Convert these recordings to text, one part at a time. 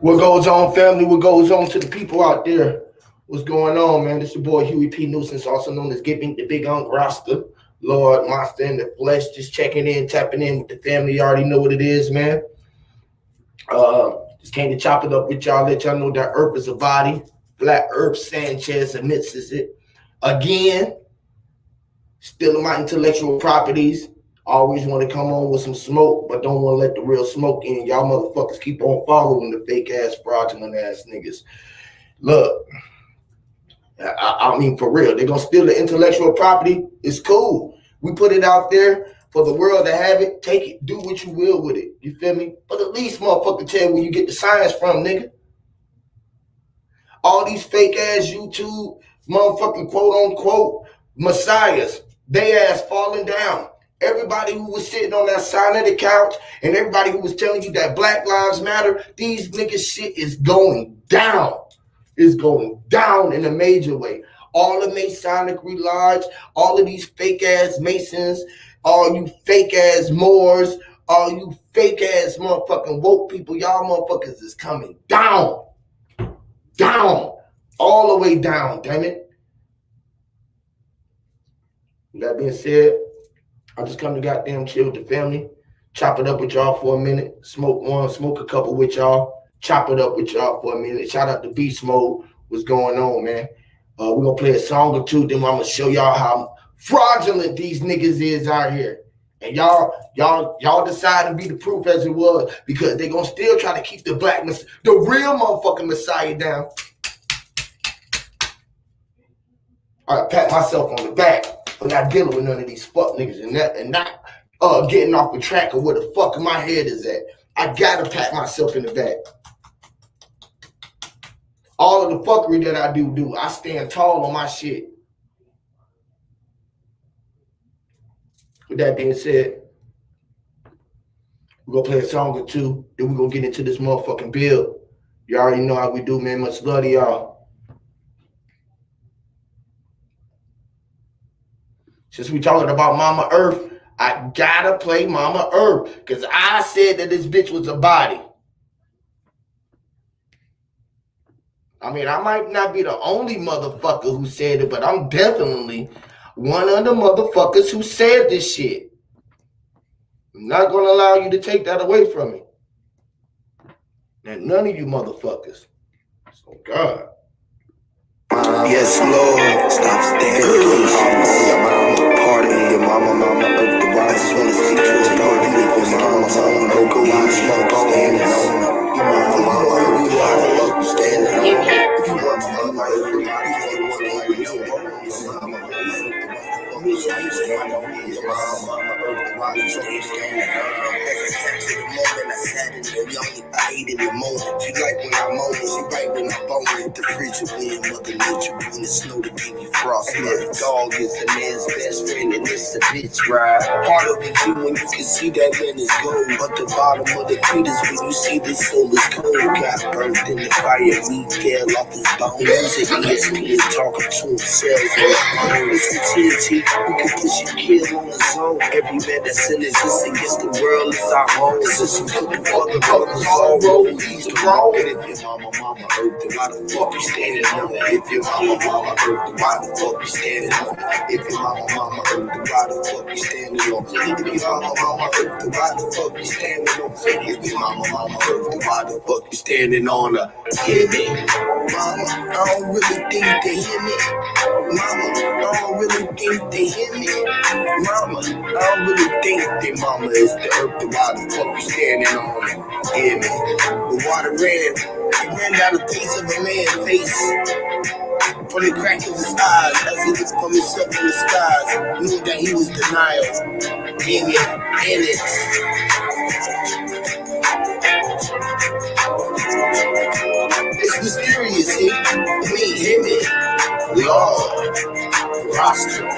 What goes on, family? What goes on to the people out there? What's going on, man? This your boy Huey P. Nuisance, also known as Giving the Big Unk Roster. Lord, Monster in the Flesh, just checking in, tapping in with the family. You already know what it is, man. Just came to chop it up with y'all, let y'all know that Earth is a body. Flat Earth Sanchez admits it. Again, stealing my intellectual properties. Always want to come on with some smoke, but don't want to let the real smoke in. Y'all motherfuckers keep on following the fake ass, fraudulent ass niggas. Look, I mean, for real, they're gonna steal the intellectual property. It's cool. We put it out there for the world to have it. Take it, do what you will with it. You feel me? But at least, motherfucker, tell where you get the science from, nigga. All these fake ass YouTube motherfucking quote unquote messiahs, they ass falling down. Everybody who was sitting on that side of the couch and everybody who was telling you that Black Lives Matter, these niggas shit is going down. It's going down in a major way. All the Masonic Lodge, all of these fake ass Masons, all you fake ass Moors, all you fake ass motherfucking woke people, y'all motherfuckers is coming down. Down. All the way down, damn it. With that being said, I just come to goddamn chill with the family, chop it up with y'all for a minute, smoke one, smoke a couple with y'all, chop it up with y'all for a minute. Shout out to Beast Mode. What's going on, man? We're going to play a song or two, then I'm going to show y'all how fraudulent these niggas is out here. And y'all decide to be the proof as it was, because they're going to still try to keep the the real motherfucking Messiah down. I pat myself on the back for not dealing with none of these fuck niggas and not getting off the track of where the fuck my head is at. I gotta pat myself in the back. All of the fuckery that I do, I stand tall on my shit. With that being said, we're gonna play a song or two, then we're gonna get into this motherfucking build. You already know how we do, man. Much love to y'all. Since we talking about Mama Earth, I gotta play Mama Earth, because I said that this bitch was a body. I mean, I might not be the only motherfucker who said it, but I'm definitely one of the motherfuckers who said this shit. I'm not gonna allow you to take that away from me. And none of you motherfuckers. So God. Yes, Lord. Stop standing. Your mama, party, your mama, Earth, the rise as well as teach you to know you live your mama, no go out, smoke on it, your mama, you are standing on it. If you want my mama, everybody, I hated it more. She like when I moan, she right when I bone it. The fridge wind, Mother Nature bring the snow to give you frost. The dog is the man's best friend, and it's a bitch ride. Part of it too when you can see that man is gold, but the bottom of the pit is when you see the soul is cold. Got burnt in the fire, we fell off his bone. Music ESPN talking to himself. It's the TNT, we can push your kill on the zone. Every man that's in existence against the world is our home. This is some cooking for the brothers all roll. He's the wrong. And if your mama Earth, then why the fuck you standing on it? If your mama Earth, then why the fuck you standing on it? If your mama Earth, then why the fuck you standing on it? If your mama Earth, then why the fuck you standing on it? If your mama Earth, then why the fuck you standing on her? Hear me? Mama, I don't really think they hear me. Mama, I don't really think they hear me. Mama, I don't really think that mama is the earth, then why the fuck you standing on it? Hear me? The water ran down the face of a man's face. From the crack of his eyes, as he looked from himself in the skies, knew that he was denial. Hear me? In it. It's mysterious, hear me? We all roster.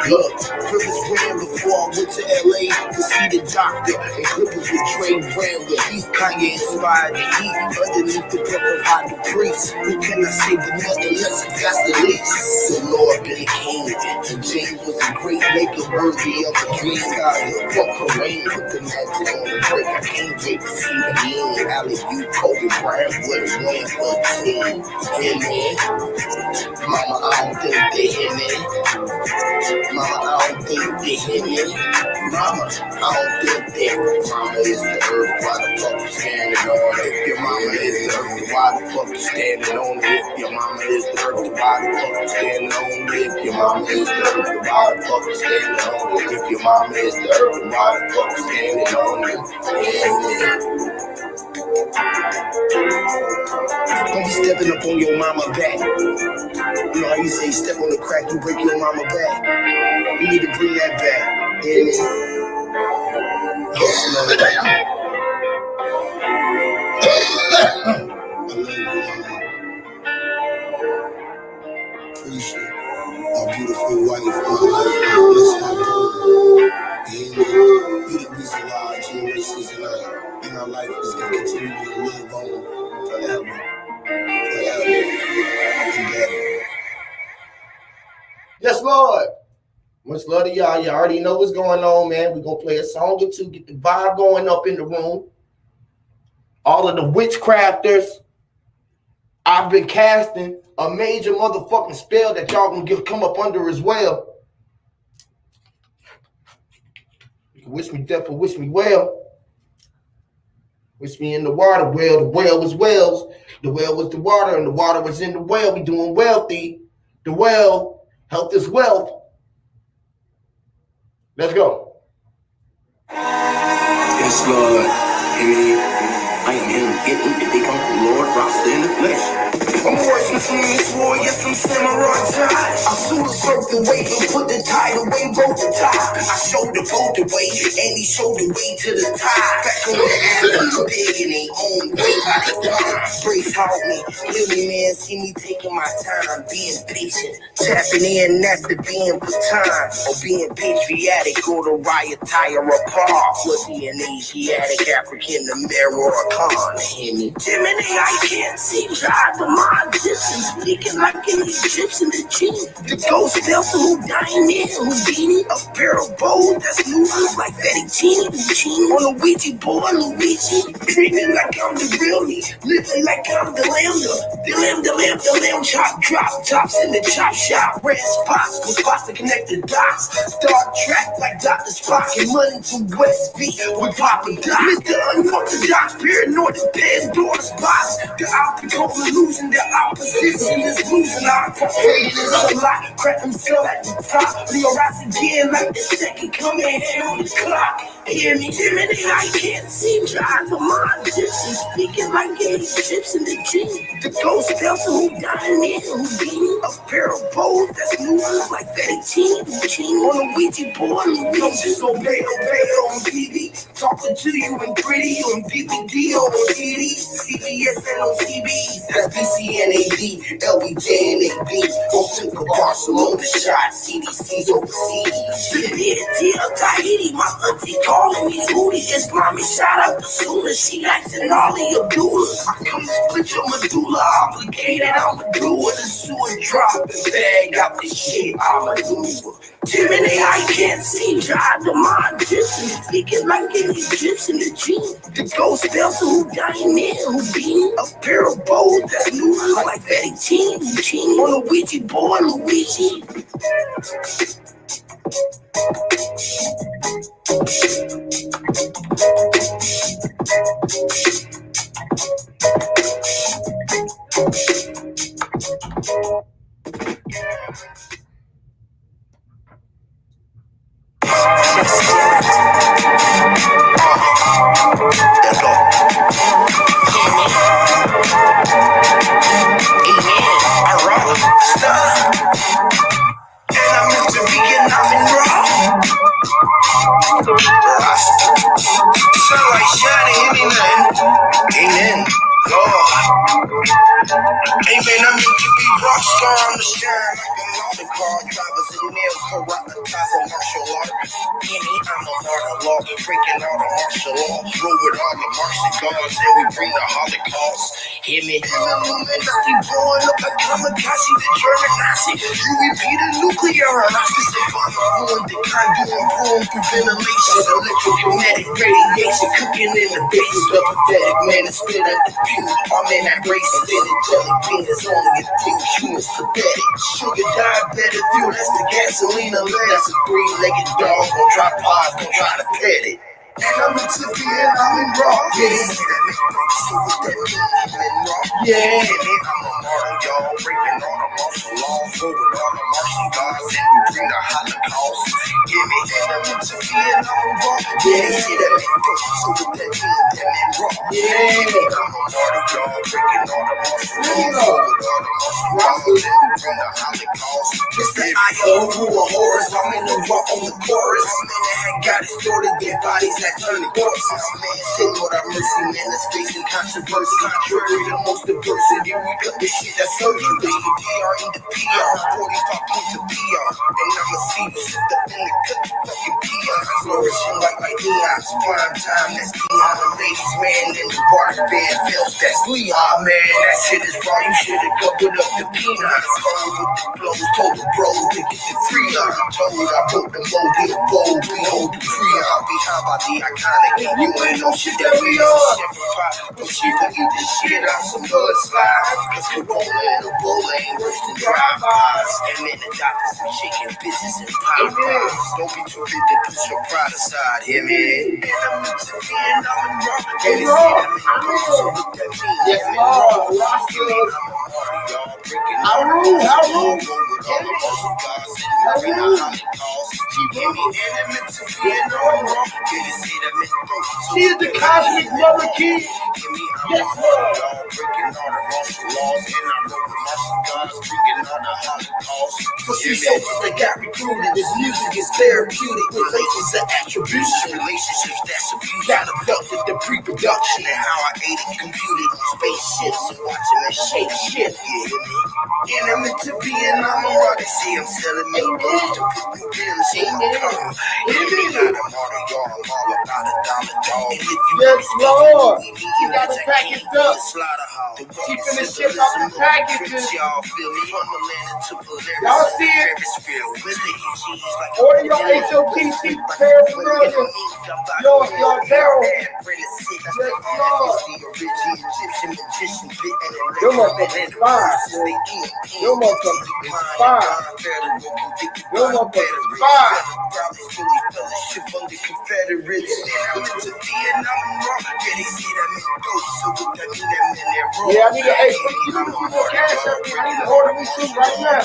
Look, Clippers ran before I went to LA to see the doctor. And Clippers with Dre Rambler. He's Kanye inspired to eat underneath the breath of high priest. Who can I say but nothing less than that's the least? The Lord been a king, and James was a great maker worthy of the dream. God, fuck Kareem with the magic on the break. I can't wait to see the game. Alley, you, Kobe Bryant, with a win for the team. Yeah, man. Mama, I don't think they hear me. Mama, I don't think they hear me. Mama, I don't think that. Mama is the earth, why the fuck you standing on it? If your mama is the earth, why the fuck you standing on it? If your mama is the earth, why the fuck you standing on it? If your mama is the earth, why the fuck you standing on it? If your mama is the earth, why the fuck you standing on it? Don't be stepping up on your mama back. You know how you say step on the crack, you break your mama back. You need to bring that back. Yeah. Yes, Lord. I love you, mama. Appreciate my beautiful wife, my life, bless my boo. Yeah, you the reason why our generations in our life is going to continue to live on forever. Yes, Lord. Much love to y'all. You already know what's going on, man. We're going to play a song or two, get the vibe going up in the room. All of the witchcrafters, I've been casting a major motherfucking spell that y'all gonna come up under as well. You can wish me death or wish me well. Wish me in the water well. The well was wells. The well was the water, and the water was in the well. We doing wealthy. The well, health is wealth. Let's go. Yes, Lord. I am him. Get with the big Uncle Lord, roster in the flesh. I'm working from this war, yes, I'm samurai tie. I shoot a circle way and put the tide away, broke the tie. I showed the boat the way, and he showed the way to the tide. Back on the alley, big in their own way, how they come. Brace help me, little man, see me taking my time, being patient, tapping in after being baton, or being patriotic, or the riot tire apart. Was he an Asiatic, African, American, or a con? Jiminy, I can't see God, but my Egyptians speaking like an Egyptian, the king. The ghost Nelson who dying in Houdini, a pair of bows that's moving like fettuccine. On a Ouija board, Luigi, treating like I'm the real me, living like I'm the lambda. The lamb chop, drop tops in the chop shop. Red spots, with spots to connect the dots. Star Trek like Dr. Spock and money to West V with Papa Doc. Mr. Unorthodox, paranoid, Pandora's box. The optical illusion, the opposition is losing. I'm frustrated, it's a lot. Crack them skull at the top. Leo rise again like the second coming hand on the clock. Hear me, Jiminy, I can't see God, but my Egyptian speaking like an Egyptian, the king. The ghost Nelson who dying in Houdini, a pair of bows that's moving like fettuccine. On a Ouija board, Luigi, so obey on TV. Talking to you in pretty on DVD or on CD, CBS and on CBs. That's BCNAD, LBJ and AD. Go took a Barcelona shot, CDC's overseas. The BNT of Tahiti, my auntie calling me Hootie. Islamic shot up as soon as she acting all the Abdullah. I come to split your medulla, obligated, I'ma do it. The sewer drop the bag out the shit, I'ma maneuver. Jiminy, I can't see God, the mind Egyptian, speaking like an Egyptian, the gene. The ghost Nelson who dying in Houdini, a pair of bows that's moving like fettuccine. On a Ouija board, Luigi. Sunlight shining, ain't nothing. law, breaking all the martial law. Roll with all the martial guards, and we bring the Holocaust. Hear me? Illuminati blowing up like kamikaze, the German Nazi. You repeat a nuclear hostage. On the conduit, boom through ventilation, electromagnetic radiation, cooking in the base. The pathetic man is spit at the pew. All men that race spinning jelly beans, only a few humans pathetic. Sugar diabetic fuel, that's the gasoline and lead. That's a three-legged dog, gon' try pies, gon' try to pet it. And I'm into being, I'm in raw. Yeah, so what that mean? I'm in raw. Yeah, I'm a martyr, y'all. Breaking all the martial laws, forward all the martial gods, and we bring the Holocaust. Yeah, and I'm into being, I'm in raw. Yeah, see that man go. So what that mean? That man raw. Yeah, I'm a martyr, y'all. Breaking all the martial laws, forward all the martial gods, and we bring the Holocaust. It's the IO who are horrors. I'm in the raw on the chorus. Man that had got it started, dead bodies that turn to corpses. Man, shit, Lord have mercy, man, that's facing controversy. Contrary to most diversity, we cut this shit that's surgery. The DR in the PR, 45 points of PR. And I'ma see you sit up in the cut, fucking PR. Flourishing like neons, prime time, that's Dion. The ladies, man, in the water bed, feels that's Leon, man. That shit is raw, you should've covered up the peanuts. Roll with the blows, told the bros to get the free on. Told I broke the mold, get a bold, behold the pre-on. Behind by the iconic, you ain't no shit that we are. But she could eat this shit out some mudslide. Cause Corona and Ebola ain't worse than drive-bys. And then the doctors be shaking business and pop-pies. Don't be too big to put your pride aside, hear me? And I'm into being, I'm in raw. And it's here that make me so what that means. Yes, Lord, Roscoe. How rude, how rude. She is the cosmic mother kid. Yes, Lord. For she soldiers that got recruited, this music is therapeutic. Relations are attribution, relationships that's abuse. Got abducted the pre-production and how I ate it, computed on spaceships and watching that shape shift. And I'm into being, I'm a martyr. See, I'm selling me books to put new rims in my car. And me not a martyr, y'all. I'm all about $1, y'all. Yes, Lord. You gotta pack it up. She finna ship out the packages. Y'all feel me? From Atlanta to Polaris. Y'all see it? Order your HOTC paraphernalia. Your apparel. Yes, Lord. Your motherfucker's fine. Your motherfucker's fine. Your motherfucker's fine. Yeah, I need an H. You need to cash up. I need to order me too right now.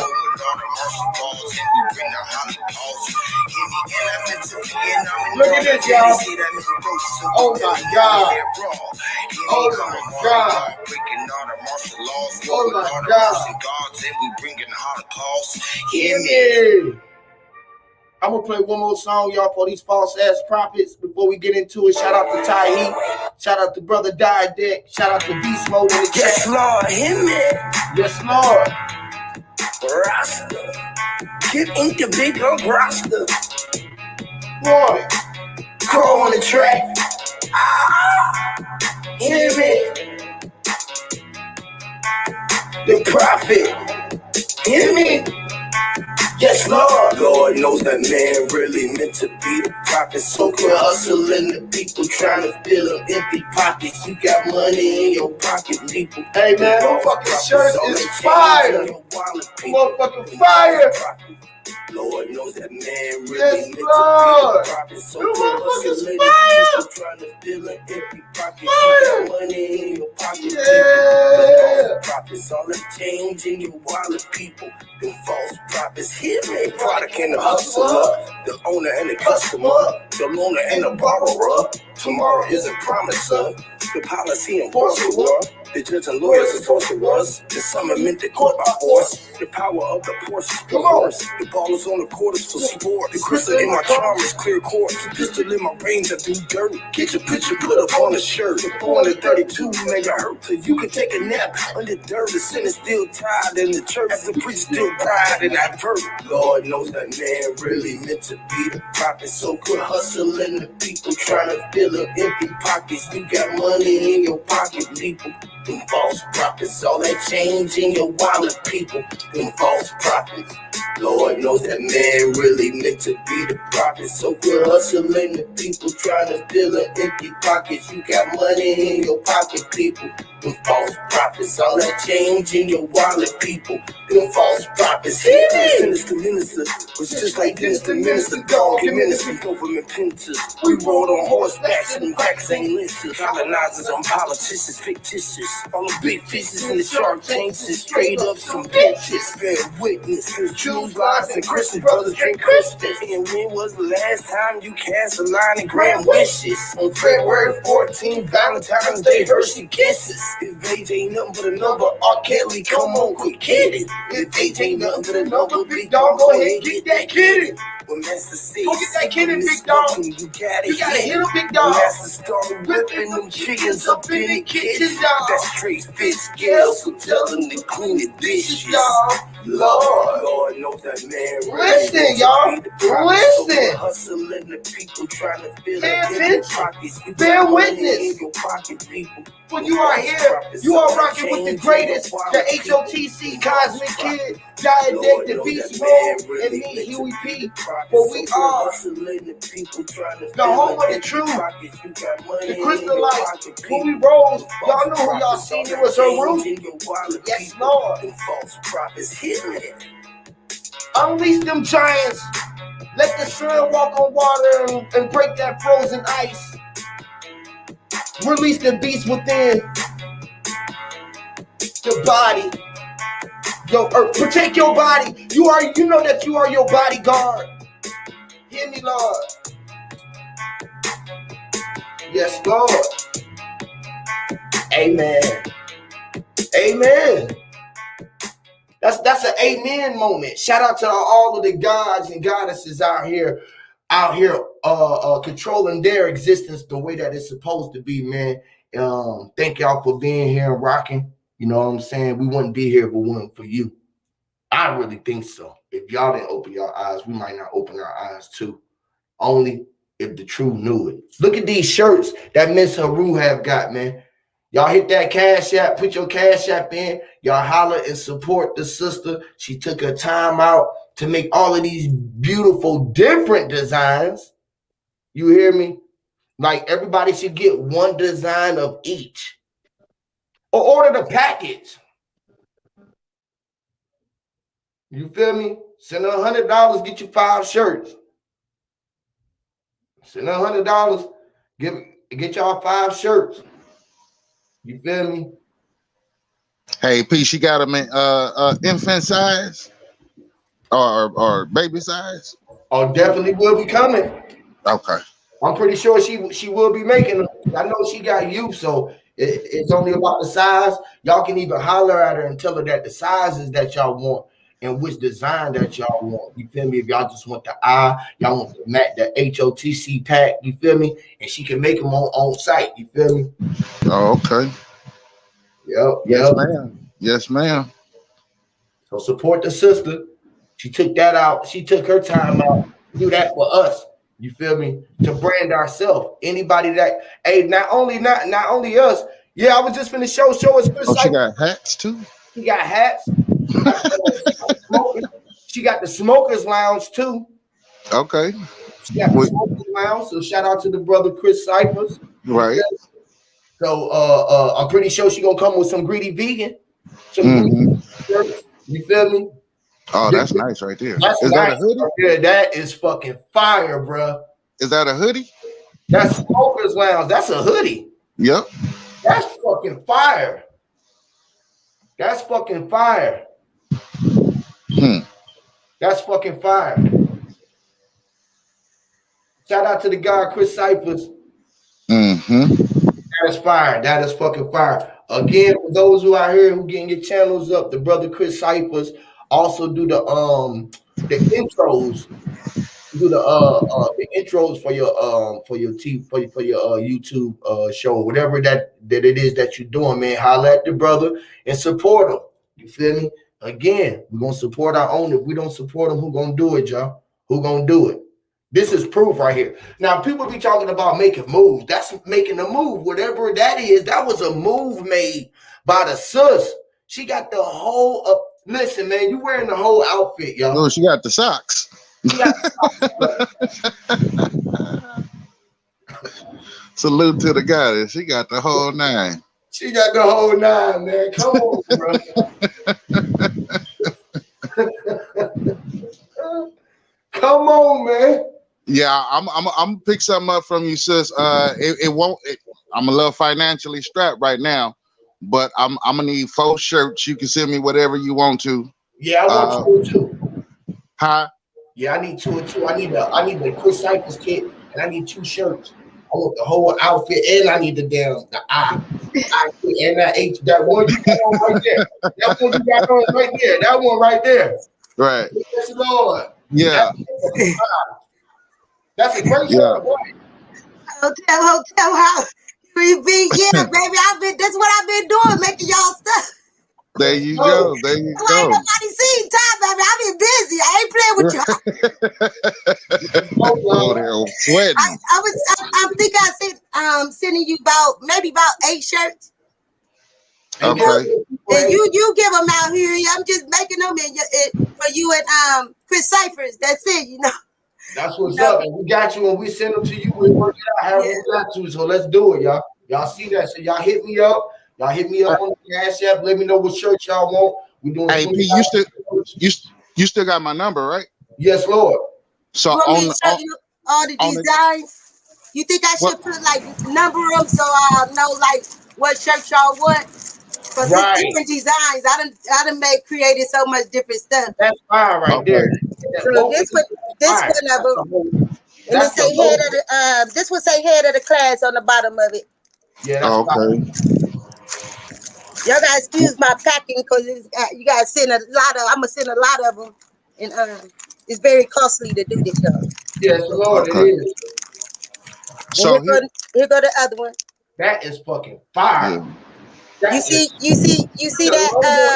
Look at this, y'all. Oh my God. Oh my God. Oh my God. Hear me. I'm gonna play one more song, y'all, for these false ass prophets before we get into it. Shout out to Ty Heat. Shout out to Brother Diadec. Shout out to Beast Mode in the chat. Yes, Lord, hear me. Yes, Lord. Rasta. Get into big old Rasta. Boy. Crow on the track. Hear me. The prophet. Hear me. Yes, Lord. Lord knows that man really meant to be the prophet. So good hustling the people trying to fill up empty pockets. You got money in your pocket, people. Hey, man, my fucking shirt is fire. Motherfucking fire. Lord knows that man really yes, meant Lord. to be the prophet. So you good motherfuckers hustling fire. the people trying to fill up empty pockets. Fire. You got money in your pocket, yeah. People. Prophets all the change in your wallet, people. Them false prophets here, man. Product and the hustler, the owner and the customer, the loaner and the borrower. Tomorrow is a promiser, the policy enforcer. The judge and lawyers are sorcerers. The summon the court by force. The power of the Porsche is Come on. The ball is on the court is for sport. The crystal in my charm is clear quartz. The pistol in my range I do dirt. Get your picture put up on a shirt. The 432 mega hurt. So you can take a nap under dirt. The sin is still tied in the church. As the priest still died in that verse. Lord knows that man really meant to be the prophet. So quit hustling the people trying to fill up empty pockets. You got money in your pocket, people. Them false prophets, all that change in your wallet, people. Them false prophets. Lord knows that man really meant to be the prophet. So quit hustling the people trying to fill up empty pockets. You got money in your pocket, people. Them false prophets, all that change in your wallet, people. Them false prophets. Sinister minister was just like this. The minister, dog, and minister, government pinters. We rode on horseback, and them cracks ain't listers. Colonizers on politicians, fictitious. All the big fishes in the shark tanks is straight up some bitches. Bear witness, Jews, lies, and Christian brothers drink Christmas. And when was the last time you cast a line and grant wishes? On February 14th, Valentine's Day, Hershey kisses. If age ain't nothing but a number, R. Kelly, come on, quit kidding. If age ain't nothing but a number, big dog, go ahead and get that kidding. When Master says, go get that kidding, big dog. You gotta hit him, big dog. Master started whipping them chickens up in the kitchen, dog. That straight fish scale, so tell them to clean the dishes, dog. Lord knows that man. Listen, y'all. Listen. Hustling the people trying to fill their pockets. Bear witness. In your pocket, people. When you are here, you are rocking with the greatest, the HOTC Cosmic Kid, Diadect, the Beast Mode, and me, Huey P. For we are the home of the truth, the crystal light. When we rose, y'all know who y'all seen. It was her root. Yes, Lord. Unleash them giants. Let the sun walk on water and break that frozen ice. Release the beast within your body. Yo, protect your body. You know that you are your bodyguard. Hear me, Lord. Yes, Lord. Amen. Amen. That's an amen moment. Shout out to all of the gods and goddesses out here controlling their existence the way that it's supposed to be, man. Thank y'all for being here and rocking. You know what I'm saying? We wouldn't be here if it wasn't for you. I really think so. If y'all didn't open your eyes, we might not open our eyes too. Only if the truth knew it. Look at these shirts that Miss Haru have got, man. Y'all hit that Cash App, put your Cash App in. Y'all holler and support the sister. She took her time out to make all of these beautiful, different designs. You hear me? Like everybody should get one design of each. Or order the package. You feel me? Send her $100, get you 5 shirts. Send her $100, get y'all 5 shirts. You feel me? Hey, P, she got them in infant size or baby size? Oh, definitely will be coming. Okay. I'm pretty sure she will be making them. I know she got you, so it's only about the size. Y'all can even holler at her and tell her that the sizes that y'all want and which design that y'all want. You feel me? If y'all just want the eye, y'all want the HOTC pack, you feel me? And she can make them on site, you feel me? Oh, okay. Yep. Yes, ma'am. Yes, ma'am. So support the sister. She took that out. She took her time out to do that for us. You feel me? To brand ourselves. Anybody that, hey, not only us. Yeah, I was just finna show us. Oh, she got hats too? She got hats. She got the smokers lounge too. Okay. She got the smokers lounge. So shout out to the brother Chris Cyphers. Right. So I'm pretty sure she gonna come with some greedy vegan. Greedy shirts. You feel me? Oh, that's nice right there. That's is nice that a hoodie? Right there. That is fucking fire, bro. Is that a hoodie? That's smokers lounge. That's a hoodie. Yep. That's fucking fire. That's fucking fire. That's fucking fire. Shout out to the guy Chris Cyphers. That is fire. That is fucking fire. Again, for those who out here who getting your channels up, the brother Chris Cyphers also do the intros, do the intros for your for your YouTube show, whatever that it is that you're doing, man. Holla at the brother and support him. You feel me? Again, we're gonna support our own. If we don't support them, who gonna do it, y'all? Who gonna do it? This is proof right here. Now, people be talking about making moves. That's making a move. Whatever that is, that was a move made by the sus. She got the whole listen, man, you wearing the whole outfit, y'all. Oh, she got the socks. Salute to the goddess. She got the whole 9. She got the whole 9, man. Come on, bro. Come on, man. Yeah, I'm gonna pick something up from you, sis. It won't. I'm a little financially strapped right now, but I'm gonna need 4 shirts. You can send me whatever you want to. Yeah, I want 2 too. Huh? Yeah, I need 2 and 2. I need the Chris Cyphers kit, and I need 2 shirts. I want the whole outfit, and I need the eye and that one you got on right there. That one you got on right there. That one right there. Right. Yes, Lord. Yeah. That's a great shirt. Hotel house. Yeah, baby. That's what I've been doing, making y'all stuff. There you go. There you go. Ain't nobody seen time, baby. I've been busy. I ain't playing with y'all. Oh, they're sweating. I think I said sending you about 8 shirts. Okay. And you give them out here. I'm just making them for you and Chris Cyphers. That's it, you know. That's what's up. And we got you, and we send them to you. We work it out how we got you. So let's do it, y'all. Y'all see that? So y'all hit me up. Y'all hit me up on the Cash App. Let me know what shirt y'all want. We doing. Hey, P, you still got my number, right? Yes, Lord. So you all the designs. You think I should put like number them so I know like what shirt y'all want? Because it's different designs. I done created so much different stuff. That's fine right there. So this one of them. And it say head of the this would say head of the class on the bottom of it. Yeah, that's fine. Y'all gotta excuse my packing because you guys send a lot of. I'm gonna send a lot of them, and it's very costly to do this, y'all. Yes, Lord, it is. So here go the other one. That is fucking fire. Yeah. You see that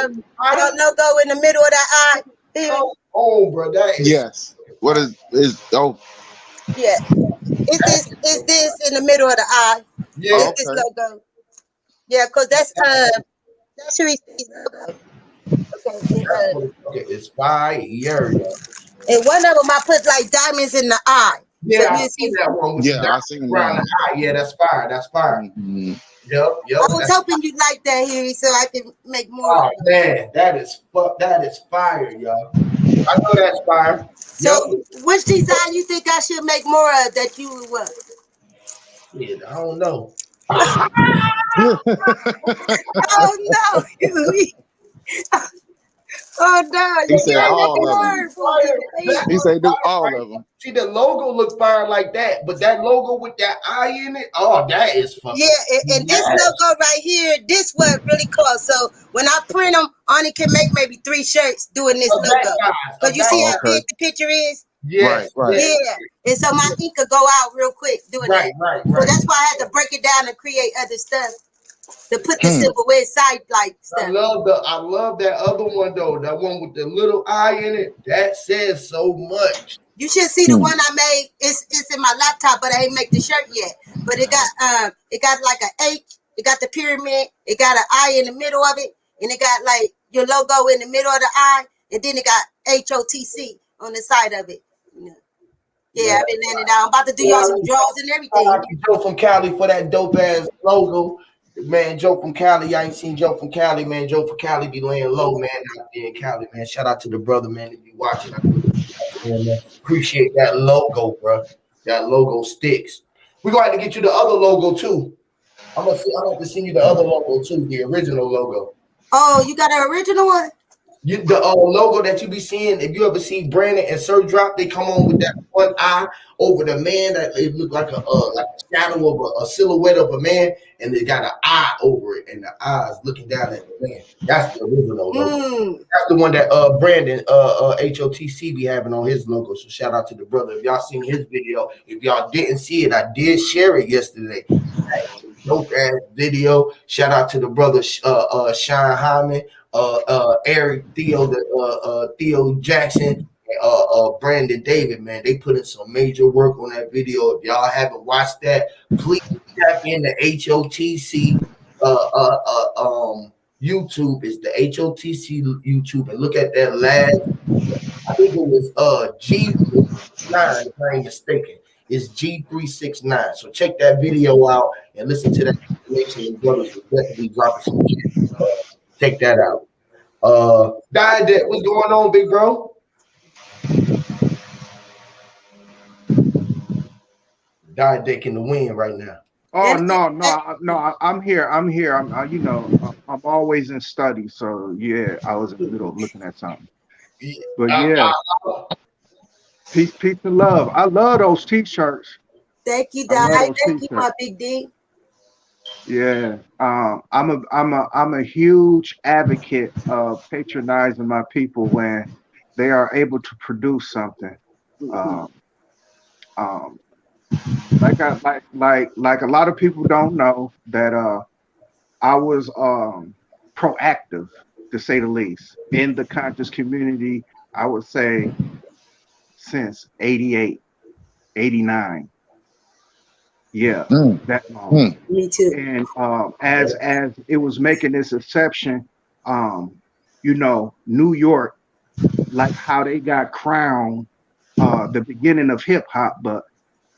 logo in the middle of that eye? Here? Oh, bro, that is. Yes. What is oh? Yeah. It's this in the middle of the eye? Yeah. This logo. Yeah, because that's Sharice's logo. Okay. It's fire. And one of them I put like diamonds in the eye. Yeah, so I see that one. I seen that. Yeah, that's fire. That's fire. Mm-hmm. Yep. I was hoping you'd like that, Harry, so I can make more. Oh man, that is fire, y'all. I know that's fire. So, which design you think I should make more of that you would want? Yeah, I don't know. Oh no! Oh no! He said all of them. He said do all of them. See, the logo looks fire like that, but that logo with that eye in it, oh, that is fucking. Yeah, and this logo right here, this what really costs. So when I print them, Ani can make maybe 3 shirts doing this logo. But you see how big the picture is? Yeah, right. Yeah, and so my ink could go out real quick doing that. Right. So that's why I had to break it down and create other stuff to put the silhouette side like stuff. I love that other one though. That one with the little eye in it. That says so much. You should see the one I made. It's in my laptop, but I ain't make the shirt yet. But it got like an H. It got the pyramid. It got an eye in the middle of it, and it got like your logo in the middle of the eye, and then it got HOTC on the side of it. Yeah, I've been laying it out. I'm about to do y'all some draws and everything. Joe from Cali for that dope ass logo. Man, Joe from Cali. I ain't seen Joe from Cali, man. Joe from Cali be laying low, man. Out there in Cali, man. Shout out to the brother, man, if you watching. I appreciate that logo, bro. That logo sticks. We're going to have to get you the other logo, too. I'm going to have to send you the other logo, too, the original logo. Oh, you got an original one? The logo that you be seeing, if you ever see Brandon and Sir Drop, they come on with that one eye over the man that it look like a shadow of a silhouette of a man, and they got an eye over it, and the eye is looking down at the man. That's the original logo. That's the one that Brandon HOTC be having on his logo. So shout out to the brother. If y'all seen his video, if y'all didn't see it, I did share it yesterday. Dope ass video. Shout out to the brother Sean Hyman, Eric Theo, Theo Jackson, Brandon David. Man, they put in some major work on that video. If y'all haven't watched that, please tap in the HOTC YouTube. It's the HOTC YouTube, and look at that last. I think it was G9, if I ain't mistaken. It's G369. So check that video out and listen to that information. And brothers will definitely dropping some shit. Check that out. Diet, what's going on, big bro? Diet Deck in the wind right now. Oh no! I'm here. I'm you know, I'm always in study. So yeah, I was in the middle of looking at something. But yeah, peace and love. I love those t-shirts. Thank you, Di. Thank you, my big D. Yeah, I'm a huge advocate of patronizing my people when they are able to produce something. Like a lot of people don't know that I was proactive, to say the least, in the conscious community. I would say since 88, 89. Yeah, that long. Me too. And as it was making this exception, you know, New York, like how they got crowned the beginning of hip hop, but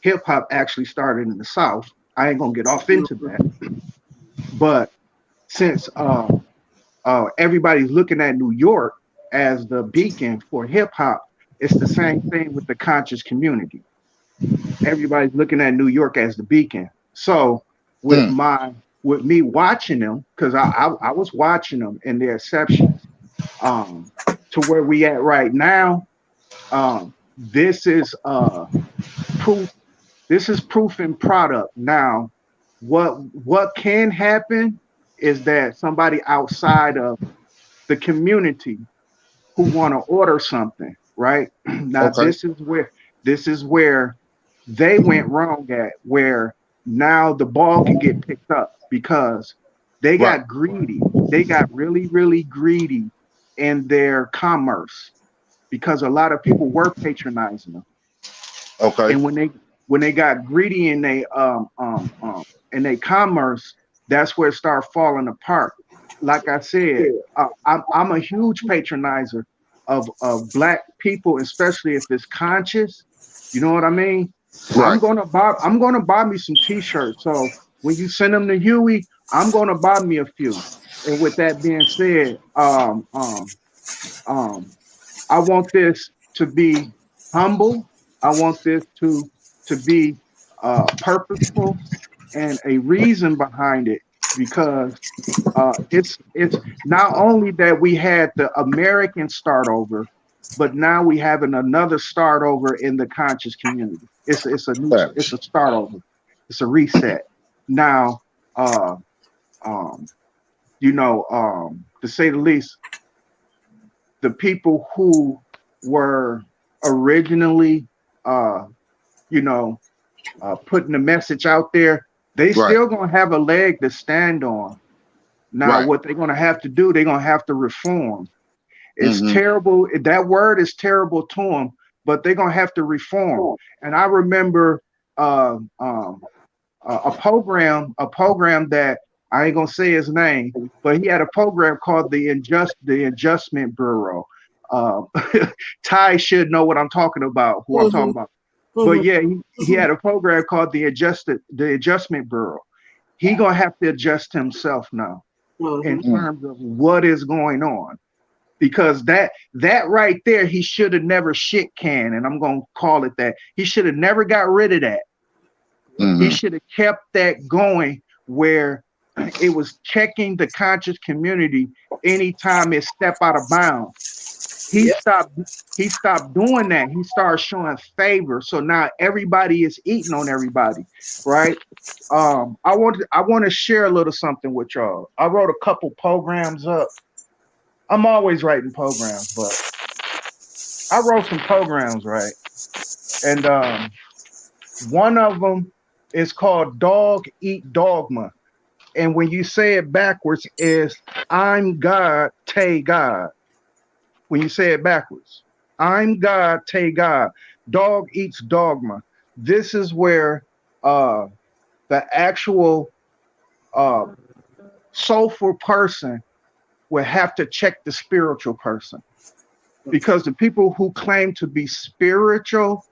hip hop actually started in the South. I ain't gonna get off into that, but since everybody's looking at New York as the beacon for hip hop, it's the same thing with the conscious community. Everybody's looking at New York as the beacon. So with me watching them, because I was watching them in their exceptions, to where we at right now, this is proof. This is proof in product. Now, what can happen is that somebody outside of the community who want to order something, right? Now, this is where they went wrong at, where now the ball can get picked up because they got greedy. They got really, really greedy in their commerce because a lot of people were patronizing them. Okay. And when they got greedy in they commerce, that's where it started falling apart. Like I said, I'm a huge patronizer of Black people, especially if it's conscious. You know what I mean? Right. I'm gonna buy me some t-shirts. So when you send them to Huey, I'm gonna buy me a few. And with that being said, I want this to be humble. I want this to be purposeful and a reason behind it, because it's not only that we had the American start over, but now we having another start over in the conscious community. It's a start over. It's a reset. Now, you know, to say the least, the people who were originally, you know, putting the message out there, they still gonna have a leg to stand on. Now, what they're gonna have to do, they're gonna have to reform. It's terrible. That word is terrible to them, but they're gonna have to reform. And I remember a program that I ain't gonna say his name, but he had a program called the Adjustment Bureau. Ty should know what I'm talking about, who I'm talking about. But yeah, he had a program called the Adjustment Bureau. He gonna have to adjust himself now in terms of what is going on, because that right there, he should have never shit canned, and I'm gonna call it that. He should have never got rid of that. He should have kept that going, where it was checking the conscious community anytime it stepped out of bounds. He stopped doing that. He started showing favor. So now everybody is eating on everybody, right? I want to share a little something with y'all. I wrote a couple programs up. I'm always writing programs, but I wrote some programs, right? And one of them is called Dog Eat Dogma. And when you say it backwards, is I'm God, Tay God. When you say it backwards, I'm God, Tay God. Dog eats dogma. This is where the actual soulful person will have to check the spiritual person, because the people who claim to be spiritual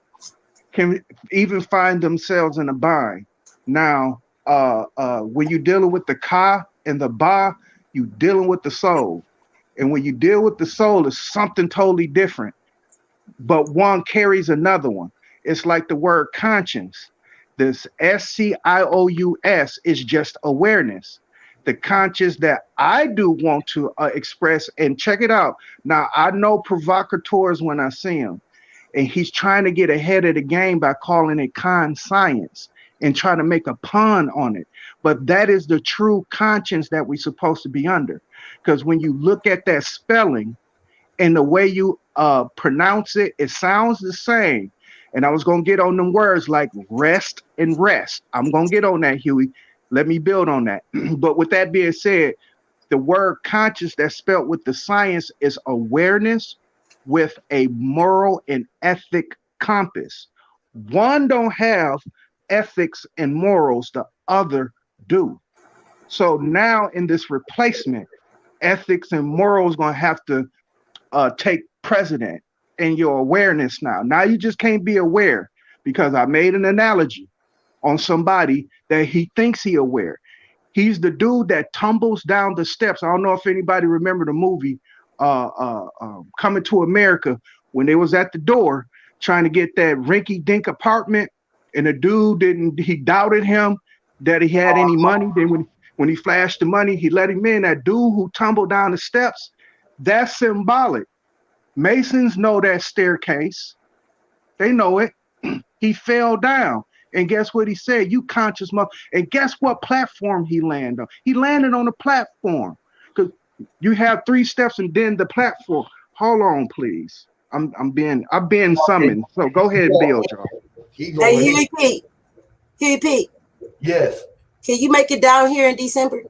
can even find themselves in a bind. Now, when you're dealing with the ka and the ba, you're dealing with the soul. And when you deal with the soul, it's something totally different. But one carries another one. It's like the word conscience. This SCIOUS is just awareness. The conscious that I do want to express, and check it out. Now, I know provocateurs when I see them, and he's trying to get ahead of the game by calling it conscience and trying to make a pun on it. But that is the true conscience that we're supposed to be under. Because when you look at that spelling and the way you pronounce it, it sounds the same. And I was going to get on them words like rest and rest. I'm going to get on that, Huey. Let me build on that. But with that being said, the word conscious that's spelled with the science is awareness with a moral and ethic compass. One don't have ethics and morals, the other do. So now in this replacement, ethics and morals going to have to take precedent in your awareness now. Now you just can't be aware, because I made an analogy on somebody that he thinks he aware. He's the dude that tumbles down the steps. I don't know if anybody remember the movie Coming to America, when they was at the door trying to get that rinky-dink apartment, and the dude he doubted him that he had any money. Then when he flashed the money, he let him in. That dude who tumbled down the steps, that's symbolic. Masons know that staircase. They know it. He fell down. And guess what he said? You conscious mother. And guess what platform he landed on? He landed on a platform. Because you have 3 steps and then the platform. Hold on, please. I've been summoned. So go ahead and build, y'all. Hey, Huey P. Huey P. Yes. Can you make it down here in December?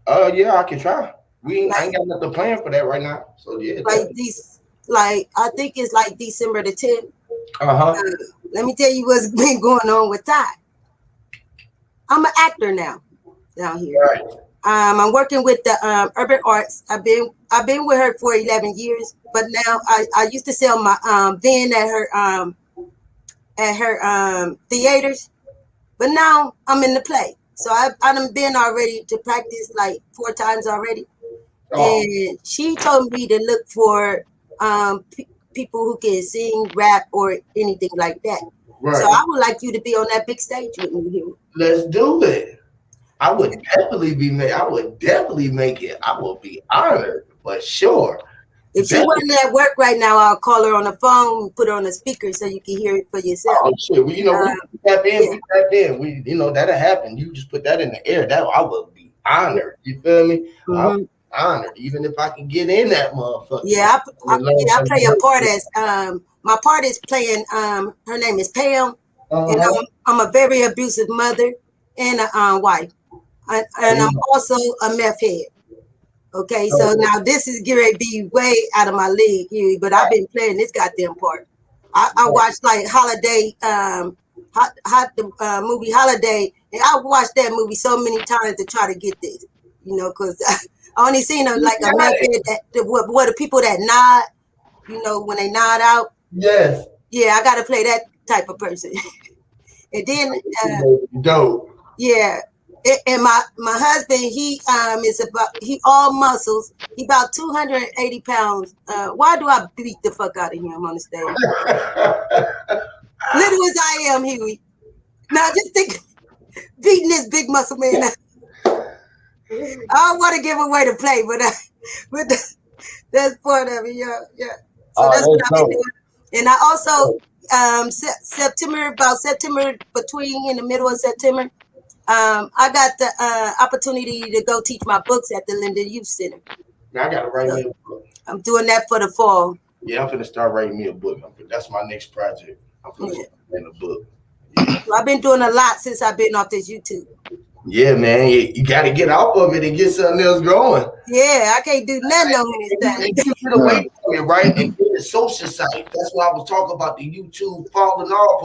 Yeah, I can try. I ain't got nothing planned for that right now. So yeah. I think it's like December the 10th. Let me tell you what's been going on with Ty. I'm an actor now down here. Right. I'm working with the Urban Arts. I've been with her for 11 years, but now I used to sell my van at her theaters, but now I'm in the play. So I've been already to practice like 4 times already. And she told me to look for people who can sing, rap, or anything like that. Right. So I would like you to be on that big stage with me here. Let's do it. I would definitely make it. I will be honored, for sure. If she wasn't at work right now, I'll call her on the phone, put her on the speaker so you can hear it for yourself. Oh shit! Well, we tap in. We that'll happen. You just put that in the air. That I will be honored. You feel me? Mm-hmm. Honored, even if I can get in that motherfucker. Yeah, I play a part as my part is playing. Her name is Pam, and I'm a very abusive mother and a wife, and I'm also a meth head. Okay, so now this is going to be way out of my league, Huey, but I've been playing this goddamn part. I watched like Holiday, the movie Holiday, and I watched that movie so many times to try to get this, because. I only seen them like a method what the people that nod, when they nod out. Yes. Yeah, I gotta play that type of person. And then dope. Yeah. And my husband, he all muscles. He about 280 pounds. Why do I beat the fuck out of him on the stage? Little as I am, Huey. Now just think beating this big muscle man. I don't want to give away the play, but that's part of it. Yeah, yeah. So that's what I've been doing. And I also September between in the middle of September, I got the opportunity to go teach my books at the Linden Youth Center. Now I gotta write me a book. I'm doing that for the fall. Yeah, I'm gonna start writing me a book. That's my next project. I'm gonna start writing a book. So I've been doing a lot since I've been off this YouTube. Yeah, man, you got to get off of it and get something else going. Yeah, I can't do nothing on this thing. And get away from it, right? And get the social site. That's why I was talking about the YouTube falling off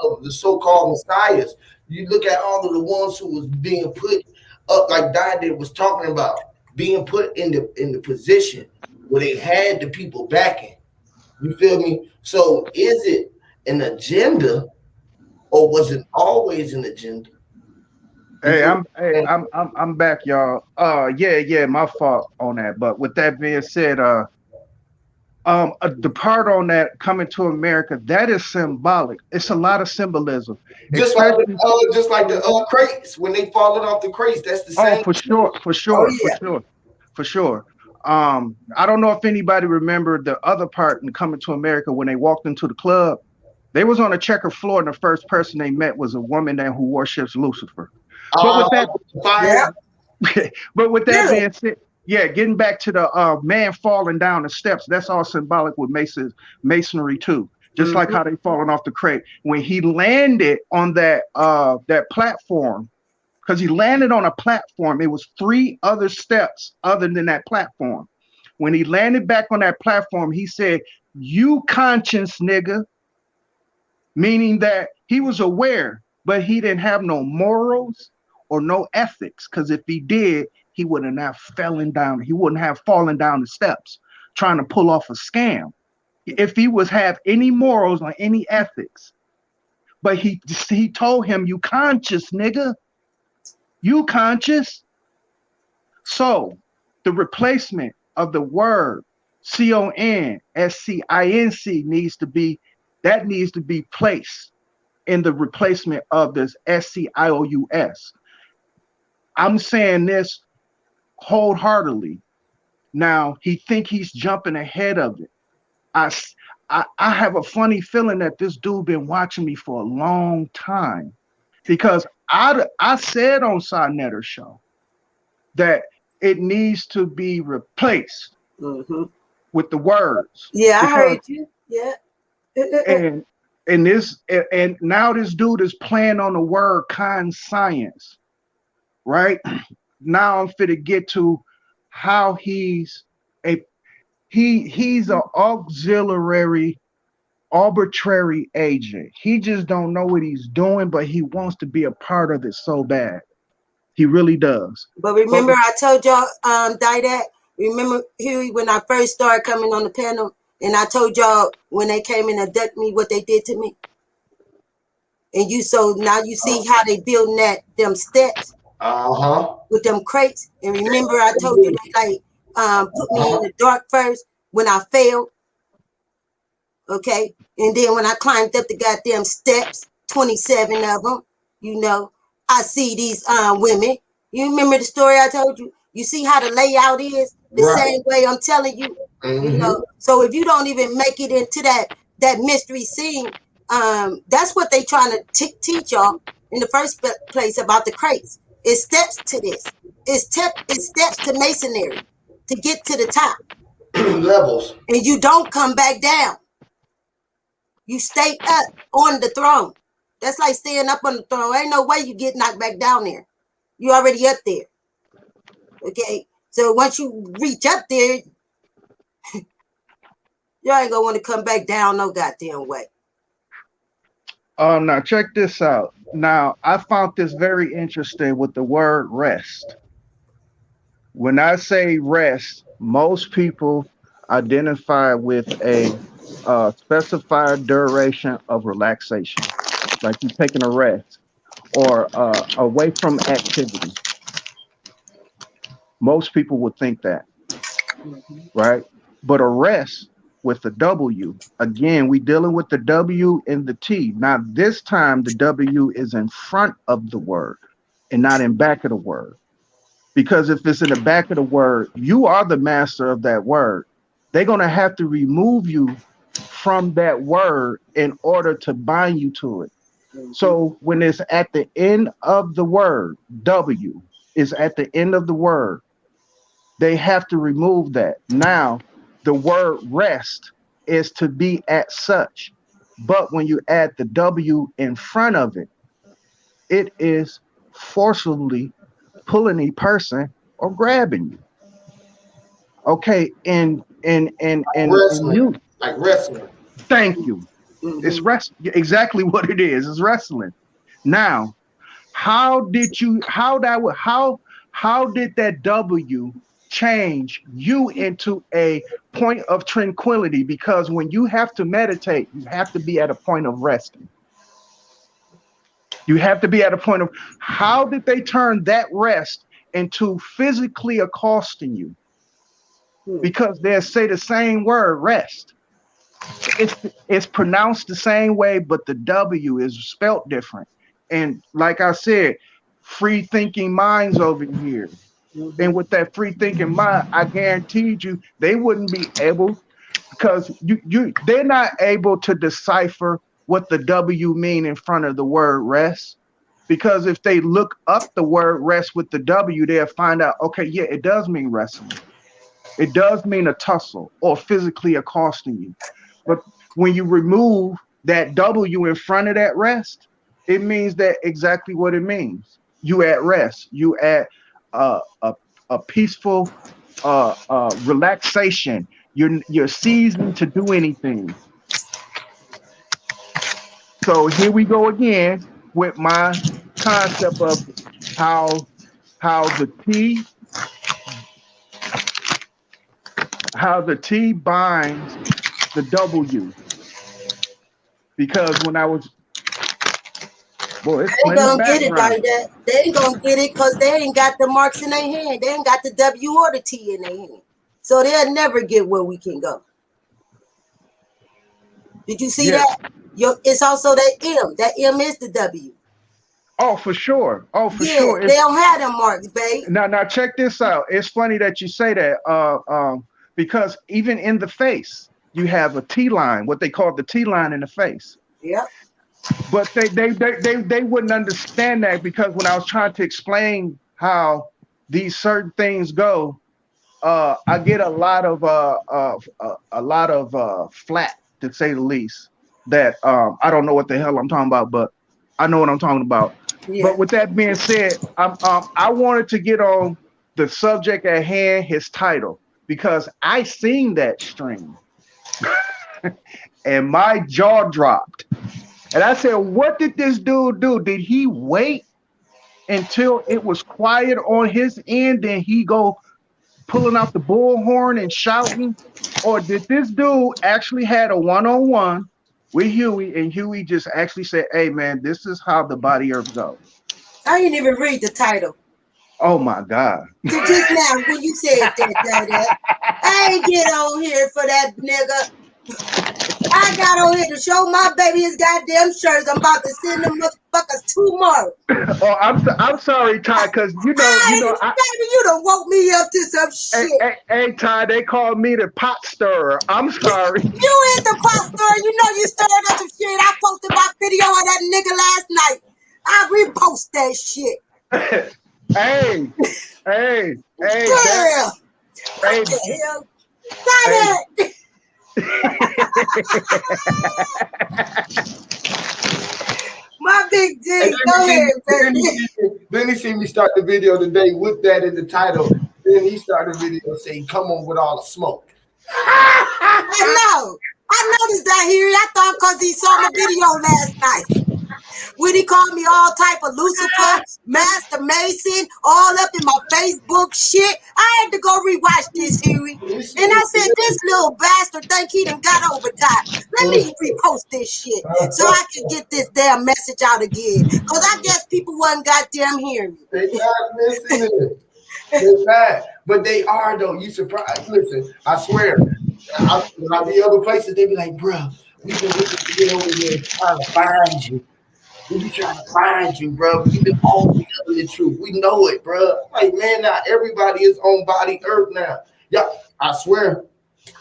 of the so-called messiahs. You look at all of the ones who was being put up, like Diane was talking about, being put in the position where they had the people backing. You feel me? So is it an agenda, or was it always an agenda? Hey, I'm back, y'all. Yeah, my fault on that. But with that being said, the part on that coming to America, that is symbolic. It's a lot of symbolism. Just like the crates when they falling off the crates. That's the same. Oh, for sure. I don't know if anybody remembered the other part in Coming to America when they walked into the club. They was on a checkered floor, and the first person they met was a woman who worships Lucifer. But with that being said, yeah, getting back to the man falling down the steps, that's all symbolic with masonry too. Just like how they falling off the crate. When he landed on that platform, because he landed on a platform, it was 3 other steps other than that platform. When he landed back on that platform, he said, "You conscience, nigga," meaning that he was aware, but he didn't have no morals or no ethics, because if he did, he wouldn't have fallen down the steps trying to pull off a scam. If he have any morals or any ethics, but he told him, "You conscious, nigga, you conscious." So the replacement of the word CONSCINC needs to be placed in the replacement of this SCIOUS. I'm saying this wholeheartedly. Now he think he's jumping ahead of it. I have a funny feeling that this dude been watching me for a long time, because I said on Sinetter's show that it needs to be replaced with the words. Yeah, I heard you. Yeah. And now this dude is playing on the word conscience. Right now, I'm fit to get to how he's an auxiliary, arbitrary agent. He just don't know what he's doing, but he wants to be a part of it so bad. He really does. But remember, I told y'all, Didac, remember Huey, when I first started coming on the panel, and I told y'all when they came and abducted me, what they did to me. And now you see how they building them steps. With them crates. And remember, I told you they put me in the dark first when I failed. Okay. And then when I climbed up the goddamn steps, 27 of them, I see these women. You remember the story I told you? You see how the layout is? The same way I'm telling you. So if you don't even make it into that mystery scene, that's what they trying to teach y'all in the first place about the crates. It's steps to this. It's steps to masonry to get to the top. Levels. And you don't come back down. You stay up on the throne. That's like staying up on the throne. Ain't no way you get knocked back down there. You already up there. Okay? So once you reach up there, you ain't gonna want to come back down no goddamn way. Now check this out. Now, I found this very interesting with the word rest. When I say rest, most people identify with a specified duration of relaxation, like you're taking a rest or away from activity. Most people would think that, right? But a rest with the W, again, we dealing with the W and the T. Now, this time the W is in front of the word and not in back of the word. Because if it's in the back of the word, you are the master of that word. They're going to have to remove you from that word in order to bind you to it. So when it's at the end of the word, W is at the end of the word, they have to remove that. Now, the word rest is to be at such. But when you add the W in front of it, it is forcibly pulling a person or grabbing you. Okay, and Wrestling, you like wrestling. thank you. It's exactly what it is. It's wrestling. Now, how did you how did that W change you into a point of tranquility? Because when you have to meditate, you have to be at a point of resting. You have to be at a point of how did they turn that rest into physically accosting you? Because they say the same word, rest. It's pronounced the same way, but the W is spelt different. And like I said, free thinking minds over here. And with that free thinking mind, I guaranteed you they wouldn't be able, because they're not able to decipher what the W mean in front of the word rest. Because if they look up the word rest with the W, they'll find out, okay, yeah, it does mean wrestling. It does mean a tussle or physically accosting you. But when you remove that W in front of that rest, it means that exactly what it means. You at rest. You at a peaceful relaxation. You're seasoned to do anything. So here we go again with my concept of how the T binds the W. Because when I was, boy, it's They ain't plenty gonna get it background. like that. They ain't gonna get it because they ain't got the marks in their hand. They ain't got the W or the T in their hand. So they'll never get where we can go. Did you see that? It's also that M. That M is the W. Oh, for sure. Oh, for sure. They don't have them marks, babe. Now check this out. It's funny that you say that. Because even in the face, you have a T line, what they call the T line in the face. Yep. But they wouldn't understand that, because when I was trying to explain how these certain things go, I get a lot of flat, to say the least. That I don't know what the hell I'm talking about, but I know what I'm talking about. Yeah. But with that being said, I wanted to get on the subject at hand, his title, because I seen that stream and my jaw dropped. And I said, what did this dude do? Did he wait until it was quiet on his end, then he go pulling out the bullhorn and shouting? Or did this dude actually had a one-on-one with Huey, and Huey just actually said, hey man, this is how the body earth goes? I didn't even read the title. Oh my God. So just now when you said that, I ain't get on here for that nigga. I got on here to show my baby his goddamn shirts. I'm about to send them motherfuckers tomorrow. Oh, I'm sorry, Ty, because baby, you done woke me up to some shit. Hey, Ty, they called me the pot stirrer. I'm sorry. You is the pot stirrer. You know you stirred up some shit. I posted my video of that nigga last night. I repost that shit. Hey. Girl. What the hell? Hey. My big dick. Go ahead, baby. Then he see me start the video today with that in the title. Then he started the video saying, come on with all the smoke. I noticed that here. I thought because he saw my video last night. When he called me all type of Lucifer, Master Mason, all up in my Facebook shit. I had to go rewatch this, Huey. And I said, this little bastard think he done got over time. Let me repost this shit so I can get this damn message out again. Because I guess people wasn't goddamn hearing me. They not listening. They're not. But they are, though. You surprised. Listen, I swear. When I be other places, they be like, bro, we can get over here trying to find you. We be trying to find you, bro. You've been all together the truth. We know it, bro. Like, man, not everybody is on body earth now. Yeah, I swear,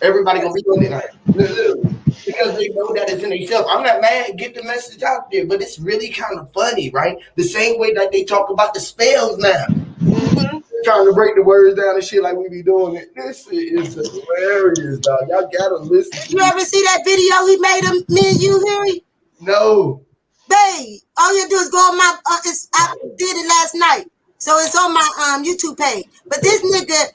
everybody gonna be on it. Like, literally, because they know that it's in themselves. I'm not mad, get the message out there, but it's really kind of funny, right? The same way that they talk about the spells now. Mm-hmm. Trying to break the words down and shit like we be doing it. This shit is hilarious, dog. Y'all gotta listen Did to you me. ever see that video he made of me and you, Harry? No. Babe, all you do is go on my. I did it last night, so it's on my YouTube page. But this nigga,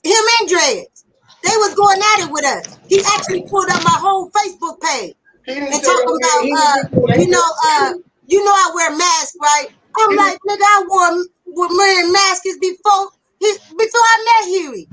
him and Dreads, they was going at it with us. He actually pulled up my whole Facebook page He didn't and say talking that. about, He didn't do you know I wear masks, right? I'm like, nigga, I wore wearing masks before I met Huey.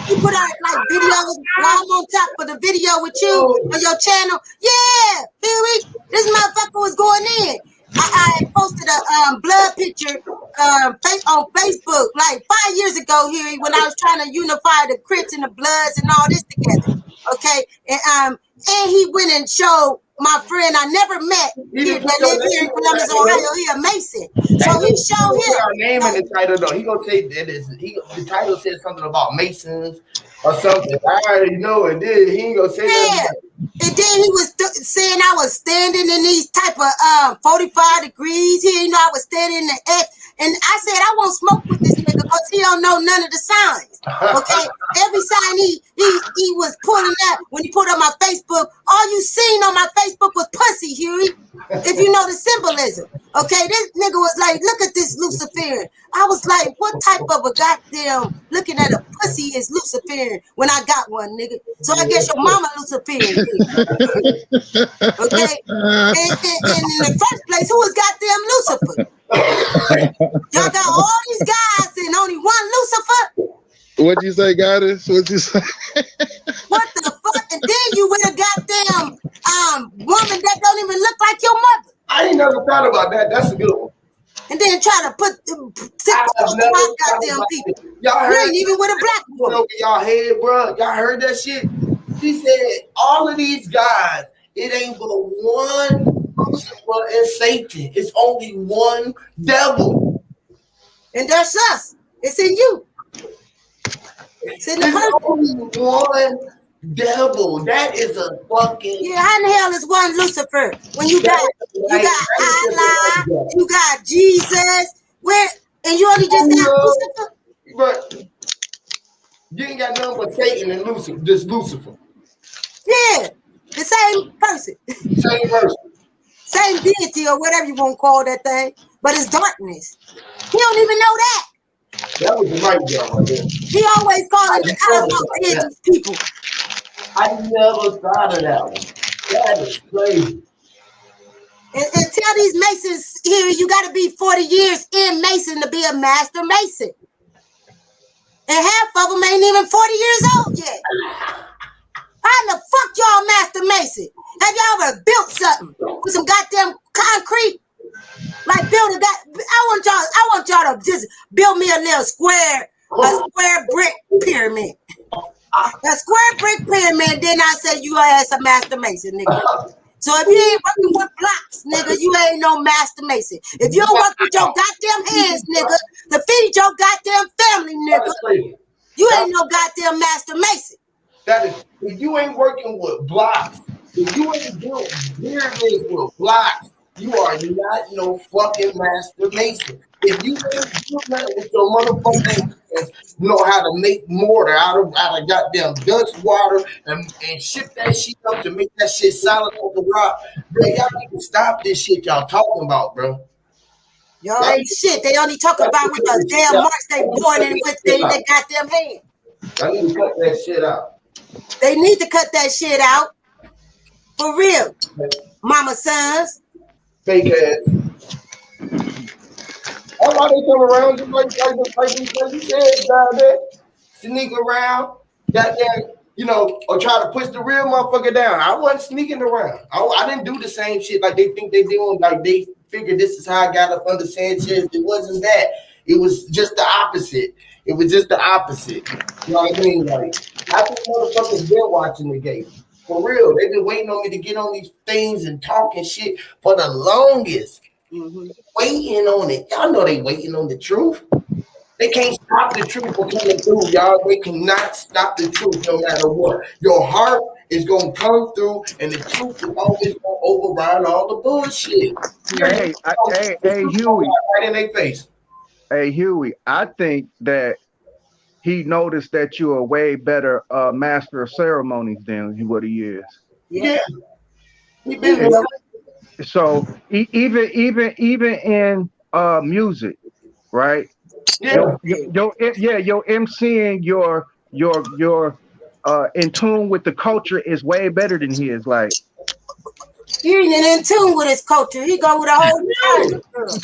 He put out like videos while I'm on top of the video with you on your channel. Yeah, Huey, this motherfucker was going in. I posted a blood picture on Facebook like 5 years ago, Huey, when I was trying to unify the Crips and the Bloods and all this together. Okay, and he went and showed my friend I never met here that live here in Columbus, Ohio. He a Mason, so he showed put him. our name in the title though. He gonna say that is the title says something about Masons or something. I already know it did. He ain't gonna say Yeah. that. And then he was saying I was standing in these type of 45 degrees here. You know, I was standing in the X. And I said, I won't smoke with this nigga because he don't know none of the signs. Okay? Every sign he was pulling up, when he put on my Facebook, all you seen on my Facebook was pussy, Huey. If you know the symbolism. Okay? This nigga was like, look at this Luciferian. I was like, what type of a goddamn looking at a pussy is Luciferian when I got one, nigga? So I guess your mama Luciferian. Okay? And in the first place, who was goddamn Lucifer? Y'all got all these guys and only one Lucifer? What'd you say, Goddess? What'd you say? What the fuck? And then you with a goddamn woman that don't even look like your mother. I ain't never thought about that. That's a good one. And then try to put my goddamn people. Y'all You heard ain't even with a black put woman. over y'all head, bro. Y'all heard that shit? She said all of these guys, it ain't but one Lucifer and Satan. It's only one devil. And that's us. It's in you. It's in the There's person. only one devil. That is a fucking. Yeah, how in the hell is one Lucifer when you got Allah, you got Jesus, and you only just got Lucifer? But you ain't got nothing but Satan and Lucifer, just Lucifer. Yeah, the same person, Same person. same deity or whatever you want to call that thing, but it's darkness. He don't even know that. That was the right job right there. He always calling the cosmos deities people. I never thought of that one. That is crazy. And tell these Masons here, you got to be 40 years in Mason to be a master Mason. And half of them ain't even 40 years old yet. How the fuck y'all master Mason? Have y'all ever built something with some goddamn concrete? Like I want y'all to just build me a little square brick pyramid. A square brick pyramid, then I say you ass a master Mason, nigga. So if you ain't working with blocks, nigga, you ain't no master Mason. If you don't work with your goddamn hands, nigga, to feed your goddamn family, nigga, you ain't no goddamn master Mason. That is, if you ain't working with blocks, if you ain't built pyramids with blocks, you are not no fucking master Mason. If you ain't doing that with your motherfucking hands, know how to make mortar out of goddamn dust water and ship that shit up to make that shit solid on the rock, bro, y'all need to stop this shit y'all talking about, bro. Y'all ain't shit. They only talk about with the damn marks they born in with they goddamn hand. I need to cut that shit out. They need to cut that shit out. For real. Mama sons. Fake ass. That's why they come around just like you said, down there. Sneak around, goddamn, or try to push the real motherfucker down. I wasn't sneaking around. I didn't do the same shit like they think they doing. Like they figured this is how I got up under Sanchez. It wasn't that. It was just the opposite. It was just the opposite. You know what I mean? Like, I think motherfuckers been watching the game. For real. They've been waiting on me to get on these things and talking shit for the longest. Waiting on it. Y'all know they waiting on the truth. They can't stop the truth from coming through, y'all. They cannot stop the truth no matter what. Your heart is gonna come through, and the truth is always gonna override all the bullshit. Hey, hey, Huey. Right in their face. Hey, Huey. I think that he noticed that you're a way better master of ceremonies than what he is. Yeah. He been And there. so even in music, right? Yeah. Your MCing, your in tune with the culture is way better than his. Like, He ain't in tune with his culture. He go with a whole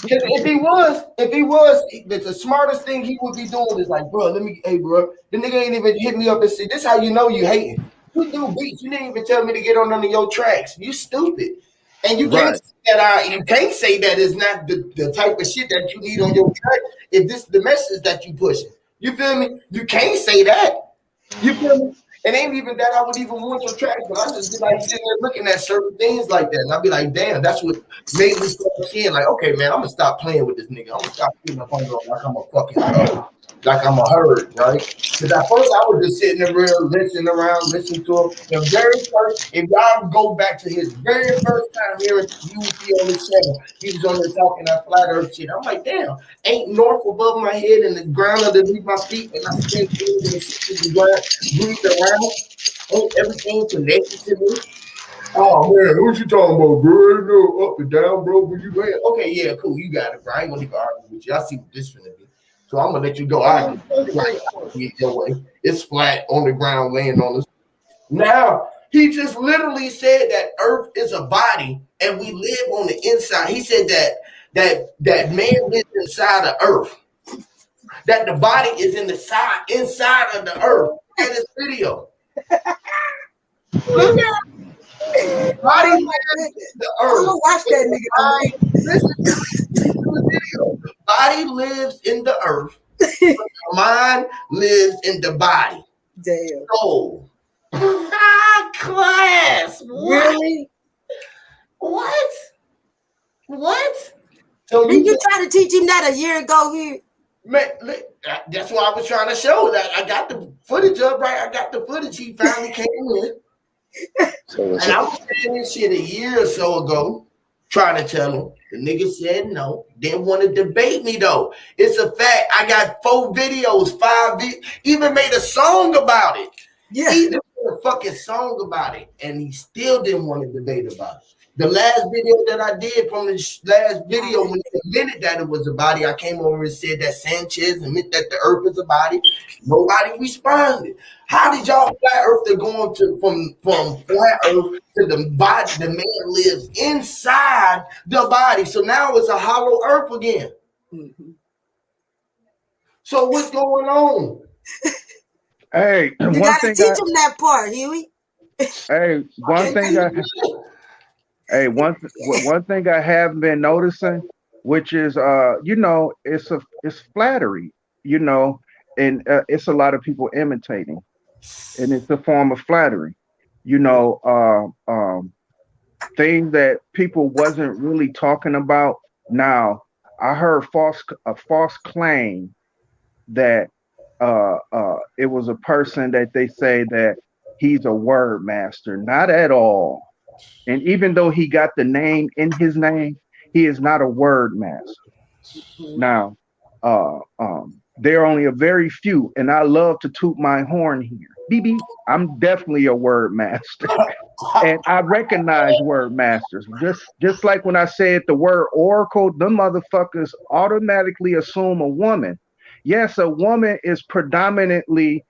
Yeah. If he was, the smartest thing he would be doing is like, bro, hey, bro, the nigga ain't even hit me up and say, this how you know you hating. We do beats. You didn't even tell me to get on none of your tracks. You stupid. And you can't right, say that you can't say that is not the type of shit that you need on your track if this is the message that you pushing. You feel me? You can't say that. You feel me? It ain't even that I would even want your track, but I just be like sitting there looking at certain things like that. And I'd be like, damn, that's what made me start seeing like, okay, man, I'm gonna stop playing with this nigga. I'm gonna stop putting up on him like I'm a fucking like I'm a herd, right? Because at first I was just sitting there real listening around, listening to him. The very first, if y'all go back to his very first time hearing UP on the channel, he was on there talking that flat earth shit. I'm like, damn, ain't north above my head and the ground underneath my feet, and I spend the ground, breathe around, ain't everything connected to me. Oh man, what you talking about, bro? Ain't no up and down, bro. Where you going? Okay, yeah, cool. You got it, bro. I ain't gonna even argue with you. I see what this finna be. So I'm gonna let you go. I get your way. It's flat on the ground, laying on this. Now he just literally said that Earth is a body and we live on the inside. He said that man lives inside of Earth. That the body is inside of the Earth. Look at this video. Look at body lives in the Earth. I'm gonna watch that nigga. Listen to the video. Body lives in the Earth. Mind lives in the body. Damn. Oh, class. What? Really? What? So Did you try to teach him that a year ago here? Man, that's what I was trying to show. That I got the footage up, right? I got the footage. He finally came in. And I was saying this shit a year or so ago, trying to tell him. The nigga said no. Didn't want to debate me though. It's a fact. I got 4 videos, 5 videos. Even made a song about it. Yeah. Even made a fucking song about it. And he still didn't want to debate about it. The last video that I did from the last video, when he admitted that it was a body, I came over and said that Sanchez admit that the earth is a body. Nobody responded. How did y'all flat earther going to from flat earth to the body? The man lives inside the body. So now it's a hollow earth again. Mm-hmm. So what's going on? hey, You one gotta thing teach him that part, Huey. One thing I have been noticing, which is it's flattery, and it's a lot of people imitating, and it's a form of flattery, things that people wasn't really talking about. Now I heard a false claim that it was a person that they say that he's a word master. Not at all. And even though he got the name in his name, he is not a word master. Mm-hmm. Now, there are only a very few, and I love to toot my horn here. BB, I'm definitely a word master. And I recognize word masters. Just like when I said the word oracle, them motherfuckers automatically assume a woman. Yes, a woman is predominantly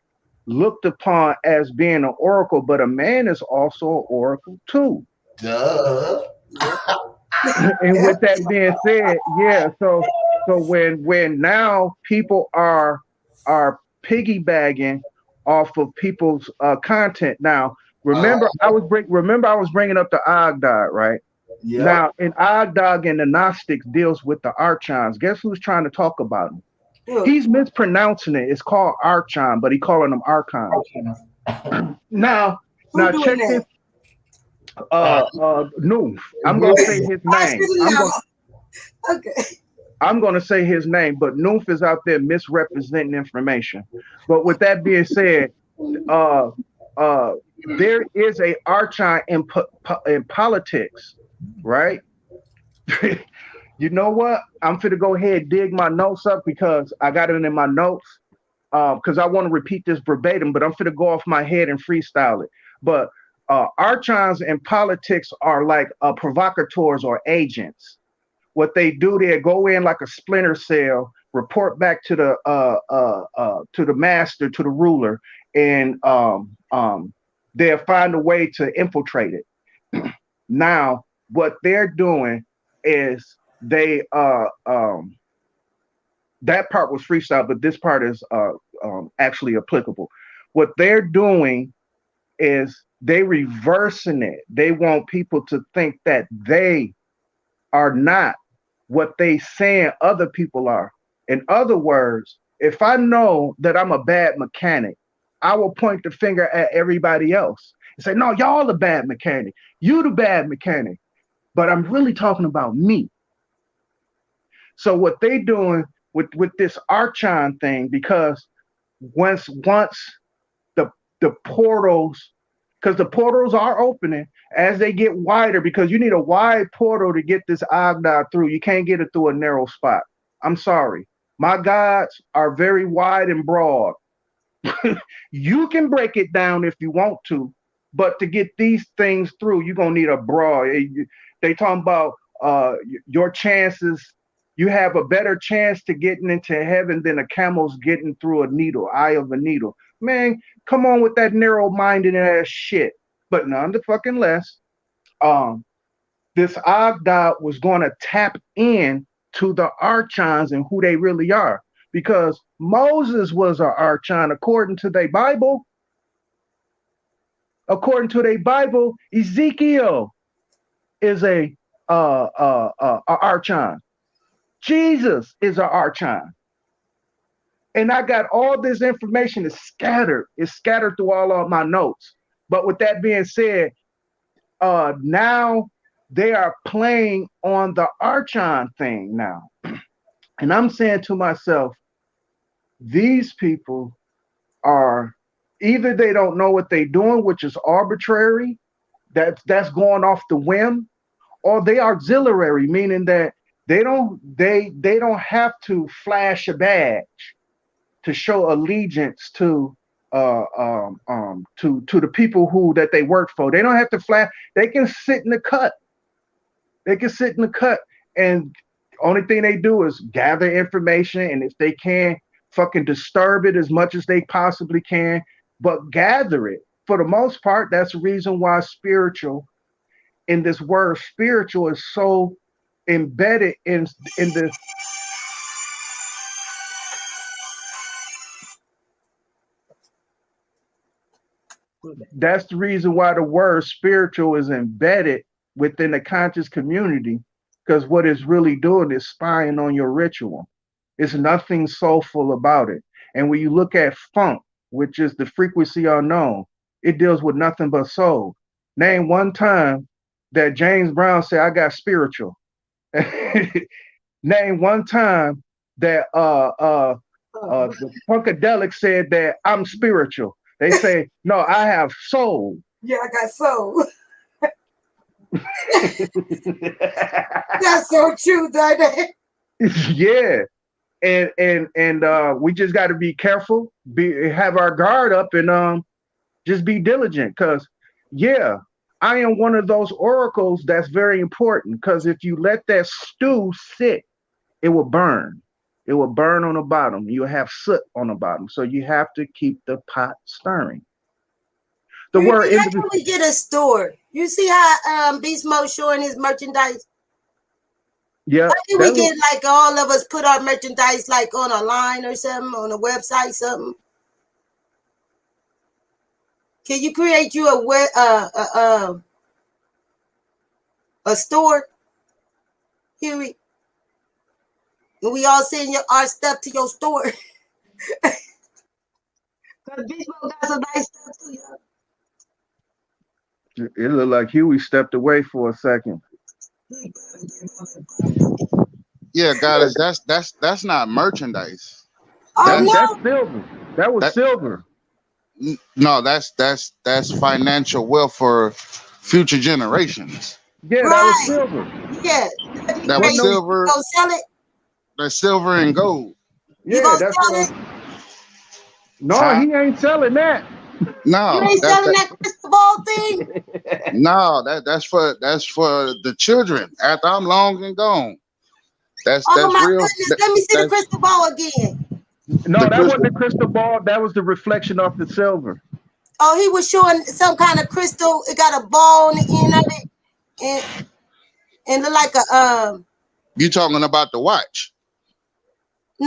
looked upon as being an oracle, but a man is also an oracle too. Duh. And with that being said, yeah, so when now people are piggybacking off of people's content. Now, remember I was bringing up the Ogdog, right? Yeah. Now, in Ogdog and the Gnostics deals with the archons. Guess who's trying to talk about him? Yeah. He's mispronouncing it. It's called archon, but he's calling them archons. Now check this. No, I'm gonna say his name. Okay. I'm going to say his name, but Noof is out there misrepresenting information. But with that being said, uh, there is a archon in politics, right? You know what? I'm finna go ahead and dig my notes up because I got it in my notes. Because I want to repeat this verbatim, but I'm finna go off my head and freestyle it. But archons in politics are like provocateurs or agents. What they do, they go in like a splinter cell, report back to the master, to the ruler, and they'll find a way to infiltrate it. Now, what they're doing is that part was freestyle, but this part is actually applicable. What they're doing is they reversing it. They want people to think that they are not what they saying other people are. In other words, if I know that I'm a bad mechanic, I will point the finger at everybody else and say, no, y'all the bad mechanic. You the bad mechanic. But I'm really talking about me. So what they doing with this Archon thing, because once the portals, because the portals are opening as they get wider, because you need a wide portal to get this Agda through. You can't get it through a narrow spot. I'm sorry. My gods are very wide and broad. You can break it down if you want to, but to get these things through, you're gonna need a broad. They talking about your chances. You have a better chance to getting into heaven than a camel's getting through a needle, eye of a needle. Man, come on with that narrow-minded ass shit. But none the fucking less, this Agdad was going to tap in to the archons and who they really are, because Moses was an archon according to their Bible. According to their Bible, Ezekiel is a archon. Jesus is an archon. And I got all this information is scattered. It's scattered through all of my notes. But with that being said, now they are playing on the Archon thing now. And I'm saying to myself, these people are either they don't know what they're doing, which is arbitrary, that's going off the whim, or they are auxiliary, meaning that they don't have to flash a badge to show allegiance to the people who that they work for. They don't have to flash. They can sit in the cut. They can sit in the cut, and only thing they do is gather information, and if they can, fucking disturb it as much as they possibly can, but gather it. For the most part, that's the reason why spiritual, in this word spiritual, is so embedded in this. That's the reason why the word spiritual is embedded within the conscious community, because what it's really doing is spying on your ritual. It's nothing soulful about it. And when you look at funk, which is the frequency unknown, it deals with nothing but soul. Name one time that James Brown said, I got spiritual. Name one time that the Funkadelic said that I'm spiritual. They say, no, I have soul. Yeah, I got soul. That's so true, Daddy. Yeah. And we just got to be careful, have our guard up, and just be diligent. Because, yeah, I am one of those oracles that's very important. Because if you let that stew sit, it will burn. It will burn on the bottom. You'll have soot on the bottom. So you have to keep the pot stirring. The word how can we get a store? You see how Beast Mode showing his merchandise? Yeah. How can we get like all of us put our merchandise like on a line or something, on a website, something? Can you create you a store, Huey? And we all send our stuff to your store. Because Beast Mode got some nice stuff too, y'all. It looked like Huey stepped away for a second. Yeah, goddess, that's not merchandise. Oh That's That's no, silver. That was that silver. no, that's financial wealth for future generations. Yeah, that was right? silver. Yeah, that'd be That Wasn't great. was no. You silver, gonna sell it? that's silver and gold. You Yeah, gonna that's sell it? no. Huh? He ain't selling that. You No, ain't selling that crystal ball thing? that's for the children after I'm long and gone. Oh That's my real. goodness, let me see the That's crystal ball again. No, the that wasn't crystal. the crystal ball. That was the reflection off the silver. Oh, he was showing some kind of crystal. It got a ball on the end of it, and look like a You talking about the watch?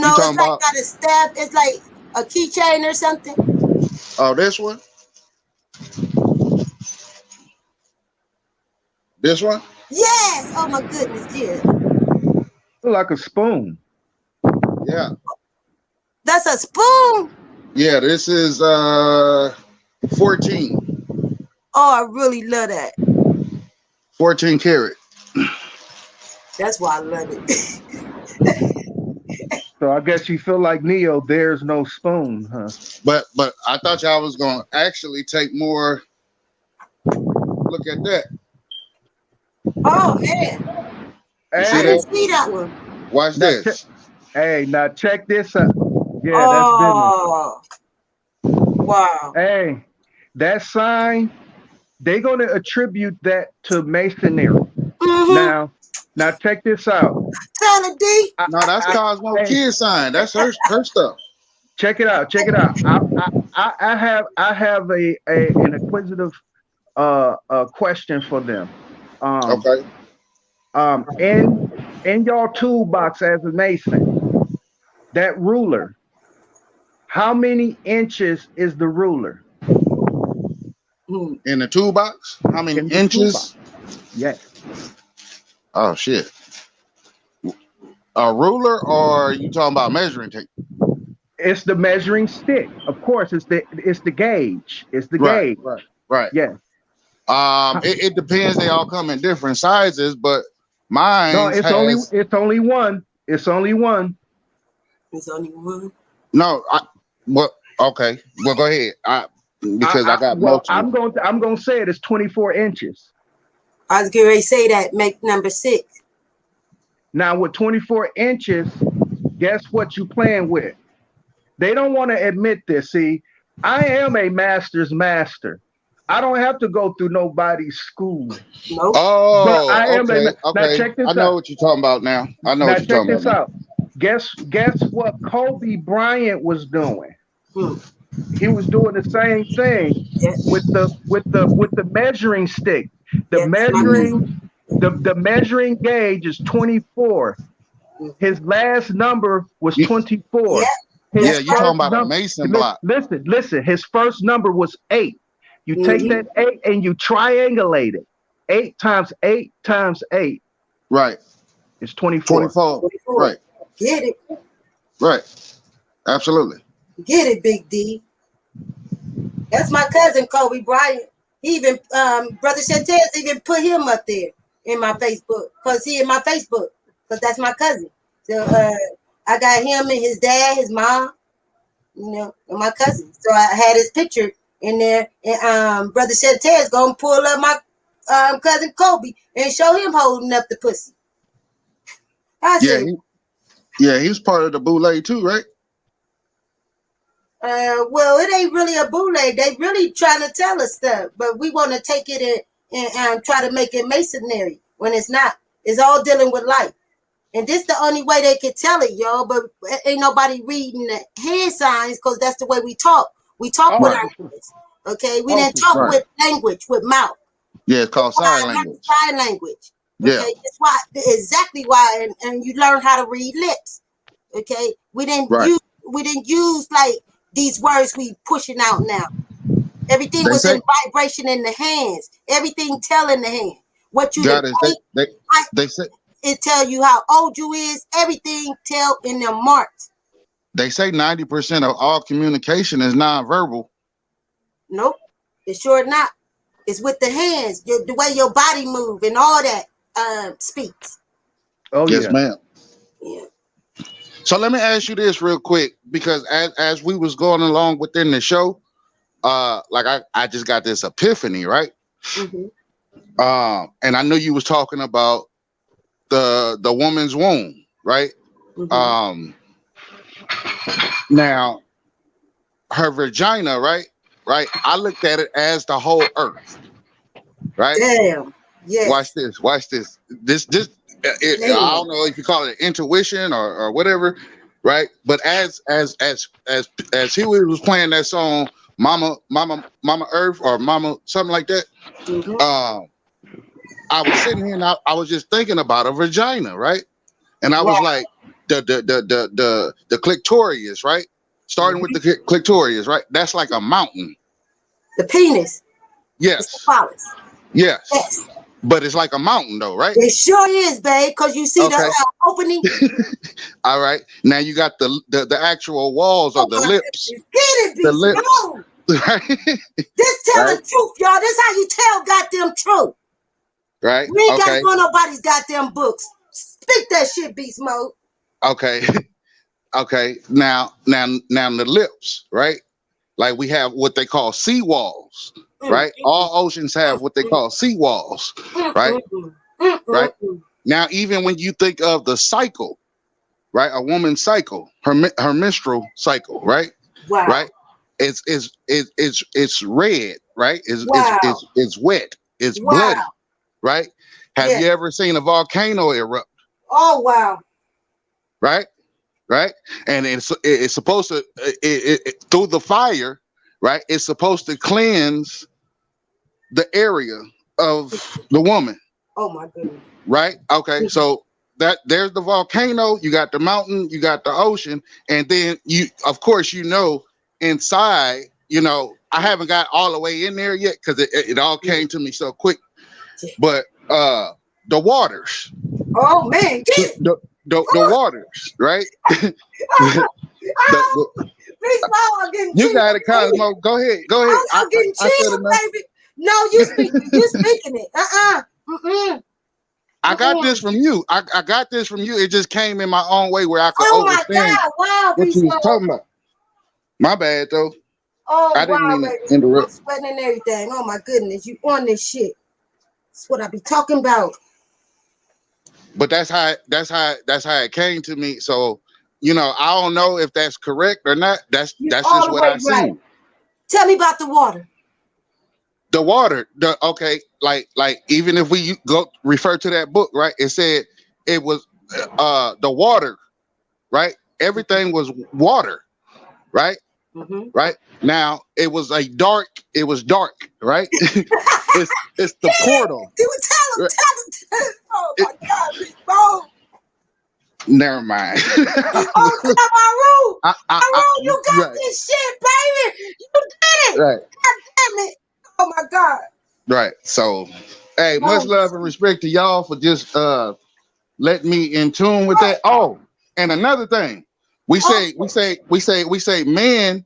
You no, it's talking like about got a staff. It's like a keychain or something. this one? This one? Yes. Oh my goodness, yeah. Look like a spoon. Yeah. That's a spoon. Yeah, this is 14. Oh, I really love that. 14 karat. That's why I love it. So I guess you feel like Neo. There's no spoon, huh? But I thought y'all was gonna actually take more. Look at that. Oh man, You I see Hey, didn't that? see that one. Watch now this. now check this out. Yeah, that's business. Oh wow. Hey, that sign, they're gonna attribute that to masonry. Mm-hmm. Now check this out. Tell it, D. No, that's Cosmo Hey, Kid sign. That's her stuff. check it out. Check it out. I have an inquisitive question for them. Um Okay. in your toolbox as a mason, that ruler, how many inches is the ruler Mm. In the toolbox, how many in the toolbox? inches? Yes. Oh shit. A ruler, or you talking about measuring tape? It's the measuring stick. Of course, it's the gauge. It's the Right, gauge. right, right. Yeah. It depends. They all come in different sizes, but No, mine's has it's only one. It's only one. There's only one. no. Well, okay. Well, go ahead. Because I got multiple. I'm going to say it is 24 inches. I was getting ready to say that. Make number 6. Now with 24 inches, guess what you playing with? They don't want to admit this. See, I am a master's master. I don't have to go through nobody's school. Nope. But I Oh, am a okay, now okay. check this I know out. what you're talking about now. I know Now what you're check talking this about now. out. Guess what Kobe Bryant was doing? Hmm. He was doing the same thing Yeah. with the measuring stick. The Yeah. That's my measuring cousin. the measuring gauge is 24. Hmm. His last number was You, Yeah. 24. His yeah, That's you right. first talking about a number, mason block, listen. His first number was 8. You take Mm-hmm. that 8 and you triangulate it. 8 times 8 times 8 right? is 24. 24, 24. right, Get it. right. Absolutely. Get it, Big D. That's my cousin, Kobe Bryant. He even, Brother Sanchez even put him up there in my Facebook. Because he in my Facebook. Because that's my cousin. So I got him and his dad, his mom, and my cousin. So I had his picture in there. And Brother Sanchez going to pull up my cousin Kobe and show him holding up the pussy. I Yeah, said, he's part of the boule too, right? well, it ain't really a bootleg. They really trying to tell us stuff, but we want to take it and try to make it masonry when it's not. It's all dealing with life. And this the only way they can tell it, y'all. But ain't nobody reading the hand signs because that's the way we talk. We talk with Oh, Right, our hands. Okay? We oh, didn't for talk sure. right. with language, with mouth. Yeah, it's called sign language. Sign language. Okay? Yeah, That's why, exactly why, and you learn how to read lips. Okay? We didn't right. use like these words we pushing out now. Everything They was say, in vibration in the hands. Everything tell in the hand. What you done God is ate, they say it tell you how old you is. Everything tell in the marks. 90% of all communication is nonverbal. Nope, it's sure not. It's with the hands, the way your body move and all that speaks. Oh Yes, yeah. ma'am. Yeah. So let me ask you this real quick, because as we was going along within the show, like I just got this epiphany, right? Mm-hmm. And I know you was talking about the woman's womb, right? Mm-hmm. Now her vagina, right? Right. I looked at it as the whole earth, right? Damn. Watch Yes. this. Watch this. I Man. don't know if you call it intuition or whatever, right? But as he was playing that song, Mama Earth, or Mama something like that, Mm-hmm. I was sitting here and I was just thinking about a vagina, right? And I was Wow. like, the clitorius, right? Starting with Mm-hmm. the clitorius, right? That's like a mountain. The penis. It's the Yes. phallus. Yes. Yes. But it's like a mountain though, right? It sure is, babe, because you see Okay. the opening. All right. Now you got the actual walls Oh of the my lips. goodness. Get it, The Beast lips. Mode. Right? This tell Right. the truth, y'all. This how you tell goddamn truth. Right. We ain't Okay. gotta go nobody's goddamn books. Speak that shit, Beast Mode. Okay. Okay. Now the lips, right? Like we have what they call sea walls, right? All oceans have what they call sea walls, right? Right. Now, even when you think of the cycle, right? A woman's cycle, her menstrual cycle, right? Wow. Right. It's red, right? Wow. It's wet. It's Wow. bloody, right? Have Yeah. you ever seen a volcano erupt? Oh wow. Right. Right. And it's supposed to through the fire, right? It's supposed to cleanse the area of the woman, Oh my goodness. right? Okay, so there's the volcano, you got the mountain, you got the ocean, and then of course, inside, I haven't got all the way in there yet because it all came to me so quick. But the waters, Oh man, get it. the waters, right? Beast Mode, I'm getting You chills, got it, baby. Cosmo. Go ahead. I'm getting I said chills, enough. baby. No, you speaking it. Mm-mm. I got this from you. I got this from you. It just came in my own way where I could Oh my understand God! Wow, what Beast you was Mode. talking about. My bad though. Oh I didn't wow, mean baby. to I'm interrupt. sweating and everything. Oh my goodness, you on this shit? That's what I be talking about. But that's how it came to me. So, I don't know if that's correct or not. That's You just all the what way I right. seen. Tell me about the water. The water, okay, like even if we go refer to that book, right? It said it was the water, right? Everything was water, right? Mm-hmm. Right now it was dark, right? it's the portal. Tell him. Oh my God, Beast Mode. Never mind. Oh, Maru, you got right. this shit, baby. You did it. Right. God damn it. Oh my God. Right. So, hey, much love and respect to y'all for just letting me in tune with that. Oh, and another thing, we say men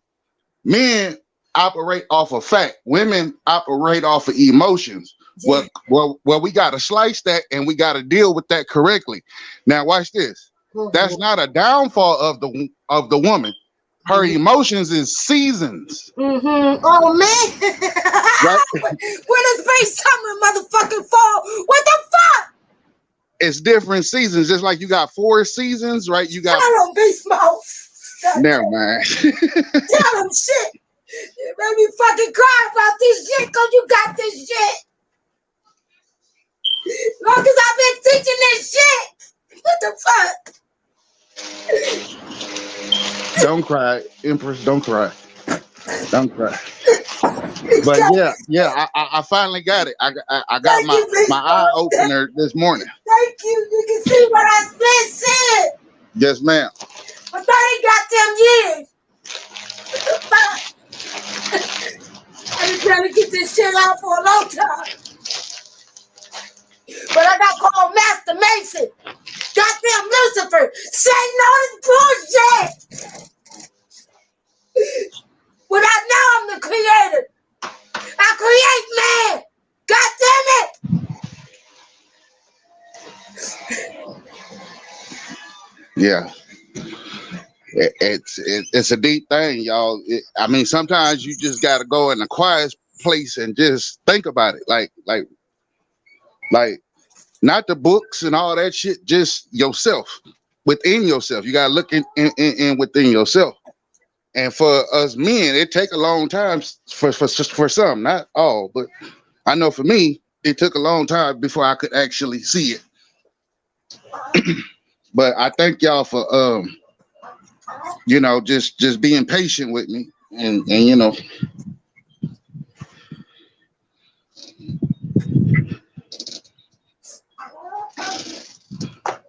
operate off of fact. Women operate off of emotions. Yeah. Well, we got to slice that and we got to deal with that correctly. Now, watch this. That's not a downfall of the woman. Her emotions is seasons. Mm-hmm. Oh man. Right? When it's spring, summer, motherfucking fall. What the fuck? It's different seasons. Just like you got 4 seasons, right? You got. Tell them, Beast Mode. Never mind. Tell them shit. You made me fucking cry about this shit because you got this shit. Long as I've been teaching this shit. What the fuck? Don't cry, Empress. Don't cry. Don't cry. But yeah, I finally got it. I got my eye opener this morning. Thank you. You can see what I've been saying. Yes, ma'am. For 30 goddamn years. What the fuck? I've been trying to get this shit out for a long time. But I got called Master Mason. Goddamn Lucifer. Say no to bullshit. When I know I'm the creator. I create man. God damn it. Yeah. It's a deep thing, y'all. I mean, sometimes you just got to go in a quiet place and just think about it. Like not the books and all that shit, just yourself, within yourself. You got to look in within yourself. And for us men, it take a long time for some, not all, but I know for me, it took a long time before I could actually see it. But I thank y'all for just being patient with me, and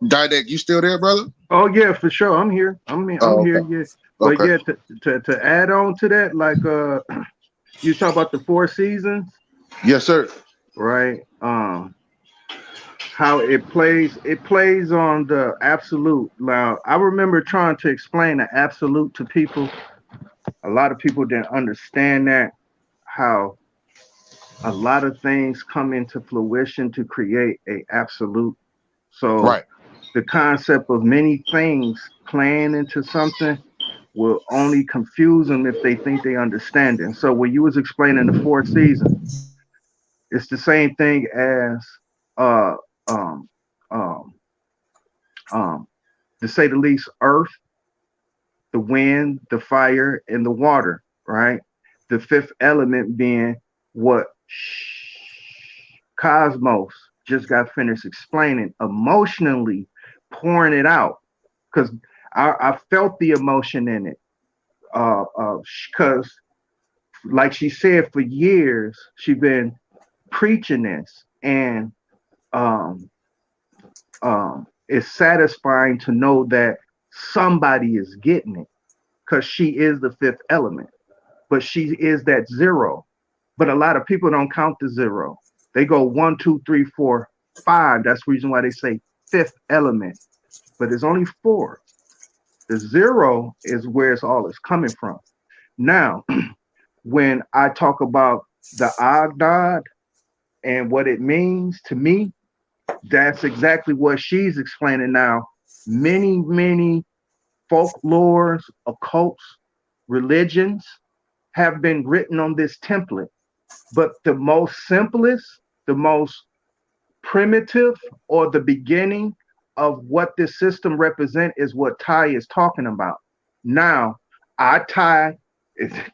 Didek, you still there, brother? Oh yeah, for sure. I'm here. I'm here. Okay. Yeah. But Okay. yeah, to add on to that, like you talk about the 4 seasons, Yes, sir. right? How it plays on the absolute. Now, I remember trying to explain the absolute to people. A lot of people didn't understand that, how a lot of things come into fruition to create a absolute. So Right. the concept of many things playing into something will only confuse them if they think they understand it. And so when you was explaining the 4 seasons, it's the same thing as uh um um um to say the least, earth, the wind, the fire, and the water, right? The fifth element being what Cosmos just got finished explaining, emotionally pouring it out. Because I felt the emotion in it. Because, like she said, for years, she's been preaching this. And um, it's satisfying to know that somebody is getting it, because she is the fifth element, but she is that zero. But a lot of people don't count the zero. They go 1, 2, 3, 4, 5. That's the reason why they say fifth element. But there's only 4. The zero is where it's all is coming from. Now, when I talk about the Agdad and what it means to me, that's exactly what she's explaining now. Many folklores, occults, religions have been written on this template. But the most simplest, the most primitive, or the beginning of what this system represent is what Ty is talking about. Now, I tie,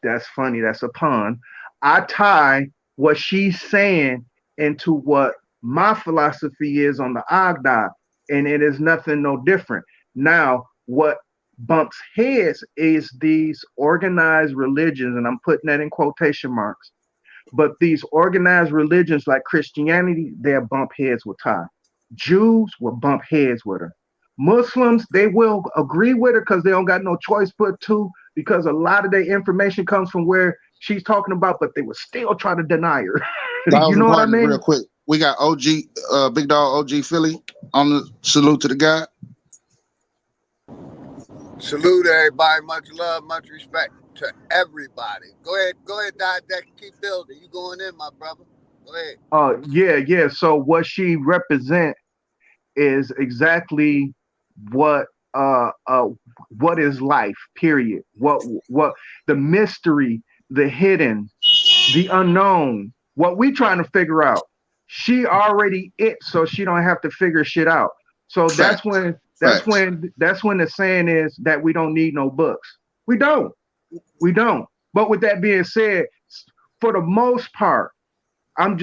that's funny, that's a pun. I tie what she's saying into what my philosophy is on the Agda, and it is nothing no different. Now, what bumps heads is these organized religions, and I'm putting that in quotation marks, but these organized religions like Christianity, they'll bump heads with Ty. Jews will bump heads with her. Muslims, they will agree with her because they don't got no choice but to, because a lot of their information comes from where she's talking about, but they will still try to deny her. You know what I Partners, real mean? quick. We got OG, Big Dog OG Philly on the salute to the guy. Salute everybody. Much love, much respect to everybody. Go ahead, Didek. Keep building. You going in, my brother. Go ahead. Yeah. So what she represent is exactly what uh uh what is life, period. What the mystery, the hidden, the unknown, what we trying to figure out. She already it, so she don't have to figure shit out. So Facts. that's when the saying is that we don't need no books. We don't. But with that being said, for the most part, I'm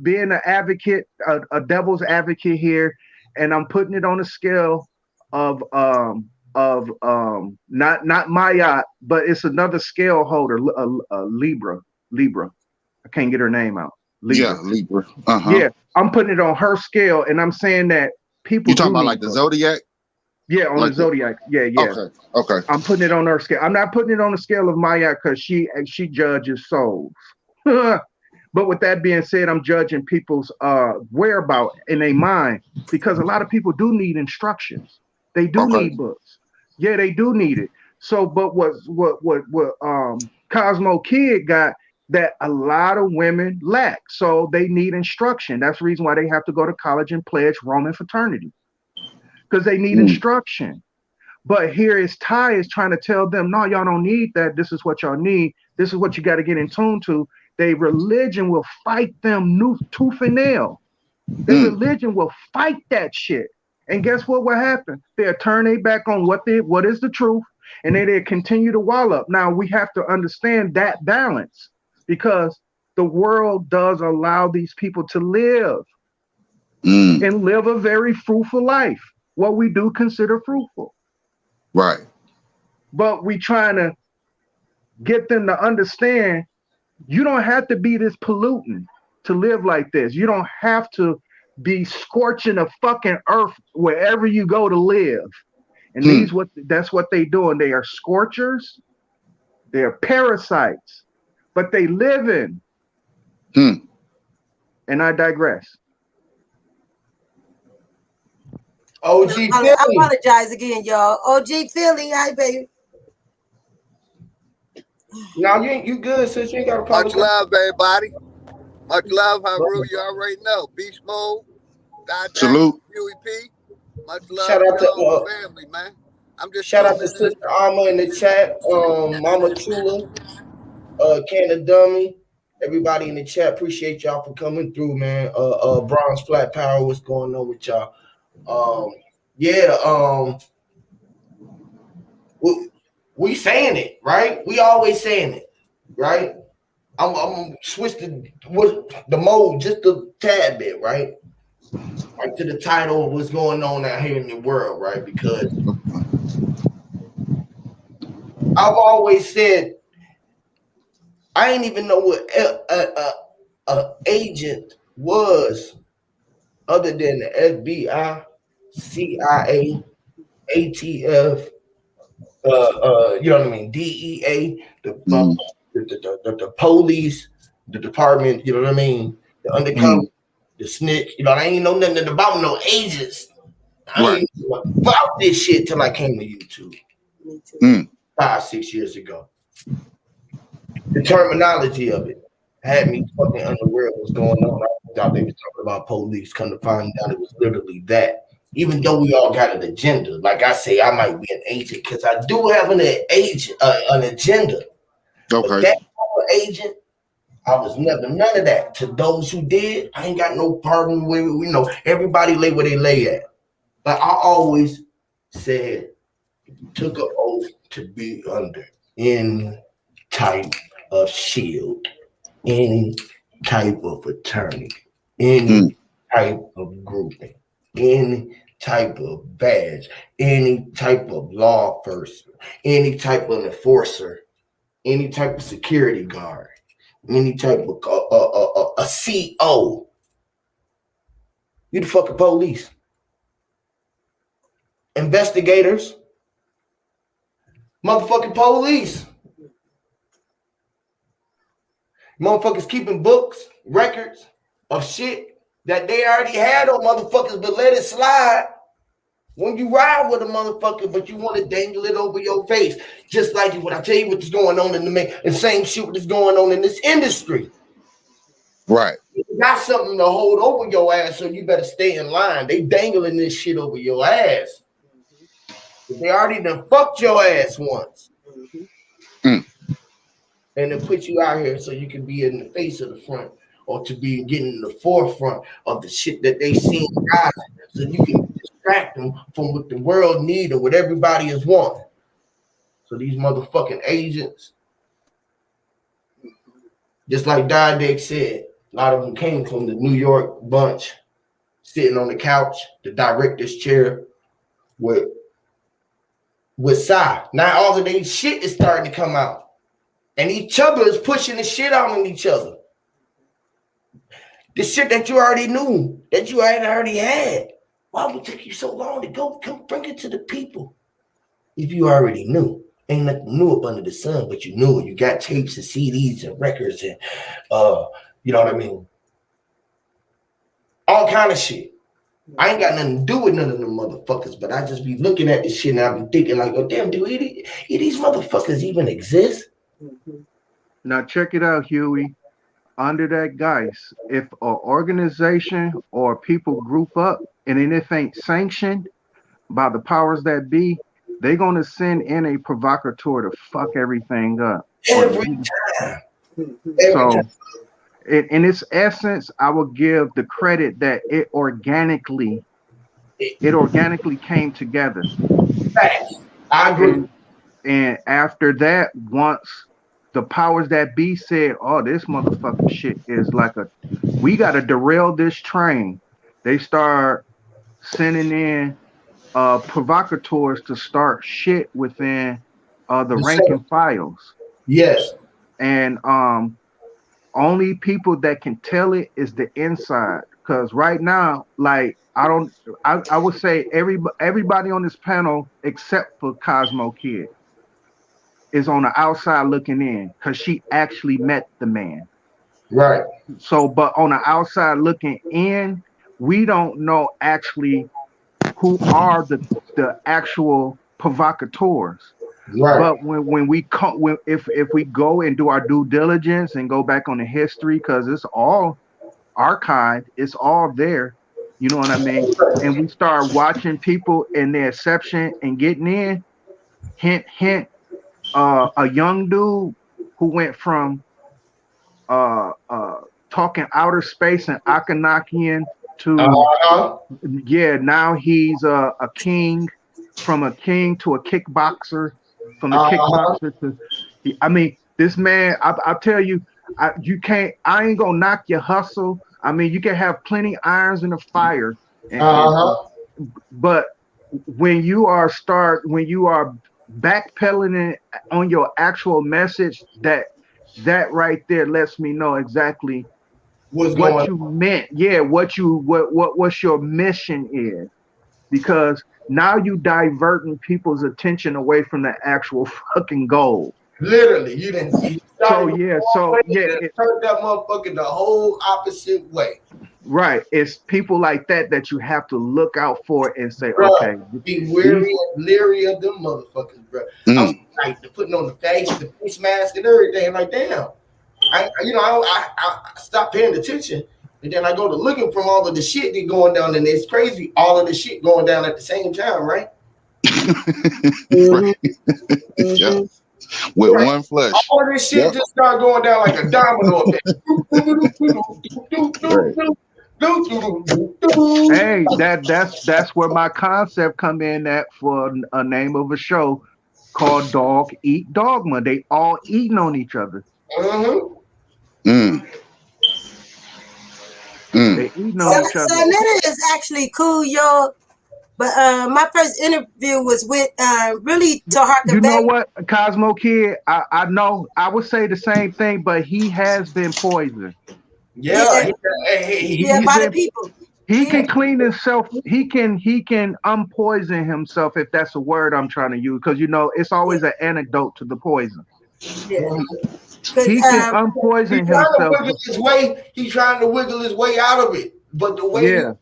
being an advocate, a devil's advocate here, and I'm putting it on a scale of not Maya, but it's another scale holder, Libra. I can't get her name out. Libra. Yeah, Libra. Yeah, I'm putting it on her scale, and I'm saying that people You talking do about need like the books. Zodiac? Yeah, on Like the Zodiac. Yeah. Okay. I'm putting it on her scale. I'm not putting it on the scale of Maya because she judges souls. But with that being said, I'm judging people's whereabout in their mind, because a lot of people do need instructions. They do Okay. need books. Yeah, they do need it. So, but what Cosmo Kid got that a lot of women lack. So they need instruction. That's the reason why they have to go to college and pledge Roman fraternity. because they need instruction. But here is Ty is trying to tell them, no, y'all don't need that. This is what y'all need. This is what you got to get in tune to. Their religion will fight them tooth and nail. Their religion will fight that shit. And guess what will happen? They'll turn their back on what is the truth, and then they'll continue to wallop. Now, we have to understand that balance, because the world does allow these people to live and live a very fruitful life, what we do consider fruitful. Right. But we trying to get them to understand you don't have to be this pollutant to live like this. You don't have to be scorching the fucking earth wherever you go to live. And that's what they doing. They are scorchers. They are parasites, but they live in. And I digress. OG Philly. I apologize again, y'all. OG Philly, hi baby. No, you good, sis. You ain't got to apologize. Much love, everybody. Much love, Haru. You already know. Beast mode. Salute. Huey P. Much love Shout out to family, man. I'm just shout out to Sister Alma in the chat. Mama Chula, Canada Dummy. Everybody in the chat, appreciate y'all for coming through, man. Bronze Flat Power, what's going on with y'all? We saying it, right? We always saying it, right? I'm gonna switch the mode just a tad bit, right? Right to the title of what's going on out here in the world, right? Because I've always said I ain't even know what a agent was other than the FBI, CIA, ATF, you know what I mean, DEA, the police, the department, you know what I mean, the undercover, the snitch, you know, I ain't know nothing about no agents. I ain't know about this shit till I came to YouTube 5-6 years ago. The terminology of it had me fucking unaware of what's going on. I thought they were talking about police. Come to find out, it was literally that. Even though we all got an agenda, like I say, I might be an agent because I do have an agenda. Okay. But that agent, I was never none of that. To those who did, I ain't got no problem with it. You know, everybody lay where they lay at. But I always said, took an oath to be under any type of shield, any type of fraternity, any type of grouping, any type of badge, any type of law person, any type of enforcer, any type of security guard, any type of a CO. You the fucking police. Investigators. Motherfucking police. Motherfuckers keeping books, records of shit that they already had on motherfuckers, but let it slide when you ride with a motherfucker, but you want to dangle it over your face. Just like what I tell you what's going on in the same shit that's going on in this industry. Right. You got something to hold over your ass, so you better stay in line. They dangling this shit over your ass. They already done fucked your ass once. And then put you out here so you can be in the face of the front, or to be getting in the forefront of the shit that they see in God, so you can distract them from what the world need or what everybody is wanting. So these motherfucking agents, just like Didek said, a lot of them came from the New York bunch, sitting on the couch, the director's chair with Psy. Now all of their shit is starting to come out. And each other is pushing the shit out on each other. The shit that you already knew, that you already had. Why would it take you so long to come bring it to the people? If you already knew. Ain't nothing new up under the sun, but you knew it. You got tapes and CDs and records and you know what I mean? All kind of shit. I ain't got nothing to do with none of them motherfuckers, but I just be looking at this shit and I be thinking like, oh damn, do these motherfuckers even exist? Now check it out, Huey. Under that guise, if an organization or people group up and then if ain't sanctioned, by the powers that be, they're gonna send in a provocateur to fuck everything up. Every time. Every So time. in its essence, I will give the credit that it organically came together. Facts. I agree. And after that, once the powers that be said, "Oh, this motherfucking shit is like we got to derail this train," they start sending in provocateurs to start shit within the rank and files. Yes. And only people that can tell it is the inside. Because right now, like I would say everybody on this panel except for Cosmo Kid is on the outside looking in because she actually met the man. Right. So, but on the outside looking in, we don't know actually who are the actual provocateurs. Right. But when we come, if we go and do our due diligence and go back on the history, because it's all archived, it's all there. You know what I mean? And we start watching people in their exception and getting in. Hint, hint. A young dude who went from talking outer space and Akhenaten to now he's a king, from a king to a kickboxer, from the kickboxer to I mean this man, I tell you, I ain't gonna knock your hustle. I mean, you can have plenty irons in the fire, but when you are backpedaling on your actual message, that right there lets me know exactly what you meant. Yeah, what's your mission is, because now you diverting people's attention away from the actual fucking goal. Literally, you didn't. So it turned that motherfucker the whole opposite way. Right, it's people like that you have to look out for and say, Bruh, okay, be weary and leery of them motherfuckers, bro. I'm like putting on the face mask and everything. Like, damn, I stopped paying attention, and then I go to looking from all of the shit that going down, and it's crazy, all of the shit going down at the same time, right? Yeah. With one flush. All of this shit just start going down like a domino effect. Hey, that's where my concept come in at for a name of a show called Dog Eat Dogma. They all eating on each other. They eating on each other. So that is actually cool, y'all. But my first interview was with really Taharka. You know what, Cosmo Kid? I know I would say the same thing, but he has been poisoned. Yeah, by the people. He can clean himself. He can unpoison himself, if that's a word I'm trying to use, because it's always an antidote to the poison. Yeah. He can unpoison himself. He's trying to wiggle his way out of it, but the way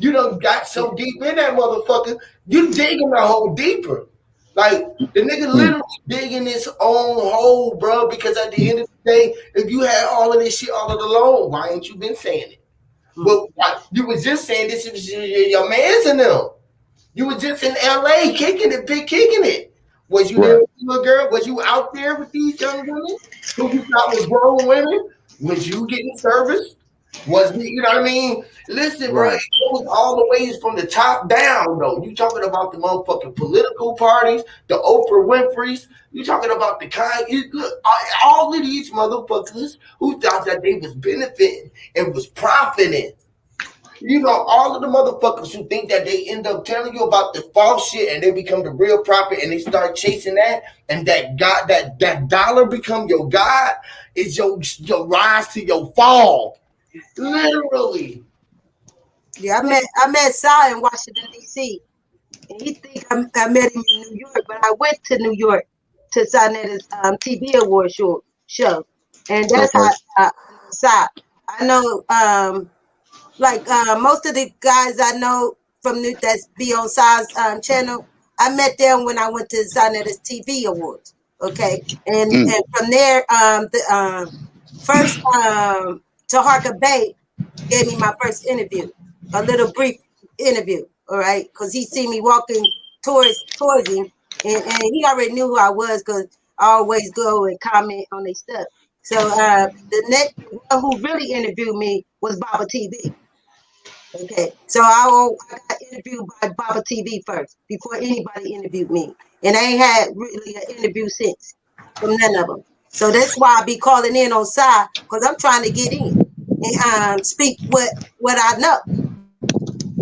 you done got so deep in that motherfucker, you digging the hole deeper. Like, the nigga literally digging his own hole, bro, because at the end of the day, if you had all of this shit all along, why ain't you been saying it? Well, you was just saying this was your man's in them. You was just in LA kicking it. Was you there with your girl? Was you out there with these young women who you thought was grown women? Was you getting service? Was he, you know what I mean? Listen, bro, it goes all the ways from the top down, though. You talking about the motherfucking political parties, the Oprah Winfrey's. You talking about the kind, all of these motherfuckers who thought that they was benefiting and was profiting. All of the motherfuckers who think that they end up telling you about the false shit and they become the real prophet and they start chasing that, and that God, that dollar become your God, is your rise to your fall. Literally. Yeah, I met Sal in Washington D.C. and he think I met him in New York, but I went to New York to Sanetta's TV award show, and that's how Sal. I know, most of the guys I know from that's be on Sal's channel. I met them when I went to Sanetta's TV awards. Okay, and from there, the first. Taharka Bay gave me my first interview, a little brief interview. all right, because he seen me walking towards him, and he already knew who I was because I always go and comment on their stuff. So the next one who really interviewed me was Baba TV. Okay, so I got interviewed by Baba TV first before anybody interviewed me, and I ain't had really an interview since from none of them. So that's why I be calling in on side because I'm trying to get in and speak what I know,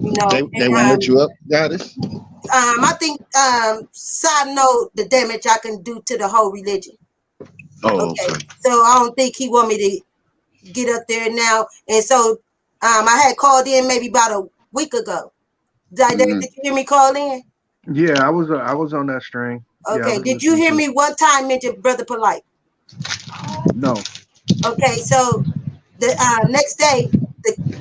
you know. They won't let you up, Goddess? I think side know the damage I can do to the whole religion. Oh, Okay, okay. so I don't think he want me to get up there now, and so I had called in maybe about a week ago. Did you hear me call in? Yeah, I was on that string. Yeah, I Okay. was Did you listening hear to me one time mention Brother Polite? it. No. Okay. So the next day,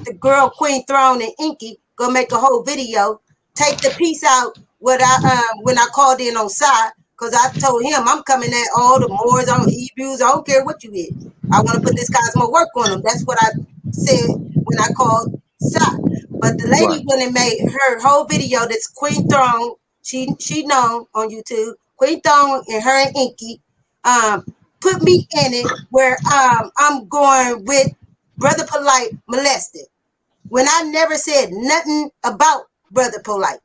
the girl Queen Throne and Inky go make a whole video. Take the piece out what I when I called in on side because I told him I'm coming at all the Moors on Hebrews. I don't care what you is. I want to put this Cosmo work on them. That's what I said when I called side. But the lady Right. went and made her whole video. That's Queen Throne. She known on YouTube. Queen Throne and her and Inky put me in it where I'm going with Brother Polite molested. When I never said nothing about Brother Polite.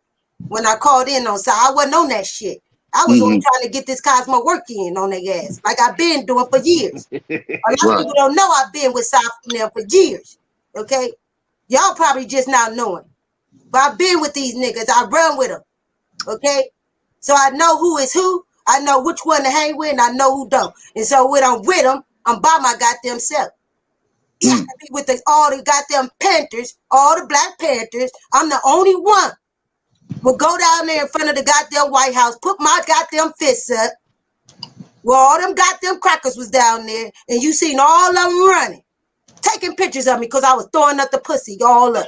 When I called in on side, I wasn't on that shit. I was only trying to get this Cosmo work in on their ass, like I've been doing for years. A lot of Right. people don't know I've been with South now for years. Okay, y'all probably just now knowing, but I've been with these niggas. I run with them. Okay, so I know who is who. I know which one to hang with, and I know who don't. And so when I'm with them, I'm by my goddamn self. Yeah, I can be with all the goddamn Panthers, all the Black Panthers. I'm the only one will go down there in front of the goddamn White House, put my goddamn fists up, where all them goddamn crackers was down there, and you seen all of them running, taking pictures of me because I was throwing up the pussy all up.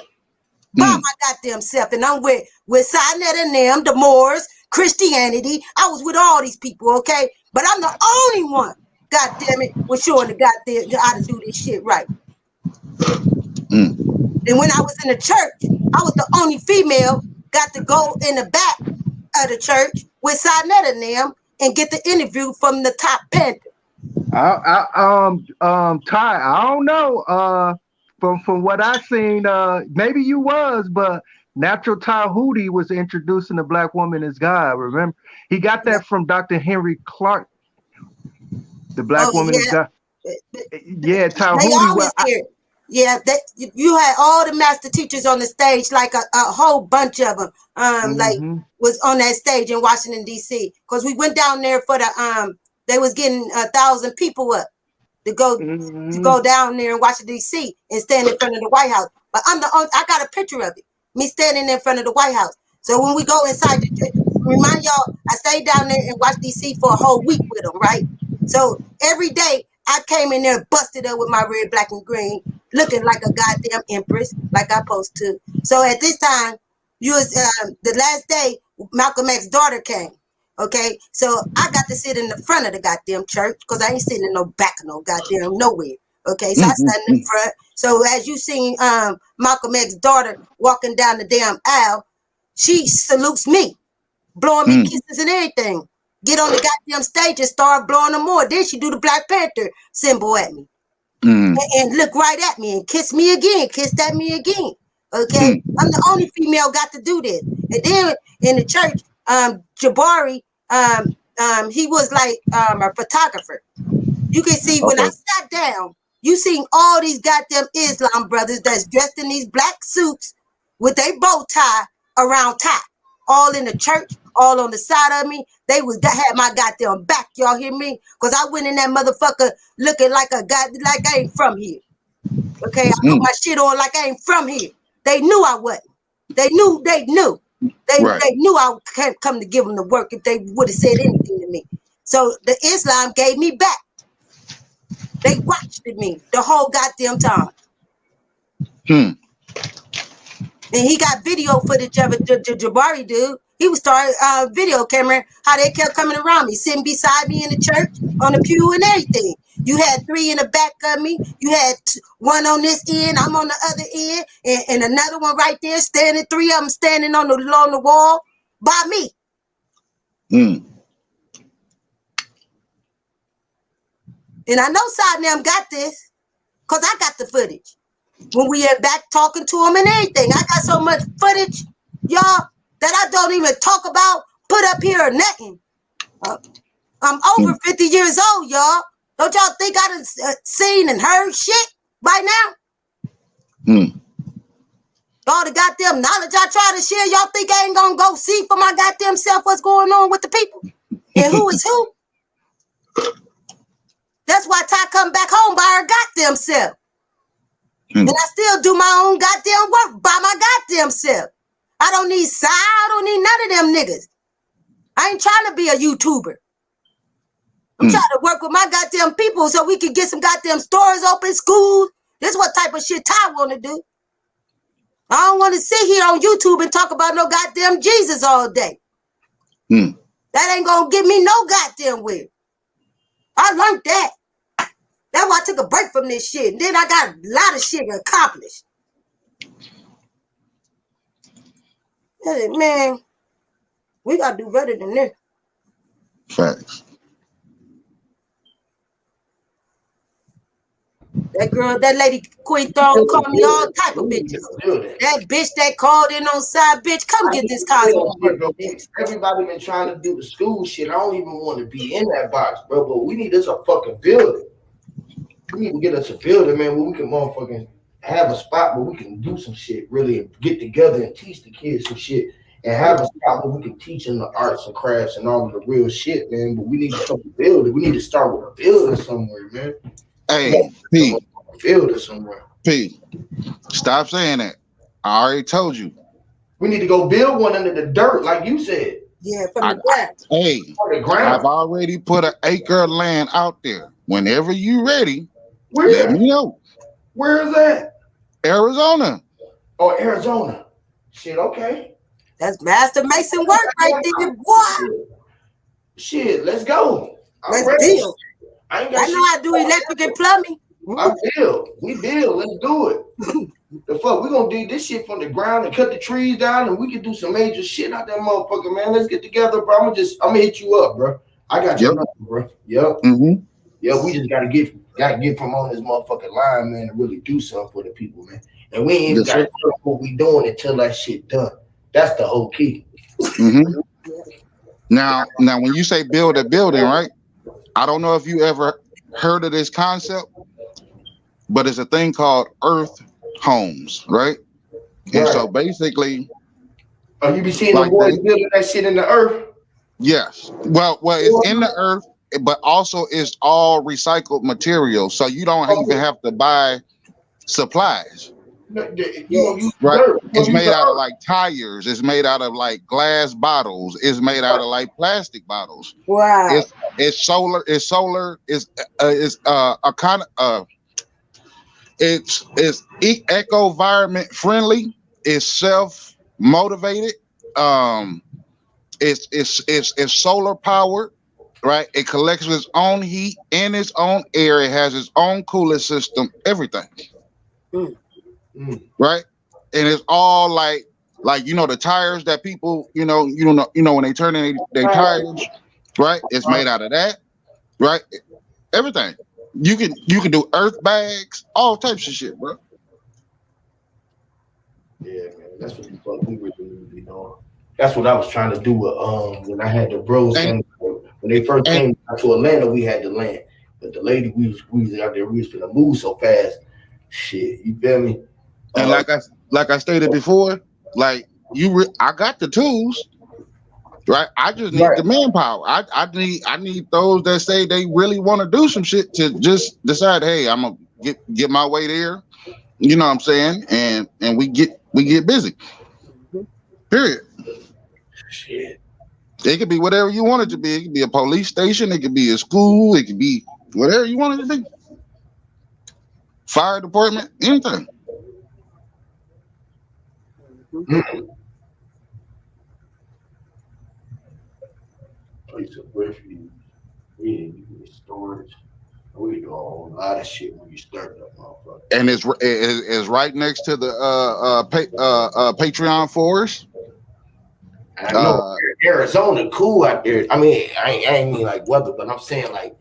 By my goddamn self, and I'm with Sinnet and them, the Moors, Christianity. I was with all these people, okay? But I'm the only one, goddamn it, was showing the goddamn how to do this shit right. And when I was in the church, I was the only female got to go in the back of the church with Sinetta and them and get the interview from the top Panther. Ty, I don't know. From what I seen, maybe you was, but Natural Ty Hootie was introducing the black woman as God. Remember, he got that from Dr. Henry Clark. The black woman is God. Yeah, Ty They Hootie. always hear. Yeah, you had all the master teachers on the stage, like a whole bunch of them, like was on that stage in Washington D.C. Because we went down there for the they was getting 1,000 people up to go down there in Washington D.C. and stand in front of the White House. But I'm the only, I got a picture of it, me standing in front of the White House. So when we go inside, remind y'all, I stayed down there in Washington D.C. for a whole week with them, right? So every day I came in there busted up with my red, black, and green, looking like a goddamn empress, like I supposed to. So at this time, you was the last day Malcolm X's daughter came. Okay, so I got to sit in the front of the goddamn church because I ain't sitting in no back of no goddamn nowhere. Okay, so I stand in the front. So as you seen Malcolm X's daughter walking down the damn aisle, she salutes me, blowing me kisses and everything. Get on the goddamn stage and start blowing them more. Then she do the Black Panther symbol at me. And look right at me and kiss me again, kissed at me again. Okay, I'm the only female got to do this. And then in the church, Jabari, he was like a photographer. You can see when I sat down, you seen all these goddamn Islam brothers that's dressed in these black suits with a bow tie around tie, all in the church, all on the side of me. They had my goddamn back. Y'all hear me? Because I went in that motherfucker looking like a guy, like I ain't from here. Okay, I put my shit on like I ain't from here. They knew I wasn't. They knew. They knew I can't come to give them the work if they would have said anything to me. So the Islam gave me back. They watched me the whole goddamn time. And he got video footage of it, the Jabari dude. He was starting video camera, how they kept coming around me, sitting beside me in the church, on the pew and everything. You had 3 in the back of me. You had 1 on this end, I'm on the other end, and another one right there standing, 3 of them standing on the wall by me. Mm. And I know Side and them got this, because I got the footage. When we are back talking to them and everything. I got so much footage, y'all, that I don't even talk about, put up here or nothing. I'm over 50 years old, y'all. Don't y'all think I done seen and heard shit by now? Mm. All the goddamn knowledge I try to share, y'all think I ain't gonna go see for my goddamn self what's going on with the people? And who is who? That's why Ty come back home by her goddamn self. And I still do my own goddamn work by my goddamn self. I don't need side, I don't need none of them niggas. I ain't trying to be a YouTuber. I'm trying to work with my goddamn people so we can get some goddamn stores open, schools. This is what type of shit Ty want to do. I don't want to sit here on YouTube and talk about no goddamn Jesus all day. That ain't gonna get me no goddamn where. I learned that. That's why I took a break from this shit. And then I got a lot of shit accomplished. Man, we gotta do better than this. Facts. That girl, that lady Queen Throne called me all type of bitches. That bitch that called in on side, bitch, come get this Cosmo. Everybody been trying to do the school shit. I don't even want to be in that box, bro. But we need us a fucking building. We need to get us a building, man, where we can motherfucking have a spot where we can do some shit, really, and get together and teach the kids some shit, and have a spot where we can teach them the arts and crafts and all of the real shit, man. But we need to come to build it. We need to start with a building somewhere, man. Hey, P. Building somewhere. P. Stop saying that. I already told you. We need to go build one under the dirt, like you said. Yeah, from the ground. Hey, I've already put an acre of land out there. Whenever you ready, let me know. Where is that? Arizona. Oh, Arizona. Shit, okay. That's Master Mason work right there, boy. Shit, let's go. Let's deal. I know how to do electric and plumbing. I build. We build. Let's do it. The fuck, we gonna dig this shit from the ground and cut the trees down, and we can do some major shit out that motherfucker, man. Let's get together, bro. I'm gonna hit you up, bro. I got your number, bro. Yep. Yeah, we just gotta get from on this motherfucking line, man, and really do something for the people, man. And we ain't even gotta tell what we doing until that shit done. That's the whole key. Now, when you say build a building, right? I don't know if you ever heard of this concept, but it's a thing called earth homes, right? And so basically, you be seeing the boys building that shit in the earth? Yes. Well, it's in the earth, but also it's all recycled material, so you don't even have to buy supplies. Right? It's made out of like tires. It's made out of like glass bottles. It's made out of like plastic bottles. Wow. It's solar. It's solar. It's a kind of it's eco-environment friendly. It's self-motivated. It's solar powered. Right. It collects its own heat and its own air. It has its own cooling system. Everything. Right. And it's all like the tires that people when they turn in their tires, right? It's made out of that, right? Everything. You can do earth bags, all types of shit, bro. Yeah, man, that's what we really need to be doing. That's what I was trying to do with when I had the bros when they first came to Atlanta. We had the land, but the lady we was out there, we was gonna move so fast. Shit, you feel me? And like I stated before, like I got the tools, right? I just need the manpower. I need those that say they really want to do some shit to just decide, hey, I'm gonna get my way there. You know what I'm saying? And we get busy. Period. Shit. It could be whatever you want it to be. It could be a police station. It could be a school. It could be whatever you want it to be. Fire department, anything. place of refuge. We need storage. We do a whole lot of shit when you start that motherfucker. And it's right next to the Patreon forest. I know Arizona cool out there. I mean, I ain't mean like weather, but I'm saying like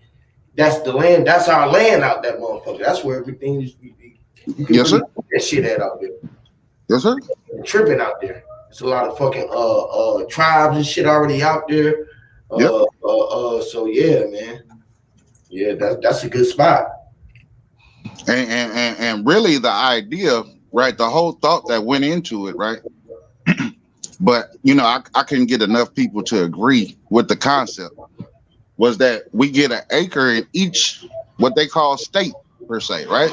that's the land. That's our land out that motherfucker. That's where everything is. You can Yes, really sir. put that shit at out there. Yes, sir. Tripping out there. There's a lot of fucking tribes and shit already out there. Yep. So yeah, man. Yeah, that's a good spot. And really the idea, right? The whole thought that went into it, right? But you know, I couldn't get enough people to agree with the concept. Was that we get an acre in each what they call state per se, right?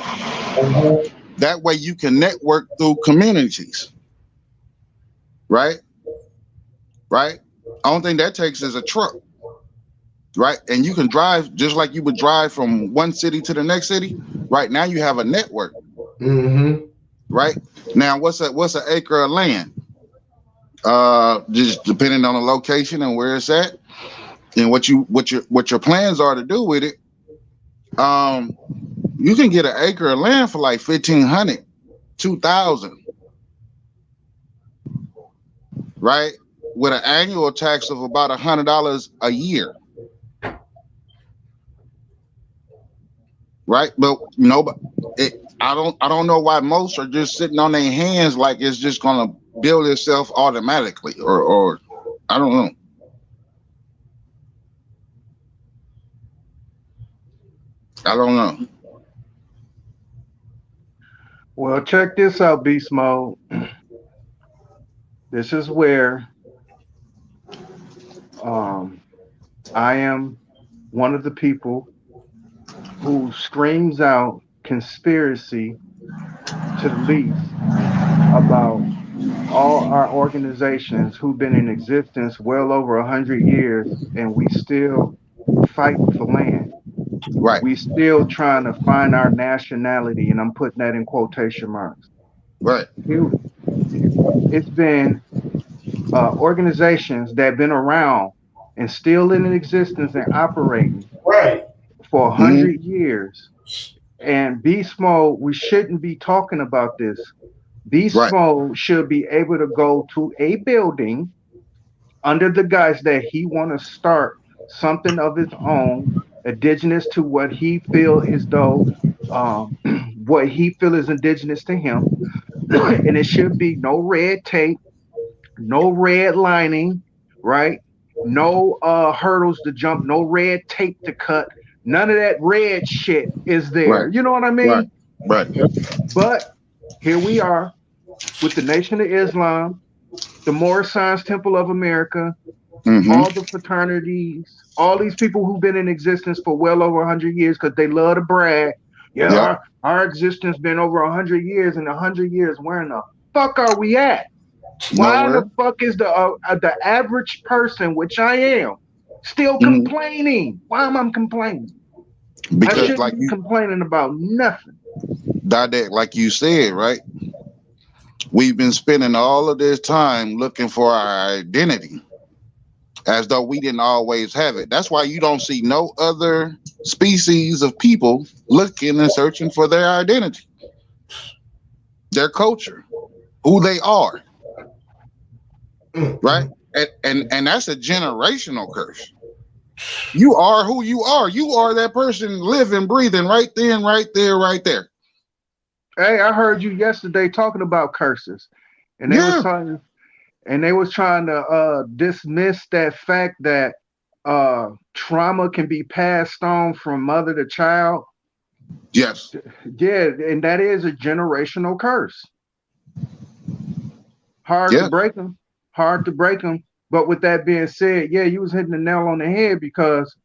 That way you can network through communities, right? Right. Only thing that takes is a truck, right? And you can drive just like you would drive from one city to the next city. Right now you have a network. Mm-hmm. Right now, what's an acre of land? Just depending on the location and where it's at, and what your plans are to do with it. You can get an acre of land for like 1,500, 2,000, right? With an annual tax of about $100 a year, right? But I don't know why most are just sitting on their hands like it's just gonna build itself automatically, or I don't know. I don't know. Well, check this out, Beast Mode. This is where I am one of the people who screams out conspiracy to the least about all our organizations who've been in existence well over 100 years, and we still fighting for land. Right. We still trying to find our nationality, and I'm putting that in quotation marks. Right. It's been organizations that have been around and still in existence and operating Right. for 100 years. And Beast Mode, we shouldn't be talking about this. Beast Mode should be able to go to a building under the guise that he want to start something of his own, indigenous to what he feel is though, what he feel is indigenous to him. And it should be no red tape, no red lining, right? No hurdles to jump, no red tape to cut. None of that red shit is there. Right. You know what I mean? Right. But here we are with the Nation of Islam, the Moorish Science Temple of America, all the fraternities, all these people who've been in existence for well over 100 years because they love to brag. Yeah, our existence been over 100 years, and 100 years, where in the fuck are we at? Why Nowhere. the fuck is the average person, which I am, still complaining? Why am I complaining? Because I shouldn't be complaining about nothing. Didek, like you said, right? We've been spending all of this time looking for our identity as though we didn't always have it. That's why you don't see no other species of people looking and searching for their identity, their culture, who they are. Right? And that's a generational curse. You are who you are. You are that person living, breathing right then, right there, right there. Hey, I heard you yesterday talking about curses, and they was trying to dismiss that fact that trauma can be passed on from mother to child. Yes. Yeah, and that is a generational curse. Hard to break them. Hard to break them. But with that being said, yeah, you was hitting the nail on the head because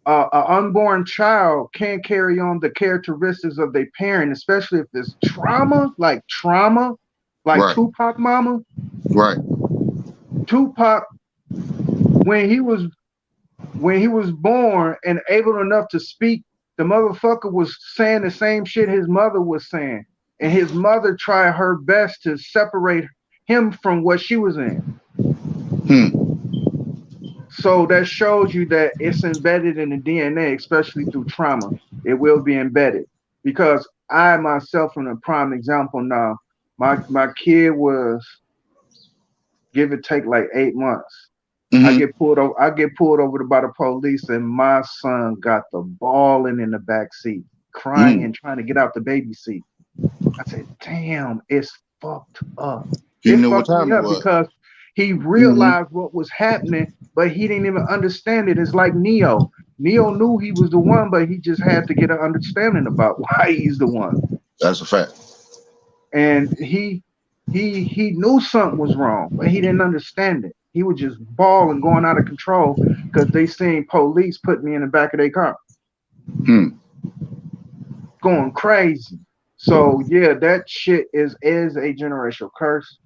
an unborn child can't carry on the characteristics of their parent, especially if it's trauma, like Tupac mama. Right. Tupac, when he was born and able enough to speak, the motherfucker was saying the same shit his mother was saying. And his mother tried her best to separate him from what she was in. So that shows you that it's embedded in the DNA, especially through trauma. It will be embedded because I myself am a prime example now. My kid was give or take like 8 months. I Mhm. get pulled over. I get pulled over by the police, and my son got the bawling in the back seat, crying Mm. and trying to get out the baby seat. I said, "Damn, it's fucked up." He It knew what fucked me time it up was. because he Mhm. realized what was happening, but he didn't even understand it. It's like Neo. Neo knew he was the one, but he just had to get an understanding about why he's the one. That's a fact. And he knew something was wrong, but he didn't understand it. He was just bawling, going out of control because they seen police put me in the back of their car, Hmm. going crazy. So yeah, that shit is a generational curse.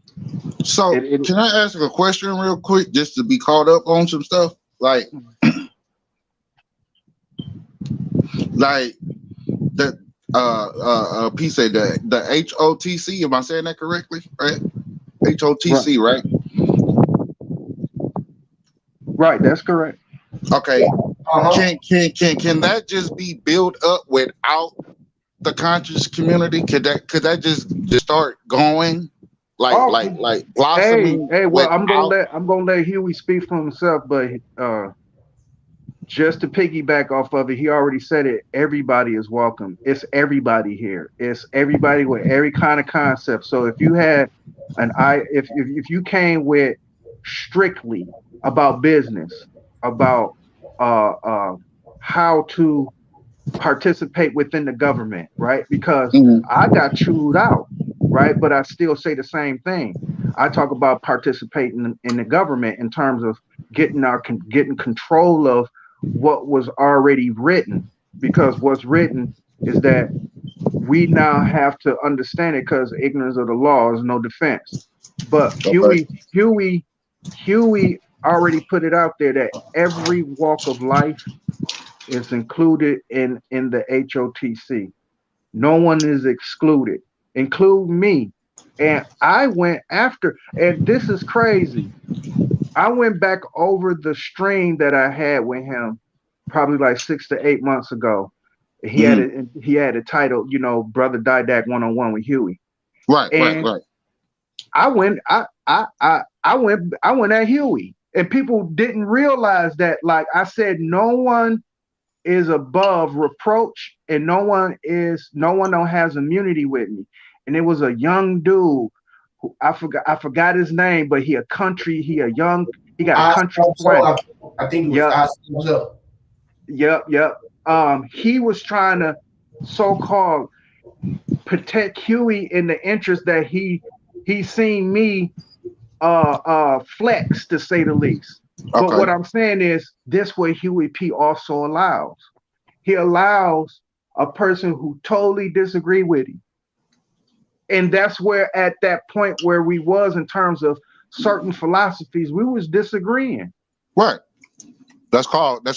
So, It can I ask a question real quick, just to be caught up on some stuff? Like that. P said the HOTC. Am I saying that correctly? Right? right, HOTC, right? right. That's correct. Okay. Uh-huh. Can that just be built up without the conscious community? Could that just start going Oh, like hey, blossoming hey. Well, without? I'm gonna let Huey speak for himself, but just to piggyback off of it, he already said it. Everybody is welcome. It's everybody here. It's everybody with every kind of concept. So if you had if you came with strictly about business, about uh uh how to participate within the government, right? Because Mhm. I got chewed out, right? But I still say the same thing. I talk about participating in the government in terms of getting control of what was already written, because what's written is that we now have to understand it because ignorance of the law is no defense. But Okay. Huey already put it out there that every walk of life is included in the HOTC. No one is excluded, include me. And I went after, and this is crazy. I went back over the stream that I had with him probably like 6 to 8 months ago. Mhm. He had a title, Brother Didac 101 with Huey. Right. Right. And Right. I went at Huey. And people didn't realize that, like I said, no one is above reproach, and no one don't has immunity with me. And it was a young dude who I forgot his name, but he got a I country twang. I think it was Yep, I Steps Up. yep. He was trying to so-called protect Huey in the interest that he seen me flex, to say the least. But Okay. what I'm saying is this way Huey P also allows. He allows a person who totally disagree with him. And that's where at that point where we was in terms of certain philosophies, we was disagreeing. Right. That's called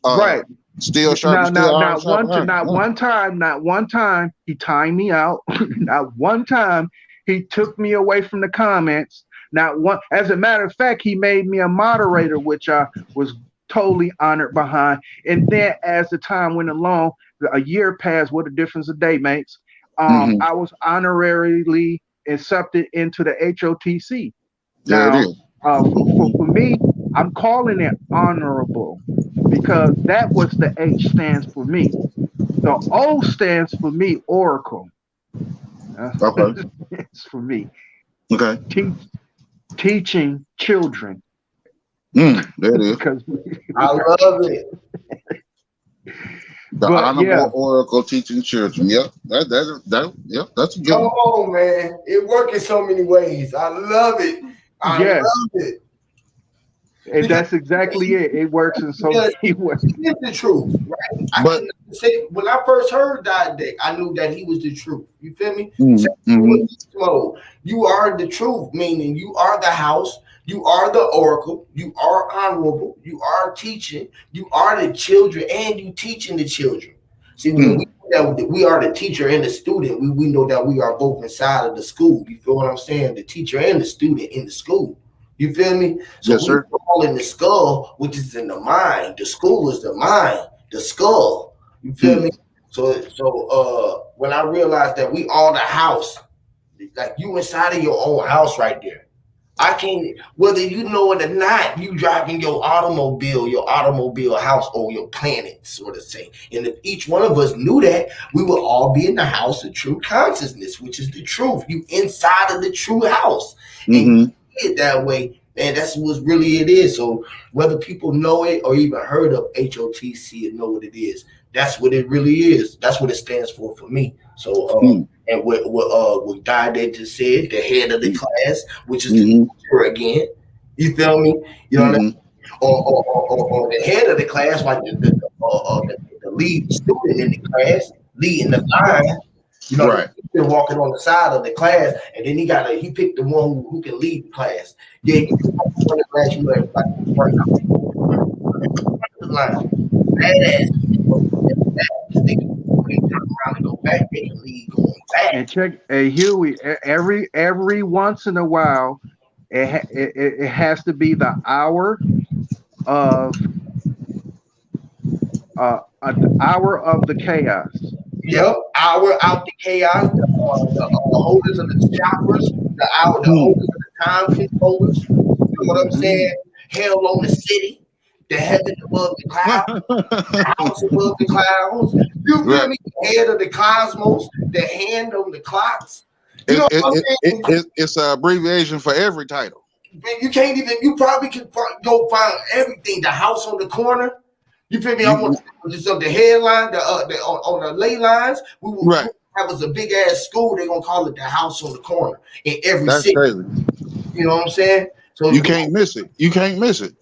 Right. steel sharp Now, and steel, iron not sharp one to iron. not Yeah. one time he timed me out. Not one time he took me away from the comments. Not one. As a matter of fact, he made me a moderator, which I was totally honored behind. And then as the time went along, a year passed. What a difference a day makes. Mhm. I was honorarily accepted into the HOTC. Yeah, it Now, is. for me, I'm calling it honorable because that was the H stands for me. The O stands for me, Oracle. That's what Okay. it stands for me. Okay. Teach, teaching children There it is. because I we are love teaching. it. The But yeah, honorable oracle teaching children. Yep. Yep. That's a good Come one. on, man. It works in so many ways. I love it. I yes, love it. and Because that's exactly it. It works in so because many ways. here's the truth, right? I But can say when I first heard that day, I knew that he was the truth. You feel me? mm, Same thing hmm with Beast Mode. You are the truth, meaning you are the house, you are the oracle, you are honorable, you are teaching, you are the children, and you teaching the children. See, when mm, we know that we are the teacher and the student, we know that we are both inside of the school. You feel what I'm saying? The teacher and the student in the school. You feel me? So Yes, we sir. all in the skull, which is in the mind. The school is the mind, the skull. You feel Hmm. me? So when I realized that we all the house, like you inside of your own house right there. I can't, whether you know it or not, you driving your automobile house or your planet, sort of say. And if each one of us knew that, we would all be in the house of true consciousness, which is the truth. You inside of the true house. And Mm-hmm. you see it that way, man, that's what really it is. So whether people know it or even heard of HOTC and know what it is, that's what it really is. That's what it stands for me. So Hmm. and what Dade just said, the head of the class, which is the Mm-hmm. teacher again. You feel me? You know what I mean? Mm-hmm. Or the head of the class, like the lead student in the class, leading the line. You know, Right. he's been walking on the side of the class, and then he picked the one who can lead the class. Yeah, you can walk in front of the class, you like front of the line. Badass. Because they can turn around and go back, they can lead going back. And check, hey Huey, every once in a while, it has to be the hour of an hour of the chaos. Yep, hour out the chaos, the holders of the chakras, the Hmm. holders of the time controllers. You know what I'm Hmm. saying? Hell on the city, the heaven above the clouds, the house above the clouds. You feel Right. me? The head of the cosmos, the hand on the clocks. You know what I'm saying? It's an abbreviation for every title. Man, you can't even. You probably can go find everything. The house on the corner. You feel me? I want just on the headline, on the ley lines. We will Right. have us a big ass school. They're gonna call it the house on the corner in every That's city. crazy. You know what I'm saying? So You can't miss it. You can't miss it.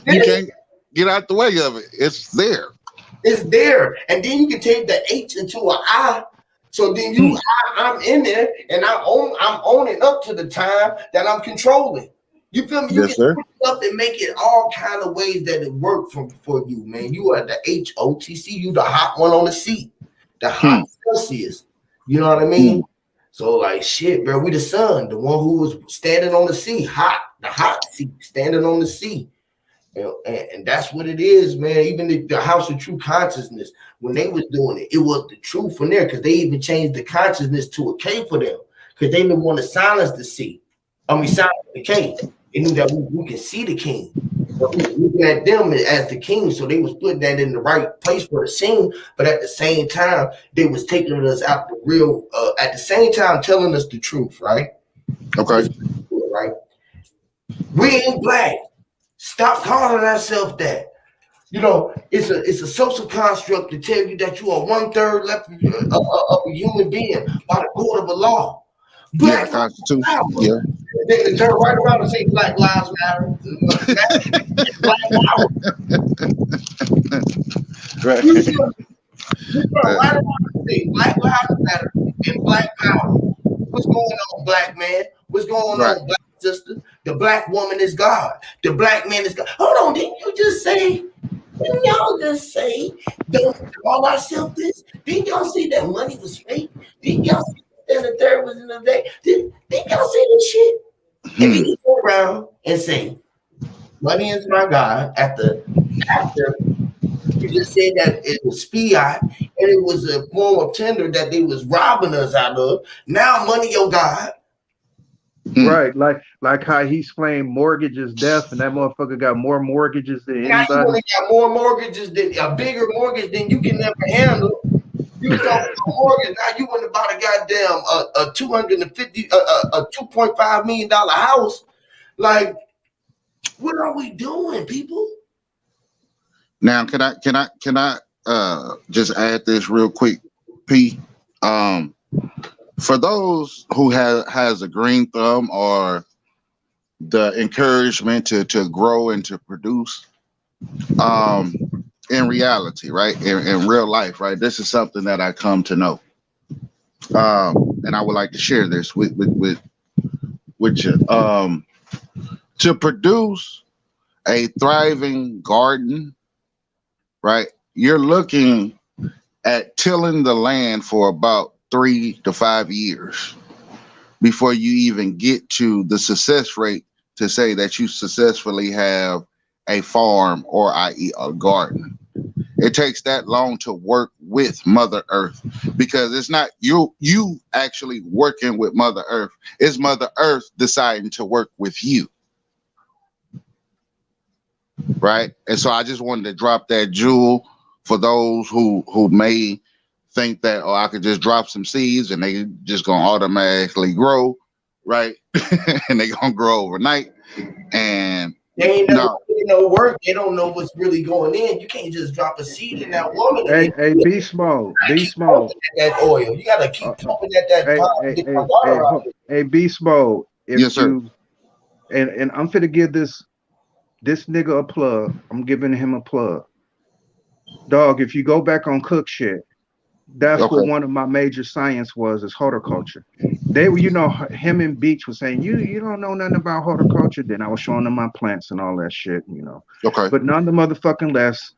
You can't get out the way of it. It's there. it's there, and then you can take the H into an I. So then Hmm. I'm in there, and I'm owning up to the time that I'm controlling. You feel me? You can Yes, sir. switch up and make it all kind of ways that it work for you, man. You are the HOTC. You the hot one on the seat, the hot Hmm. Celsius. You know what I Hmm. mean? So like shit, bro. We the sun, the one who was standing on the sea, the hot seat, standing on the sea. And that's what it is, man. Even the House of True Consciousness, when they was doing it, it was the truth from there because they even changed the consciousness to a K for them because they didn't want to silence the C. Silence the K. They knew that we can see the king. But we were looking at them as the king, so they was putting that in the right place for the scene. But at the same time, they was taking us out the real. At the same time, telling us the truth, right? Okay. Right. We ain't black. Stop calling ourselves that. You know, it's a social construct to tell you that you are 1/3 left of a human being by the court of a law. Yeah, Black Lives Constitution. Matter. Yeah. They turn right around and say Black Lives Matter. Black Power. Right. You turn right around and say Black Lives Matter and Black Power. What's going on, black man? What's going Right. on, black sister? The black woman is God. The black man is God. Hold on, didn't you just say? Didn't y'all just say don't call ourselves this? Didn't y'all say that money was fake? Didn't y'all say that the third was in the day? Didn't y'all say this shit? And then Hmm. you go around and say, money is my God after you just said that it was fiat and it was a form of tender that they was robbing us out of. Now money your God. Hmm. Right, like how he explained mortgage is death, and that motherfucker got more mortgages than Now you anybody. want to got more mortgages than a bigger mortgage than you can never handle. You talking about mortgage now? You want to buy the goddamn a 250 a $2.5 million house? Like, what are we doing, people? Now, can I just add this real quick, P? For those who has a green thumb or the encouragement to grow and to produce, in reality, right? In real life, right? This is something that I come to know. And I would like to share this with you. To produce a thriving garden, right? You're looking at tilling the land for about 3 to 5 years before you even get to the success rate to say that you successfully have a farm or i.e. a garden. It takes that long to work with Mother Earth, because it's not you actually working with Mother Earth. It's Mother Earth deciding to work with you. Right? And so I just wanted to drop that jewel for those who may think that, oh, I could just drop some seeds and they just gonna automatically grow, right? And they gonna grow overnight. And they ain't never put no work. They don't know what's really going in. You can't just drop a seed in that woman. Hey, beast mode. That oil. You gotta keep pumping at that pot. Get the water out. Hey, beast mode. If yes, sir. And I'm finna give this nigga a plug. I'm giving him a plug. Dog, if you go back on Cook shit, that's what one of my major science was, is horticulture. They were, him and Beach was saying, you don't know nothing about horticulture. Then I was showing them my plants and all that shit, Okay. But none the motherfucking less,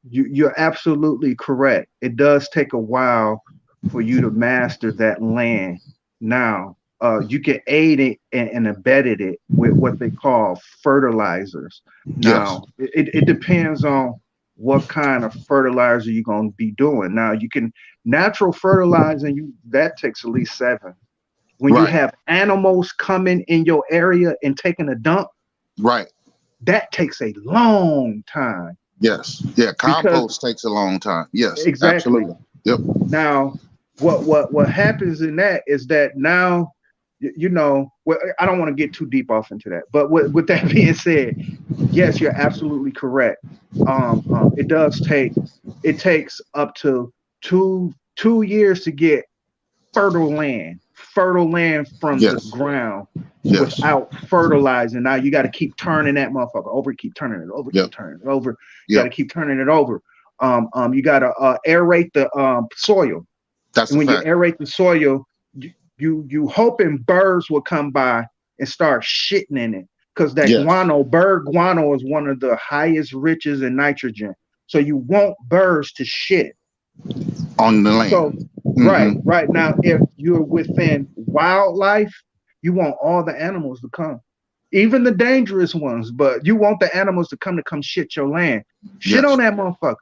you're absolutely correct. It does take a while for you to master that land. Now, you can aid it and abet it with what they call fertilizers. Now, it depends on what kind of fertilizer you're going to be doing. Now, you can natural fertilizing, that takes at least 7. When you have animals coming in your area and taking a dump, that takes a long time. Yes. Yeah. Compost takes a long time. Yes. Exactly. Absolutely. Yep. Now, what happens in that is that now, I don't want to get too deep off into that, but with that being said, yes, you're absolutely correct. It takes up to two years to get fertile land from the ground without fertilizing. Now you got to keep turning that motherfucker over, keep turning it over, keep turning it over. You got to keep turning it over. You got to aerate the soil. That's and when you aerate the soil, you hoping birds will come by and start shitting in it, because that bird guano is one of the highest riches in nitrogen. So you want birds to shit on the land. So right now, if you're within wildlife, you want all the animals to come, even the dangerous ones. But you want the animals to come shit your land, shit on that motherfucker.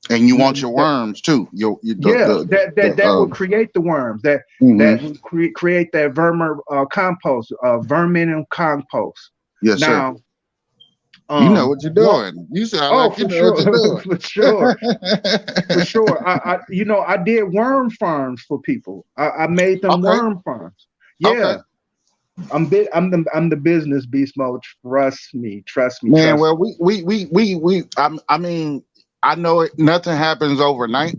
And you want your worms too. That will create the worms. That will create that compost, vermin compost. Yes, now, sir. You know what you're doing. You sound like you know what you're doing. For sure. For sure. I did worm farms for people. I made them worm farms. Yeah. Okay. I'm the business beast mode. Trust me. Man, well, I mean, I know nothing happens overnight,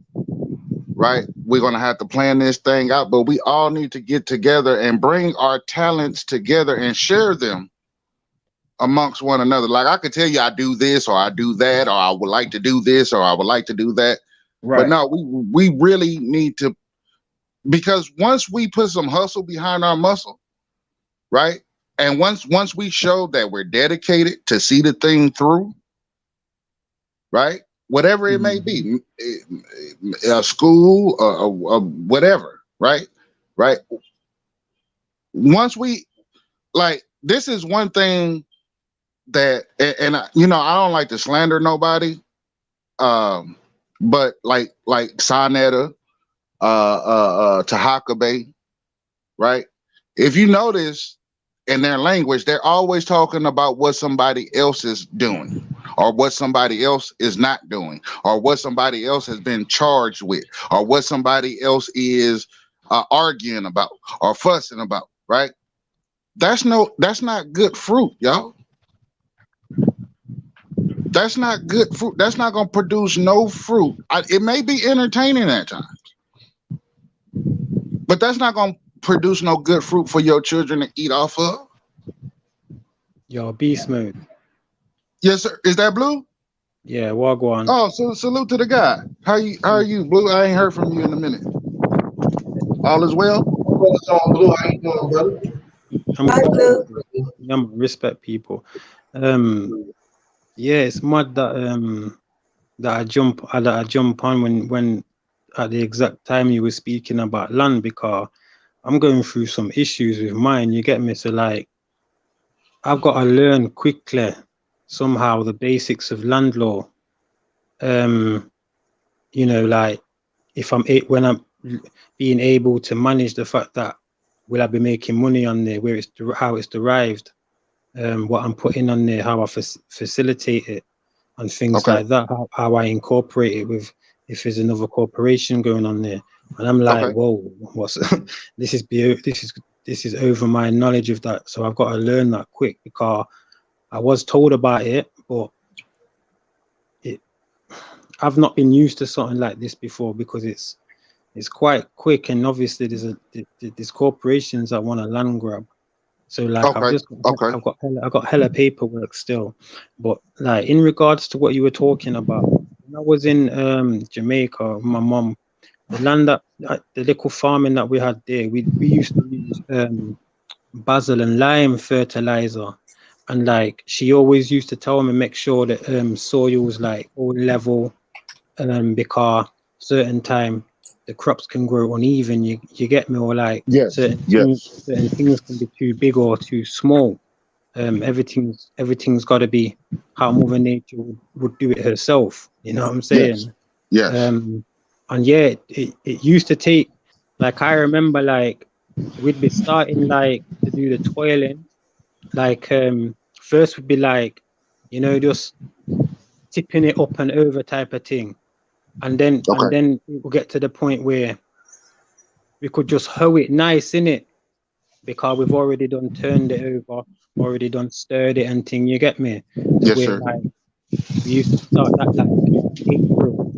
right? We're going to have to plan this thing out, but we all need to get together and bring our talents together and share them amongst one another. Like, I could tell you I do this or I do that, or I would like to do this or I would like to do that. Right. But no, we really need to, because once we put some hustle behind our muscle, right? And once we show that we're dedicated to see the thing through, right? Whatever it may be, a school, whatever, right? Right. Once we, like, this is one thing that, and I don't like to slander nobody, but like Sonetta, Tahakabe, right? If you notice in their language, they're always talking about what somebody else is doing, or what somebody else is not doing, or what somebody else has been charged with, or what somebody else is arguing about or fussing about, right? That's not good fruit, y'all. That's not good fruit. That's not going to produce no fruit. It may be entertaining at times, but that's not going to produce no good fruit for your children to eat off of. Yo, beast mode. Yes, sir. Is that Blue? Yeah, Wagwan. Oh, so salute to the guy. How are you, Blue? I ain't heard from you in a minute. All is well? What's on, Blue? How you doing, brother? I'm respect people. Yeah, it's mad that I jump on when at the exact time you were speaking about land, because I'm going through some issues with mine. You get me? So like, I've got to learn quickly somehow the basics of land law. You know, like if when I'm being able to manage the fact that will I be making money on there, where it's how it's derived, what I'm putting on there, how I facilitate it, and things Okay. like that, how I incorporate it with if there's another corporation going on there, and I'm like, Okay. whoa, what's this is over my knowledge of that, so I've got to learn that quick because I was told about it, but I've not been used to something like this before because it's quite quick, and obviously there's corporations that want a land grab. So like Okay. Okay. I've got hella paperwork still, but like in regards to what you were talking about, when I was in Jamaica, my mom, the land that the little farming that we had there, we used to use basil and lime fertilizer, and like she always used to tell me make sure that soil was like all level, because certain time the crops can grow uneven. You get me, or like Yes. certain things can be too big or too small. Everything's got to be how Mother Nature would do it herself. You know what I'm saying? Yes. And yeah, it used to take, like I remember, like we'd be starting like to do the toiling, like first would be like, you know, just tipping it up and over type of thing. And then we'll get to the point where we could just hoe it nice in it because we've already done turned it over, already done stirred it and thing. You get me? So Yes, we're sir. like, we used to start that like April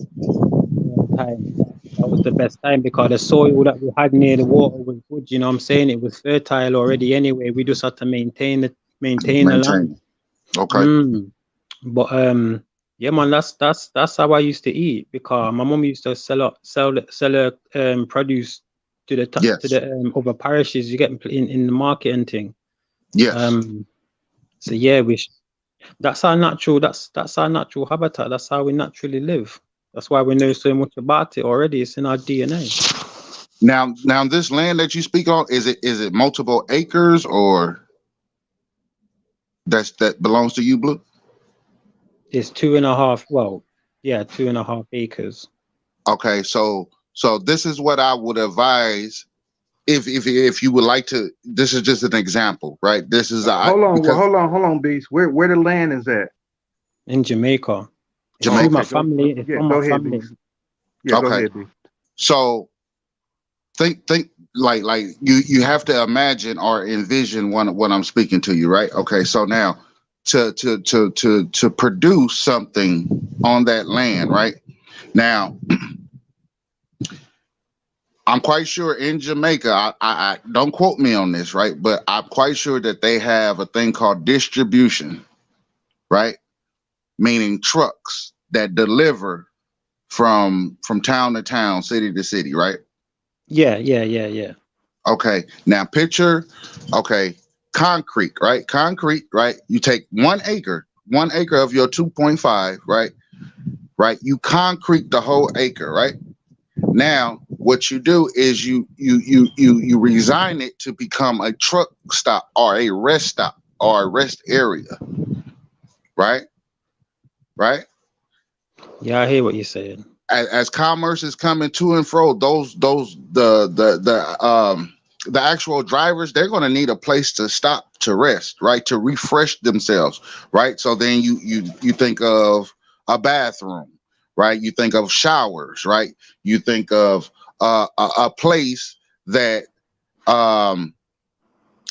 time. That was the best time because the soil that we had near the water was good. You know what I'm saying? It was fertile already anyway. We just had to maintain the land. Okay. But yeah, man, that's how I used to eat because my mom used to sell her produce to the Yes. other parishes. You get in the market and thing. Yes. So yeah, that's our natural habitat. That's how we naturally live. That's why we know so much about it already. It's in our DNA. Now this land that you speak on, is it multiple acres or that belongs to you, Blue? It's 2.5. Well, yeah, 2.5 acres. Okay, so this is what I would advise if you would like to. This is just an example, right? This is Hold because on, Beast. Where the land is at? In Jamaica. It's Jamaica. through my family. It's from my ahead, family. Beast. Yeah, go ahead, Beast. So think like you have to imagine or envision what I'm speaking to you, right? Okay, so now to produce something on that land, right? Now I'm quite sure in Jamaica, I don't quote me on this, right? But I'm quite sure that they have a thing called distribution, right? Meaning trucks that deliver from town to town, city to city, right? Yeah. Okay. Now picture, okay, concrete, right? Concrete, right? You take 1 acre of your 2.5, right? Right. You concrete the whole acre, right? Now, what you do is you resign it to become a truck stop or a rest area, right? Right. Yeah, I hear what you're saying. As commerce is coming to and fro, the actual drivers, they're going to need a place to stop to rest, right? To refresh themselves, right? So then you think of a bathroom, right? You think of showers, right? You think of a place that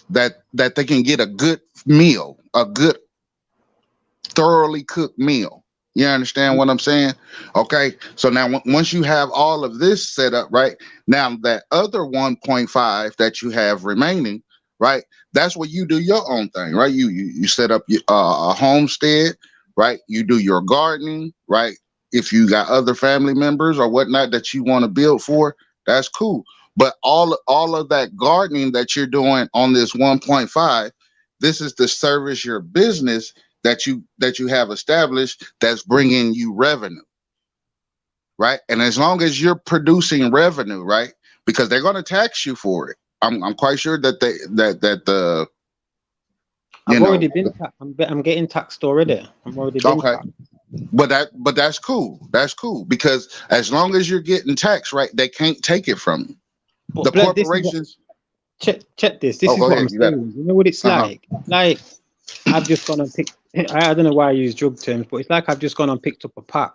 that they can get a good meal, a good thoroughly cooked meal. You understand what I'm saying? Okay. So now once you have all of this set up, right? Now that other 1.5 that you have remaining, right? That's where you do your own thing, right? You set up a homestead, right? You do your gardening, right? If you got other family members or whatnot that you want to build for, that's cool. But all of that gardening that you're doing on this 1.5, this is to service your business that you have established that's bringing you revenue, right? And as long as you're producing revenue, right, because they're going to tax you for it, I'm quite sure that the I've you already know been. I'm getting taxed already. I'm already been okay, taxed. but that's cool. That's cool because as long as you're getting taxed right, they can't take it from you. The But blood, this is what. corporations. Check this. Oh, This is go what I'm ahead. You got it. saying. You know what it's Uh-huh. like I've just gone and picked. I don't know why I use drug terms, but it's like I've just gone and picked up a pack,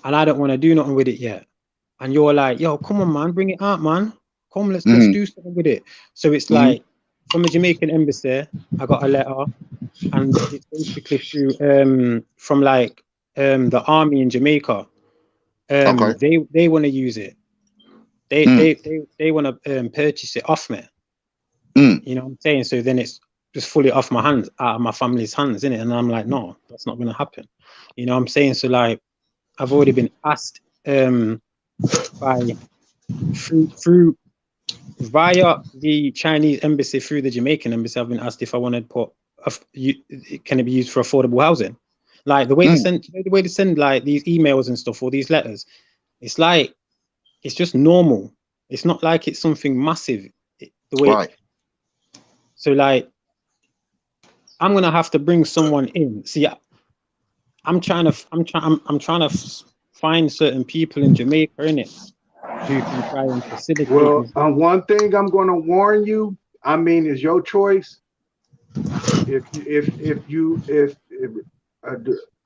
and I don't want to do nothing with it yet. And you're like, yo, come on, man, bring it out, man. Come, let's Mm-hmm. do something with it. So it's Mhm. like from the Jamaican embassy, I got a letter, and it's basically through from like the army in Jamaica. Okay. They want to use it. They want to purchase it off me. Mm. You know what I'm saying? So then it's just fully off my hands, out of my family's hands, isn't it? And I'm like, no, that's not gonna happen. You know what I'm saying? So like I've already been asked by through via the Chinese embassy through the Jamaican embassy, I've been asked if I want to put can it be used for affordable housing? Like the way they send like these emails and stuff or these letters, it's like it's just normal. It's not like it's something massive. The way Right. so like I'm gonna have to bring someone in. See, I'm trying to find certain people in Jamaica, innit, who can try and facilitate Well, this. one thing I'm going to warn you. I mean, it's your choice. If uh,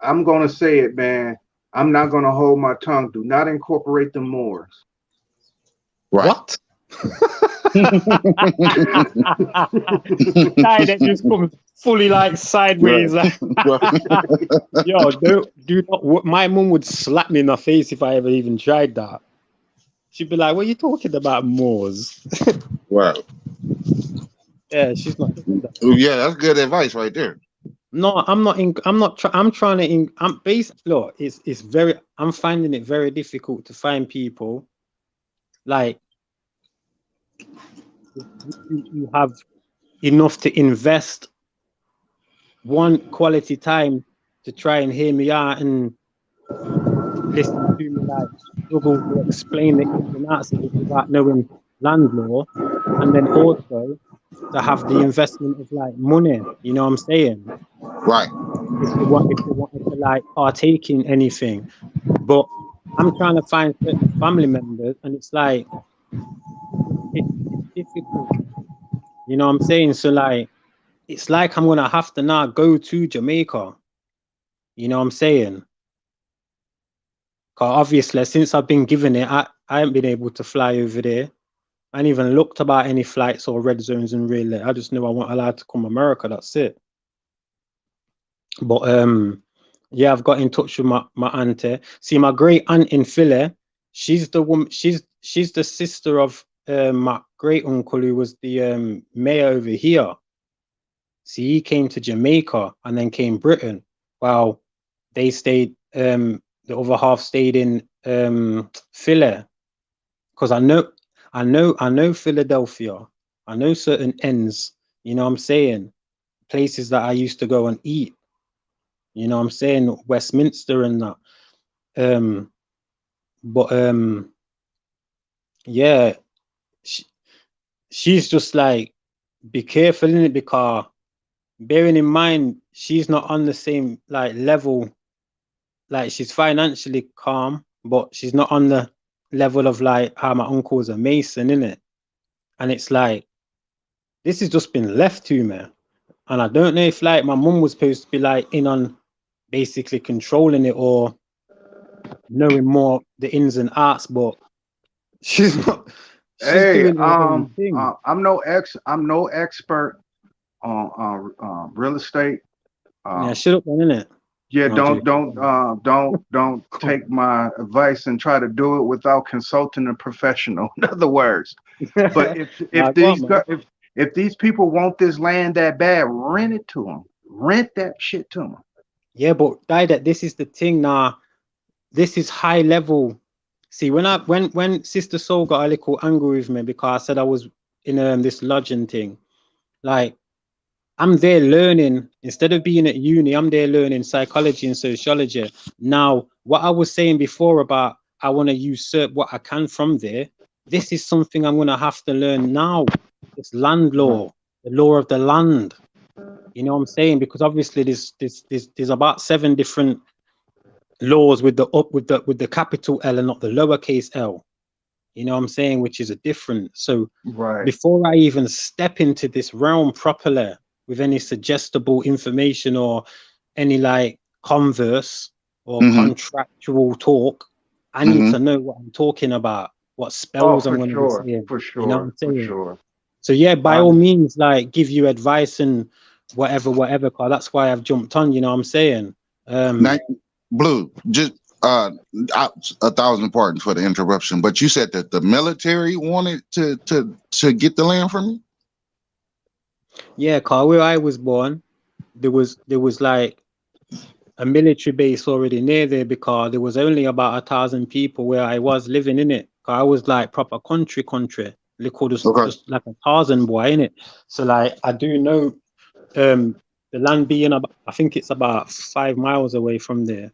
I'm going to say it, man. I'm not going to hold my tongue. Do not incorporate the Moors. Right. What? That just comes fully like sideways. Yo, do not. My mum would slap me in the face if I ever even tried that. She'd be like, "What are you talking about, Moors?" Right. Yeah, she's not doing that. Yeah, that's good advice right there. No, I'm not. I'm trying to. I'm based. Look, it's very. I'm finding it very difficult to find people like you have enough to invest one quality time to try and hear me out and listen to me like struggle to explain the ins and outs of it without knowing land law, and then also to have the investment of like money. You know what I'm saying? Right. If they wanted to like partake in anything, but I'm trying to find certain family members, and it's like it's difficult. You know what I'm saying? So like it's like I'm gonna have to now go to Jamaica. You know what I'm saying? Because obviously, since I've been given it, I haven't been able to fly over there. I ain't even looked about any flights or red zones and really. I just knew I wasn't allowed to come America. That's it. But yeah, I've got in touch with my auntie. See, my great aunt in Philly, she's the woman. She's the sister of my great uncle who was the mayor over here. See, he came to Jamaica and then came Britain. While they stayed. The other half stayed in Philly, because I know Philadelphia. I know certain ends. You know what I'm saying? Places that I used to go and eat. You know what I'm saying? Westminster and that. But yeah, she's just like, be careful in it, because bearing in mind she's not on the same like level. Like she's financially calm, but she's not on the level of like how my uncle's a mason, innit? And it's like this has just been left to me. And I don't know if like my mum was supposed to be like in on basically controlling it or knowing more the ins and outs, but she's not. She's Hey, doing her own thing. I'm no expert on real estate. Yeah, shut up then, innit? Yeah, No, don't take my advice and try to do it without consulting a professional. In other words, but if these people want this land that bad, rent it to them. Rent that shit to them. Yeah, but that this is the thing now. This is high level. See, when Sister Soul got a little angry with me because I said I was in this lodging thing, like I'm there learning instead of being at uni. I'm there learning psychology and sociology. Now, what I was saying before about I want to usurp what I can from there, this is something I'm gonna have to learn now. It's land law, the law of the land. You know what I'm saying? Because obviously there's about 7 different laws with the capital L and not the lowercase L. You know what I'm saying? Which is a different. So Right. before I even step into this realm properly with any suggestible information or any like converse or contractual talk, I need to know what I'm talking about, what spells I'm going to be saying. For You know what I'm sure. For saying? sure. So yeah, by all means, like give you advice and whatever, cause that's why I've jumped on, you know what I'm saying? Now, Blue, just 1,000 pardons for the interruption, but you said that the military wanted to get the land from you? Yeah, cause where I was born, there was like a military base already near there, because there was only about 1,000 people where I was living in it. Cause I was like proper country, little just like a Tarzan boy in it. So like I do know the land being about, I think it's about 5 miles away from there.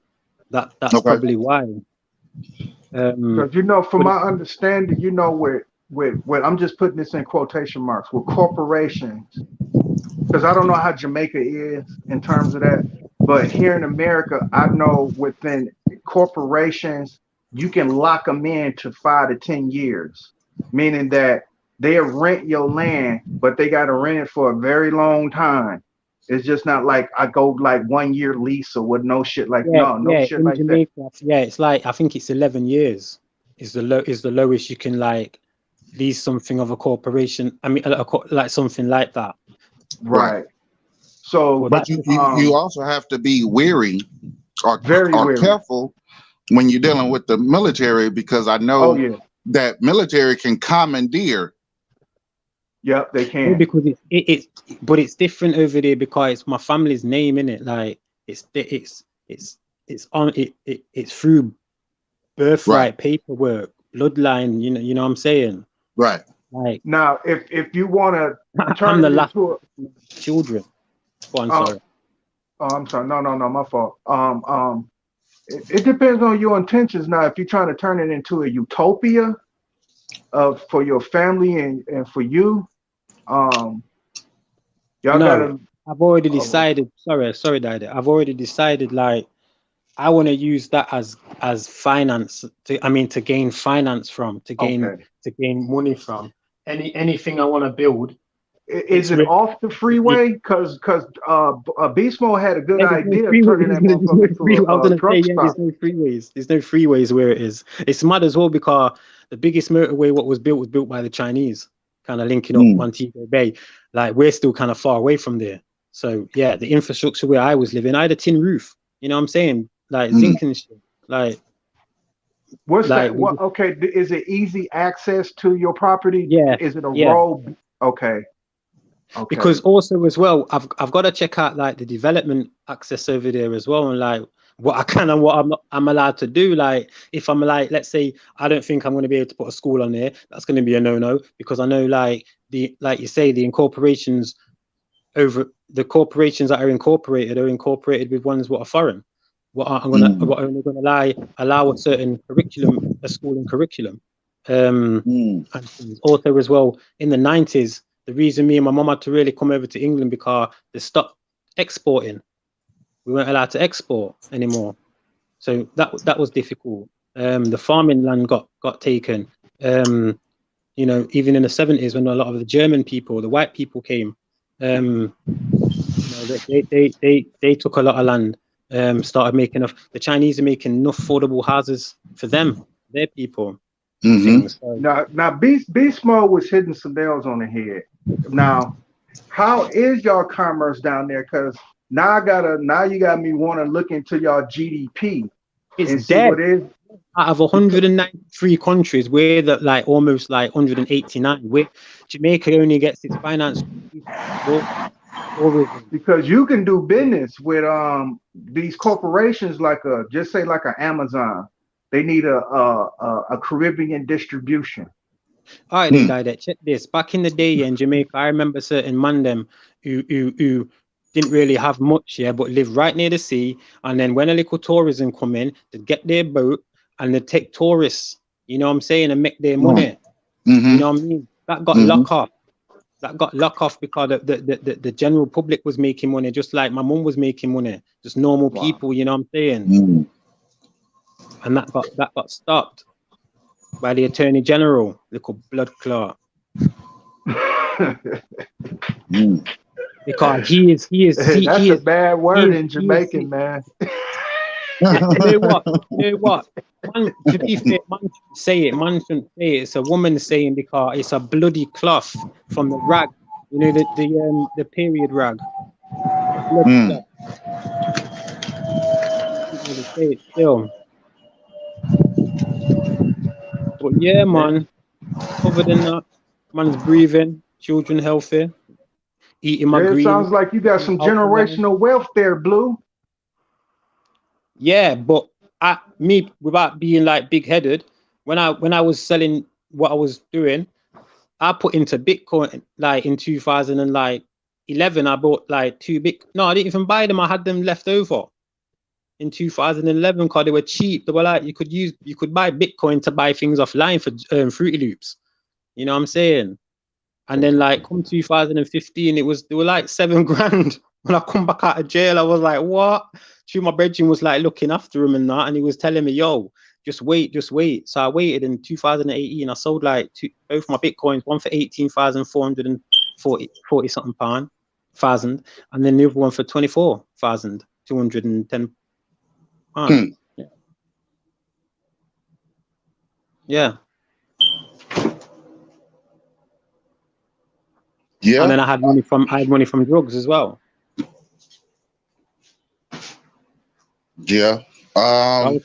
That's probably why. Because you know, from my understanding, you know, with I'm just putting this in quotation marks, with corporations, because I don't know how Jamaica is in terms of that, but here in America, I know within corporations, you can lock them in to 5 to 10 years, meaning that they'll rent your land, but they got to rent it for a very long time. It's just not like I go like 1 year lease or with no shit like no shit in like that. Jamaica, it's like I think it's 11 years is the lowest you can like lease something of a corporation. I mean, like something like that. Right. So, but you also have to be wary or careful when you're dealing with the military, because I know that military can commandeer. Yep, they can. Yeah, because but it's different over there because it's my family's name in it. Like it's through birthright paperwork, bloodline. You know what I'm saying? Right. Like now, if you want to turn I'm the it last into children. Oh, I'm sorry. Oh, I'm sorry. No, my fault. It depends on your intentions. Now, if you're trying to turn it into a utopia for your family and for you, y'all gotta. I've already decided. Sorry, Daddy. I've already decided. Like, I want to use that as finance. To gain finance from, to gain money from. Anything I want to build. Is it off the freeway? Because Beast Mode had a good idea of turning that motherfucker into a truck stop. There's no freeways. There's no freeways where it is. It's mad as well because the biggest motorway was built by the Chinese, kind of linking up Montego Bay. Like we're still kind of far away from there. So yeah, the infrastructure where I was living, I had a tin roof. You know what I'm saying? Like zinc and shit. Like what's that? What? Okay, is it easy access to your property? Yeah. Is it a road? Okay. Because also as well, I've got to check out like the development access over there as well, and like what I'm allowed to do. Like if I'm like, let's say I don't think I'm going to be able to put a school on there, that's going to be a no-no, because I know like you say the corporations that are incorporated with ones what are foreign. What only going to allow a certain curriculum, a schooling curriculum. And also as well in the 90s. The reason me and my mom had to really come over to England because they stopped exporting. We weren't allowed to export anymore, so that was difficult. The farming land got taken. Even in the 70s when a lot of the German people, the white people came, they took a lot of land. Started making the Chinese are making enough affordable houses for them, their people. Things. So, now Beast Mode was hitting some nails on the head. Now, how is y'all commerce down there? Because now you got me want to look into y'all GDP. It's dead. What is out of 193 countries, we're like almost like 189. Where Jamaica only gets its finance because you can do business with these corporations like just say like an Amazon. They need a Caribbean distribution. All right, then, Daddy, check this. Back in the day in Jamaica, I remember certain man them who didn't really have much, but lived right near the sea. And then when a little tourism come in, they'd get their boat and they'd take tourists, you know what I'm saying, and make their money. You know what I mean? That got locked off. That got locked off because the general public was making money, just like my mum was making money, just normal people. You know what I'm saying? And that got stopped by the Attorney General, little blood clot. Because he is That's a bad word in Jamaican, man. You know what? Man, to be fair, man shouldn't say it. Man shouldn't say it. It's a woman saying because it's a bloody cloth from the rag. You know the period rag. The blood cloth. I don't really say it still. But yeah, man. Other than that, man's breathing, children healthy, eating my It green. sounds like you got some generational wealth there, Blue. Yeah, but me, without being like big headed, when I was selling what I was doing, I put into Bitcoin like in 2011. I bought like no, I didn't even buy them. I had them left over in 2011 because they were cheap. They were like you could buy Bitcoin to buy things offline for Fruity Loops. You know what I'm saying? And then like come 2015, they were like $7,000. When I come back out of jail, I was like, what? My bedroom was like looking after him and that, and he was telling me, yo, just wait. So I waited. In 2018, I sold like both my Bitcoins, one for 18,440 something pound, and then the other one for 24,210 pounds. Yeah. Yeah. And then I had money from drugs as well. Yeah. I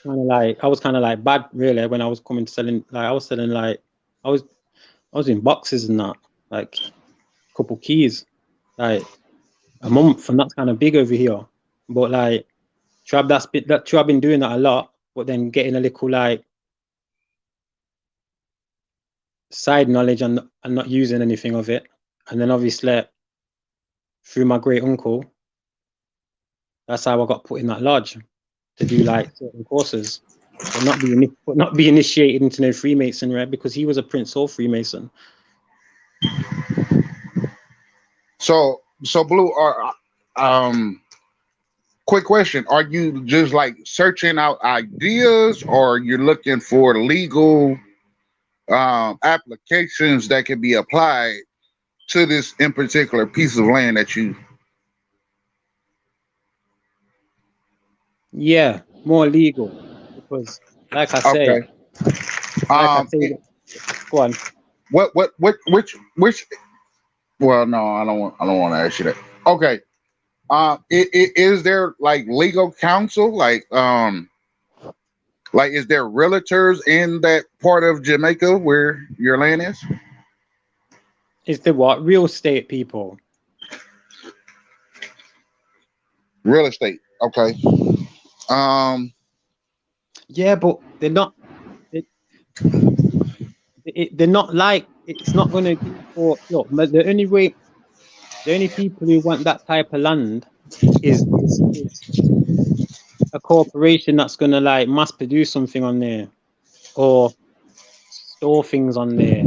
was kind of like bad really when I was coming to selling. Like I was selling like I was in boxes and that, like a couple keys, like a month, and that's kind of big over here. But like I've been doing that a lot, but then getting a little like side knowledge and not using anything of it. And then obviously through my great uncle, that's how I got put in that lodge to do like certain courses, but not be initiated into no Freemasonry because he was a Prince or Freemason. So Blue, quick question: are you just like searching out ideas, or you're looking for legal applications that can be applied to this in particular piece of land that you? Yeah, more legal because, like I say, go on. Which? Well, no, I don't want to ask you that. Okay. Is there like legal counsel, like is there realtors in that part of Jamaica where your land is? Is the what? Real estate people. Real estate. Okay. Yeah, but they're not. They're not like. It's not going to be for. Look, the only people who want that type of land is a corporation that's going to like mass produce something on there or store things on there.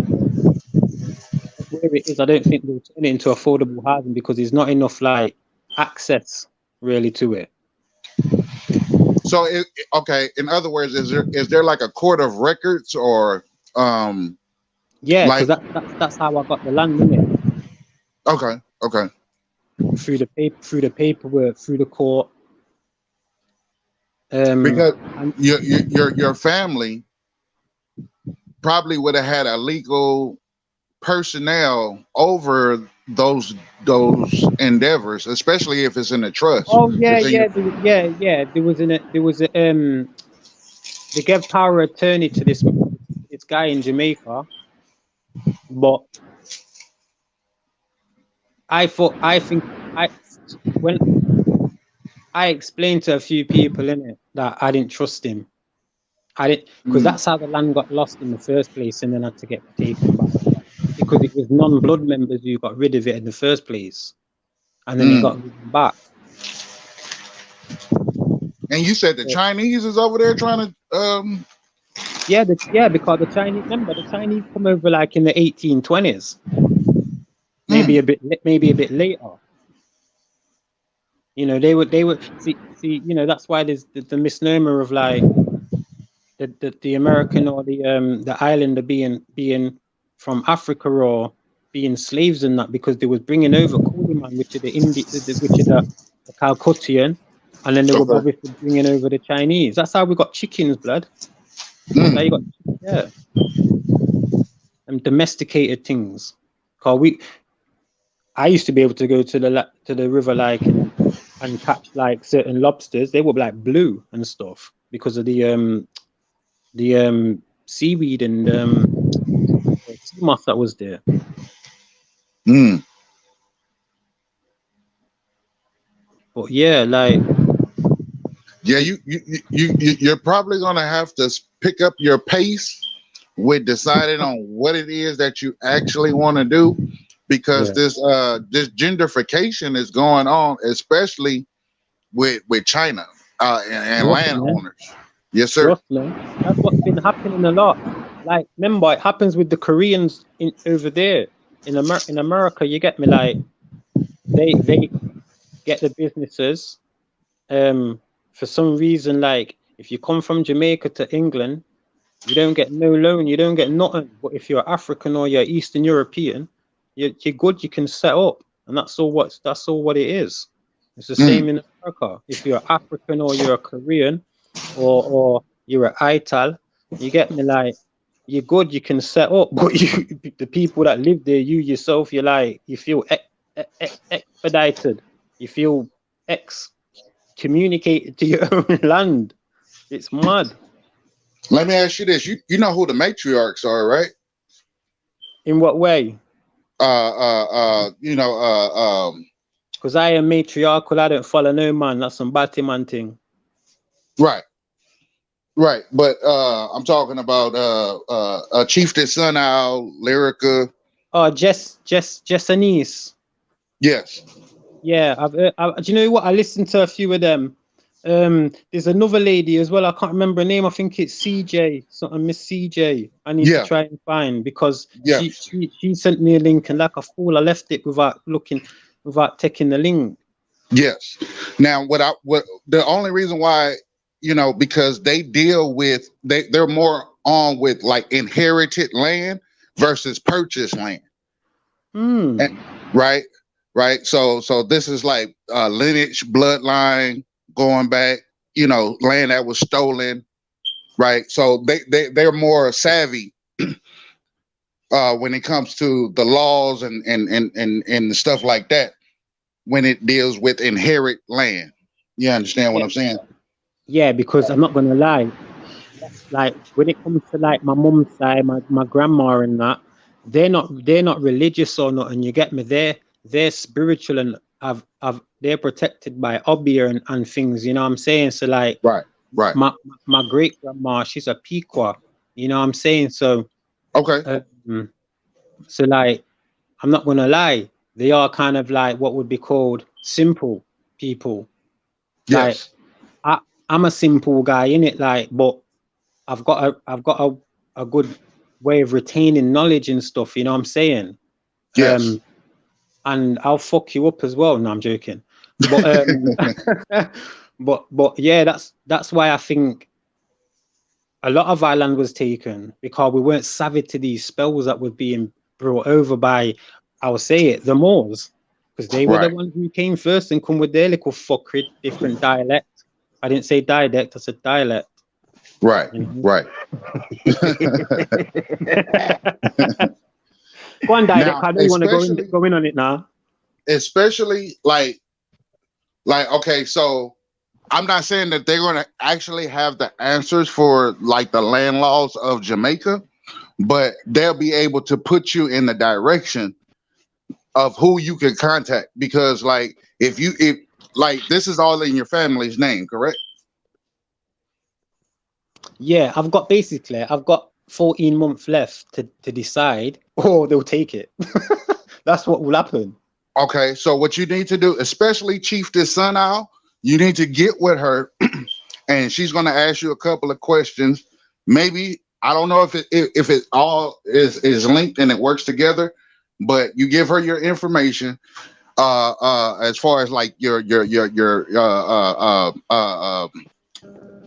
Where it is, I don't think they'll turn it into affordable housing because there's not enough like access really to it. So okay. In other words, is there like a court of records or Yeah, like because that's how I got the land, innit? Okay. Through the paperwork, through the court. Because your family probably would have had a legal personnel over those endeavors, especially if it's in a trust. Oh yeah. They gave power of attorney to this guy in Jamaica, but when I explained to a few people in it that I didn't trust him. I didn't, because that's how the land got lost in the first place and then had to get taken back. Because it was non-blood members who got rid of it in the first place. And then it got back. And you said the Chinese is over there trying to because the Chinese, remember, the Chinese come over like in the 1820s, Mm. maybe a bit later. You know, they would see, you know, that's why there's the misnomer of like the American or the islander being from Africa or being slaves and that, because they was bringing over Cooliman, which are which are the Calcuttian, and then they were Okay. obviously bringing over the Chinese. That's how we got chickens, blood. Now you got, yeah, and domesticated things. Cause I used to be able to go to the river like and catch like certain lobsters. They were like blue and stuff because of the seaweed and sea moss that was there. Mm. But yeah, like Yeah, you're probably gonna have to pick up your pace with deciding on what it is that you actually want to do, because yeah, this gentrification is going on, especially with China and trust me, landowners. Yes, sir. trust me. That's what's been happening a lot. Like, remember, it happens with the Koreans in over there in America. You get me? Like, they get the businesses. For some reason, like if you come from Jamaica to England, you don't get no loan, you don't get nothing. But if you're African or you're Eastern European, you're good. You can set up, and that's all. That's all what it is. It's the Mm. same in America. If you're African or you're a Korean, or you're an ITAL, you get me? Like, you're good. You can set up, but the people that live there, you yourself, you're like, you feel expedited. You feel communicated to your own land. It's mad. Let me ask you this: you know who the matriarchs are, right? In what way? You know, Because I am matriarchal, I don't follow no man. That's some batty man thing. right, right. But I'm talking about Chieftain Sun Owl, Lyrica. Oh, Jessanice. Yes. Yeah, do you know what? I listened to a few of them. There's another lady as well. I can't remember her name. I think it's CJ, something Miss CJ. I need to Yeah. try and find, because Yeah. she sent me a link, and like a fool, I left it without taking the link. Yes. Now, what the only reason why, you know, because they deal with they're more on with like inherited land versus purchased land. And- right. Right. So this is like lineage, bloodline going back, you know, land that was stolen. Right. So they're more savvy when it comes to the laws and stuff like that, when it deals with inherit land. You understand what I'm saying? Yeah, because I'm not gonna lie. Like when it comes to like my mum's side, my grandma and that, they're not religious or not, and you get me. They're spiritual and they're protected by Obia and things. You know what I'm saying? So like Right. my great grandma, she's a Pequot. You know what I'm saying? So Okay. so like I'm not gonna lie, they are kind of like what would be called simple people. Yes. Like I'm a simple guy in it, like, but I've got a good way of retaining knowledge and stuff, you know what I'm saying? Yes. And I'll fuck you up as well. No, I'm joking. But but yeah, that's why I think a lot of our land was taken, because we weren't savvy to these spells that were being brought over by, I'll say it, the Moors, because they were the Right. ones who came first and come with their little fuckery, different dialect. I didn't say dialect, I said dialect. Right. You know? Right. Go on, dialect. Now, I know you want to especially go in on it now. like okay, so I'm not saying that they're going to actually have the answers for like the land laws of Jamaica, but they'll be able to put you in the direction of who you can contact, because like if like this is all in your family's name, correct? Yeah, I've got 14 months left to decide, or they'll take it. That's what will happen. Okay, so what you need to do, especially Chiefess Sun Owl, you need to get with her and she's going to ask you a couple of questions. Maybe I don't know if it all is linked and it works together, but you give her your information as far as like your the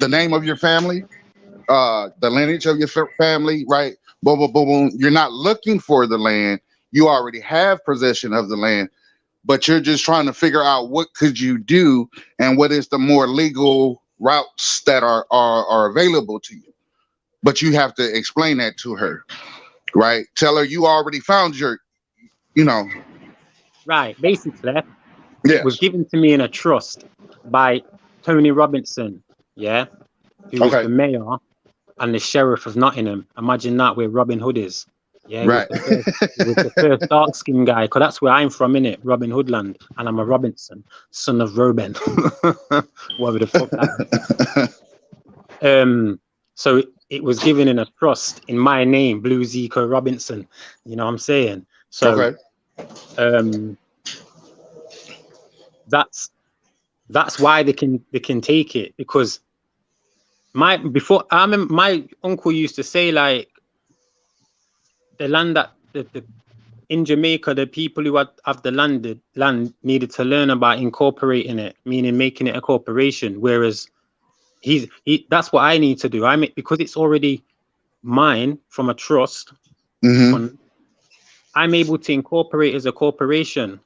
name of your family, the lineage of your family, right? Boom, boom, boom, boom. You're not looking for the land. You already have possession of the land, but you're just trying to figure out what could you do and what is the more legal routes that are available to you. But you have to explain that to her, right? Tell her you already found your, you know, Right. Basically, it was yes. given to me in a trust by Tony Robinson, yeah, who was Okay. the mayor and the sheriff of Nottingham. Imagine that, where Robin Hood is. Yeah, Right. he was the first dark skinned guy, because that's where I'm from, innit? Robin Hood land. And I'm a Robinson, son of Robin. Whatever the fuck that is. So it was given in a trust in my name, Blue Zico Robinson. You know what I'm saying? So Okay. that's why they can take it, because I remember my uncle used to say, like, the land that the in Jamaica, the people who have the land needed to learn about incorporating it, meaning making it a corporation. Whereas that's what I need to do. Because it's already mine from a trust fund, I'm able to incorporate as a corporation,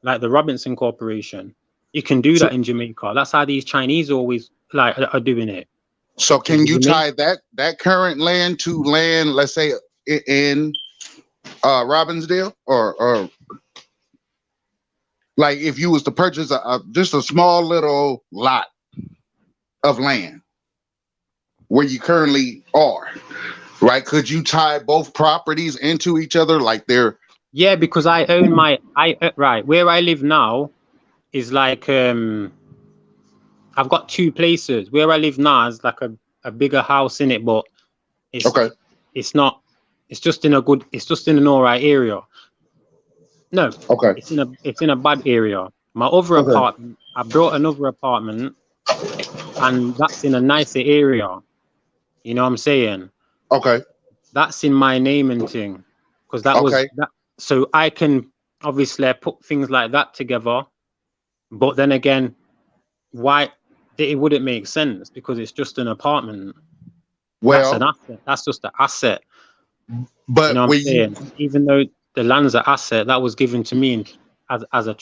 like the Robinson Corporation. You can do that in Jamaica. That's how these Chinese always like are doing it. So can you tie that current land to land, let's say in Robbinsdale, or like if you was to purchase just a small little lot of land where you currently are, right? Could you tie both properties into each other like they're? Yeah, because I own right where I live now is like I've got two places. Where I live now is like a bigger house in it, but it's not. It's just in an alright area. No, it's in a bad area. My other apartment, I brought another apartment, and that's in a nicer area. You know what I'm saying? Okay. That's in my name and thing, because that was that. So I can obviously put things like that together, but then again, why it wouldn't make sense, because it's just an apartment. Well, that's an asset. That's just an asset. But you know what I'm saying? Even though the land's an asset, that was given to me as a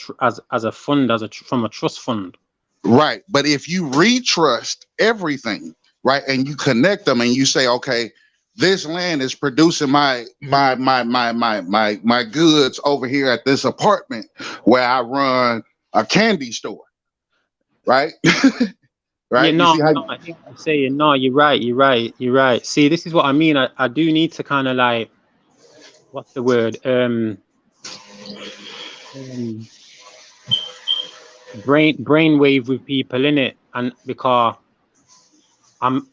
fund, from a trust fund. Right. But if you retrust everything, right, and you connect them and you say, okay, this land is producing my goods over here at this apartment where I run a candy store. Right. Right. Yeah, no, I think I'm saying, no, you're right. See, this is what I mean. I do need to kind of like, what's the word? Brainwave with people in it, and because I'm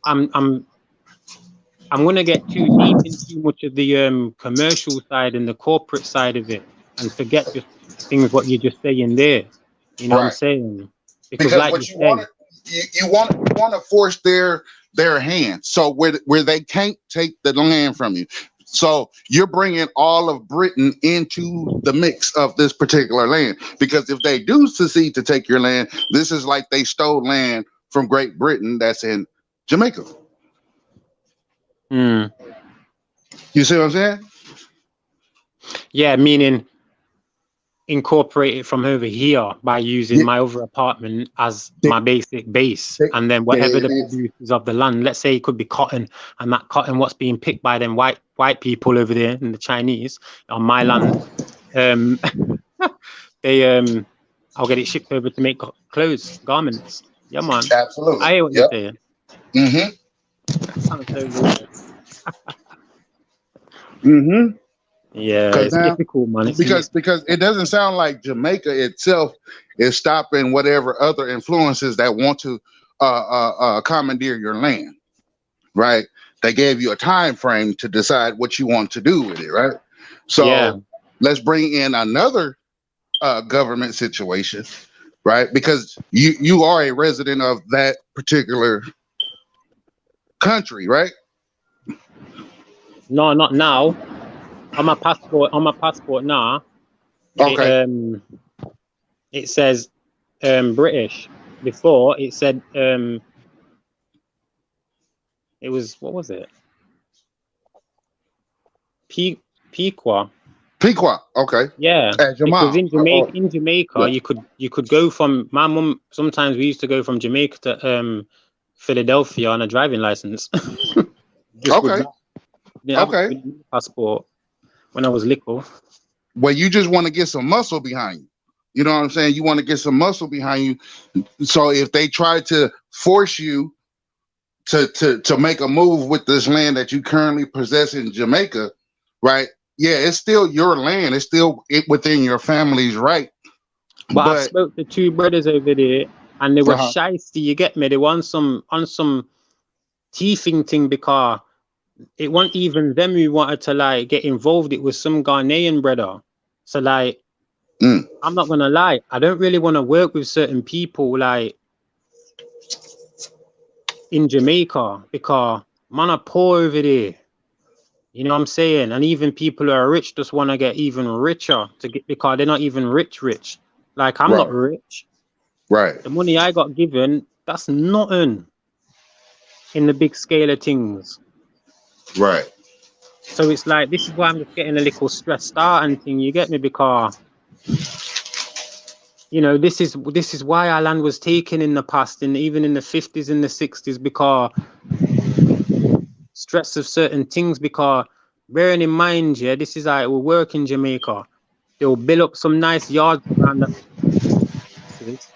gonna get too deep in too much of the commercial side and the corporate side of it, and forget just things what you're just saying there. You know what I'm saying? Because like what you want to force their hand, so where they can't take the land from you. So you're bringing all of Britain into the mix of this particular land, because if they do succeed to take your land, this is like they stole land from Great Britain that's in Jamaica. You see what I'm saying? Yeah, meaning incorporate it from over here by using my other apartment as my basic base, and then whatever the producers of the land, let's say it could be cotton, and that cotton what's being picked by them white people over there and the Chinese on my land, they I'll get it shipped over to make clothes, garments. Yeah, man. Absolutely. I hear what you're saying. Mm-hmm. Sounds so Yeah, it's difficult, man. Because it doesn't sound like Jamaica itself is stopping whatever other influences that want to commandeer your land, right? They gave you a time frame to decide what you want to do with it, right? So let's bring in another government situation, right? Because you are a resident of that particular country, right? No, not now. On my passport now, Okay. it says British. Before it said it was, what was it? Pequot. Pequot. Okay. Yeah, As your because mom. in Jamaica, you could go from, my mum. Sometimes we used to go from Jamaica to Philadelphia on a driving license. Just with Okay. that. Didn't have Okay. a passport when I was little. Well, you just want to get some muscle behind you. You know what I'm saying? You want to get some muscle behind you. So if they try to force you to make a move with this land that you currently possess in Jamaica, right? Yeah, it's still your land. It's still within your family's right. But I've But spoke to two brothers over there, and they were uh-huh. shysty. You get me? They were on some teething thing, because it wasn't even them who wanted to like get involved. It was some Ghanaian brother. So like, I'm not gonna lie, I don't really want to work with certain people like in Jamaica, because man are poor over there. You know what I'm saying? And even people who are rich just want to get even richer to get, because they're not even rich. Like, I'm not rich. Right. The money I got given, that's nothing in the big scale of things. Right. So it's like, this is why I'm just getting a little stressed out and thing. You get me? Because, you know, this is why our land was taken in the past, and even in the 50s and the 60s, because stress of certain things. Because bearing in mind, yeah, this is how it will work in Jamaica. They'll build up some nice yards around the places,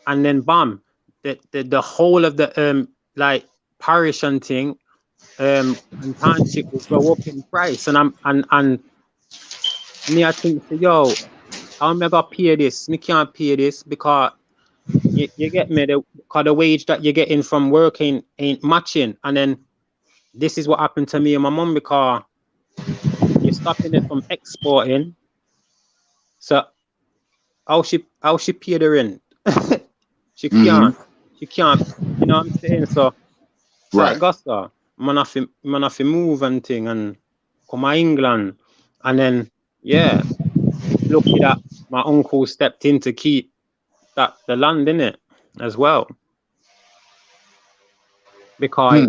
and then bam, the whole of the like parish and thing and township will go up in price. And me, I think, so, yo, how am I gonna pay this? Me can't pay this, because you get me, because the wage that you're getting from working ain't matching. And then this is what happened to me and my mum, because you're stopping it from exporting. So how she pay the rent? She can't. She can't. You know what I'm saying? So like, Gusta, man have to move and thing and come to England. And then, yeah, it's lucky that my uncle stepped in to keep the land in it as well. Because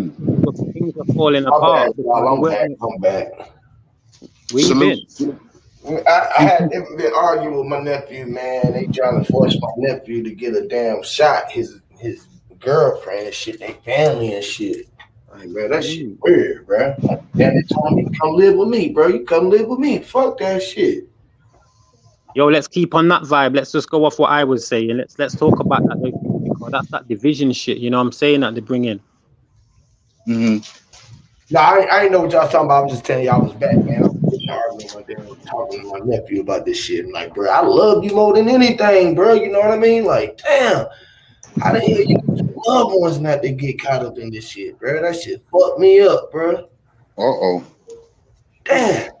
things were falling apart. I'm back. I'm back. Where you been? I had been arguing with my nephew, man. They trying to force my nephew to get a damn shot. His girlfriend and shit, they family and shit. Like, bro, that shit weird, bro. Like, damn, they told me, come live with me, bro. You come live with me. Fuck that shit. Yo, let's keep on that vibe. Let's just go off what I was saying. Let's talk about that, because that's that division shit. You know what I'm saying, that they bring in. No, I ain't know what y'all talking about. I'm just telling y'all I was back, man. I'm arguing with them, talking to my nephew about this shit. I'm like, bro, I love you more than anything, bro. You know what I mean? Like, damn, how the hell you loved ones not to get caught up in this shit, bro? That shit fucked me up, bro. Damn.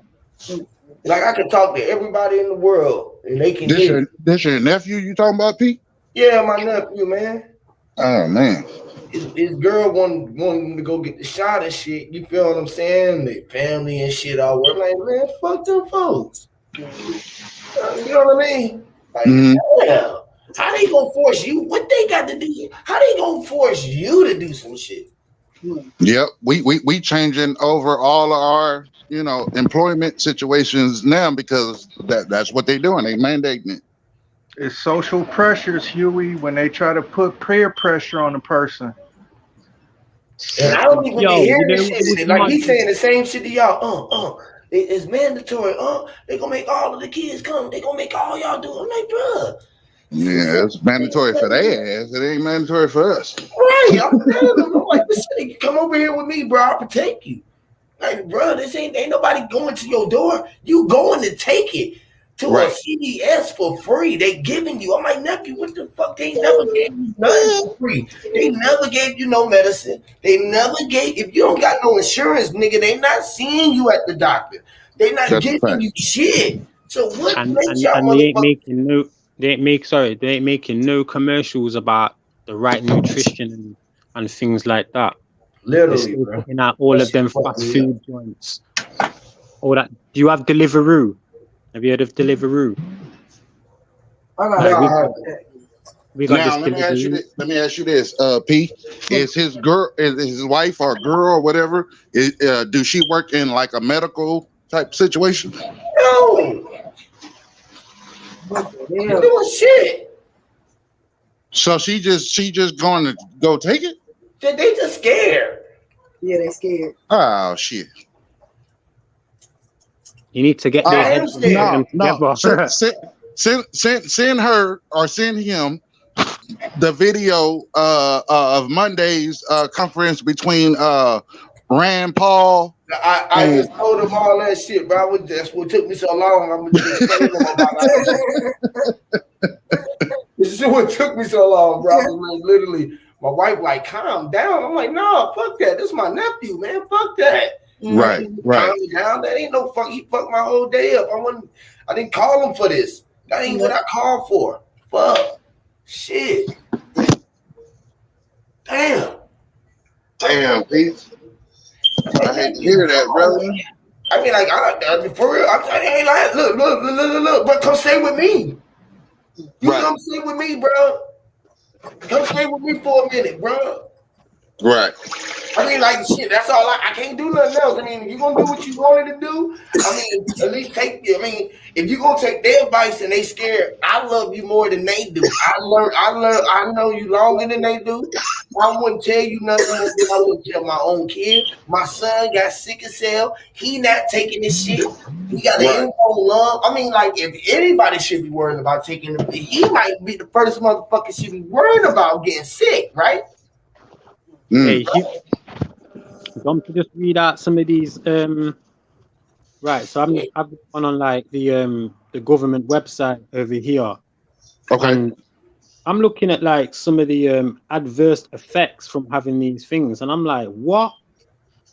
Like, I can talk to everybody in the world and they can hear. This your nephew you talking about, Pete? Yeah, my nephew, man. Oh man. His girl wanted to go get the shot and shit. You feel what I'm saying? Their family and shit all work. Like, man, fuck them folks. You know what I mean? Like, damn. How they gonna force you? What they got to do? How they gonna force you to do some shit? Yep, we changing over all of our, you know, employment situations now, because that's what they doing. They mandating it. It's social pressures, Huey, when they try to put peer pressure on a person. And I don't even Yo, hear you know this what was shit. Like, he's mad? saying the same shit to y'all. It's mandatory. They gonna make all of the kids come. They gonna make all y'all do it. I'm like, bruh. Yeah, it's mandatory for their ass. It ain't mandatory for us. Right. I'm telling them, I'm like, listen, come over here with me, bro. I'll protect you. Like, bro, this ain't nobody going to your door. You going to take it to a CVS for free. They giving you. I'm like, nephew, what the fuck? They never gave you nothing for free. They never gave you no medicine. They never gave, if you don't got no insurance, nigga, they not seeing you at the doctor. They not giving you shit. So what makes y'all motherfuckers? They ain't making no commercials about the right nutrition and things like that. Literally, They're bro. putting out all of them fast food joints Or that? Do you have Deliveroo? Have you heard of Deliveroo? All Like right. we got Now this let me ask you Deliveroo. this. Let me ask you this. P, is his wife or girl or whatever? Do she work in like a medical type situation? No, Yeah. doing shit. So she just going to go take it? They just scared. Yeah, they scared. Oh shit. You need to get I their am heads scared. No. together. Send her or send him the video of Monday's conference between Rand Paul. I just told them all that shit, bro. That's what took me so long. I'm just telling them about that. This is what took me so long, bro. I was literally, my wife like, calm down. I'm like, no, fuck that. This is my nephew, man. Fuck that. Right. Calm down. That ain't no fuck. He fucked my whole day up. I didn't call him for this. That ain't what I called for. Fuck. Shit. Damn, Pete. I hate to hear that, brother. I mean, like, for real, I ain't like, look, but come stay with me. You come stay with me, bro. Come stay with me for a minute, bro. Right. I mean, like, shit, that's all. I can't do nothing else. I mean, if you're going to do what you wanted to do, I mean, at least if you're going to take their advice and they scared, I love you more than they do. I know you longer than they do. I wouldn't tell you nothing more than I wouldn't tell my own kid. My son got sick as hell. He not taking this shit. He got an inborn lung. I mean, like, if anybody should be worrying about taking it, he might be the first motherfucker should be worrying about getting sick, right? Hey, I'm to just read out some of these. Right, so I've gone on like the government website over here. Okay. And I'm looking at like some of the adverse effects from having these things, and I'm like, what?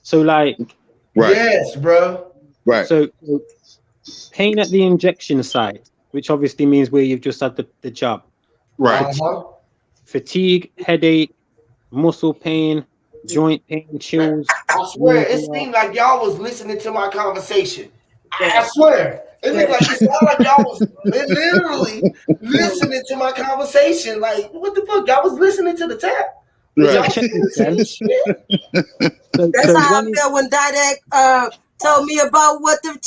So like, yes, bro. Right. So pain at the injection site, which obviously means where you've just had the jab. Right. Fatigue, headache, muscle pain, joint pain, chills. I swear, it seemed like y'all was listening to my conversation. I swear. It looked like it sounded like y'all was literally listening to my conversation. Like, what the fuck? Y'all was listening to the tap. Right. That's how I felt when Didac told me about what your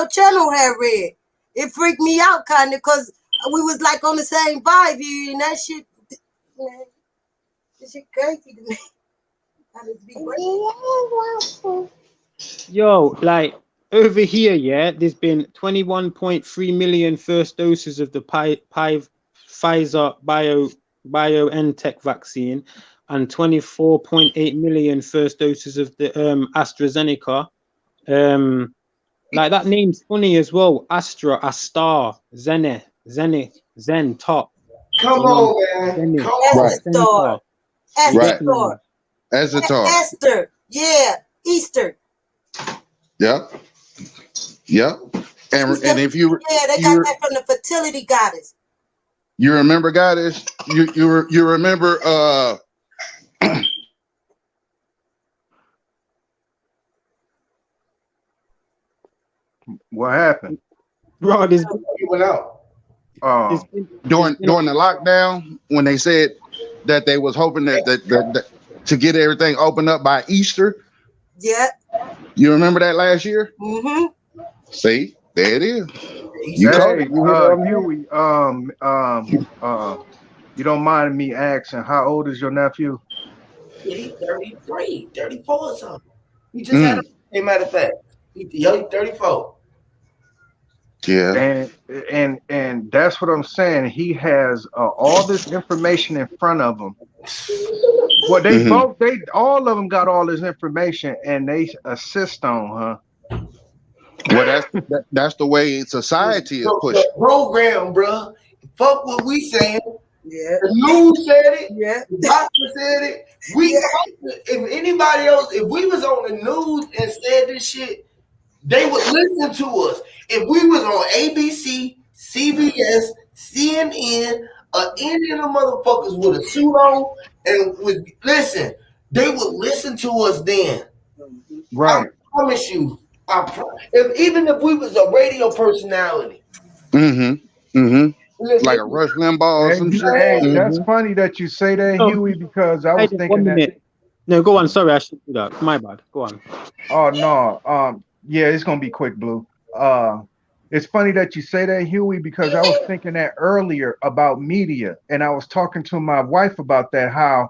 channel had read. It freaked me out kind of because we was like on the same vibe, and that shit, man, this shit crazy to me. Yo, like over here, yeah, there's been 21.3 million first doses of the Pfizer BioNTech vaccine and 24.8 million first doses of the AstraZeneca. Like that name's funny as well. Astra, Zen, Top. Come on, man. Come on. Esther. Yeah. Easter. Yep. And if you they got that from the fertility goddess. You remember goddess? You remember what happened? Bro, this went out. During the lockdown when they said that they was hoping that to get everything opened up by Easter. Yeah. You remember that last year? Mm-hmm. See, there it is. You don't mind me asking, how old is your nephew? He's 33, 34 or something. He just had a matter of fact. He's 34. Yeah. And that's what I'm saying. He has all this information in front of him. Well, all of them got all this information and they assist on, huh? Well, that's the way society is pushing. The program, bro. Fuck what we saying. Yeah. The news said it. Yeah. The doctor said it. If anybody else, if we was on the news and said this shit, they would listen to us. If we was on ABC, CBS, CNN, or any of the motherfuckers with a suit on and would listen, they would listen to us then. Right. I promise you. Even if we was a radio personality, Like a Rush Limbaugh or some shit. Hey, that's Mhm. funny that you say that, No, Huey, because I was hide it thinking 1 that. minute. No, go on. Sorry, I should do that. My bad. Go on. Oh no, yeah, it's gonna be quick, Blue. Uh, it's funny that you say that, Huey, because I was thinking that earlier about media, and I was talking to my wife about that. How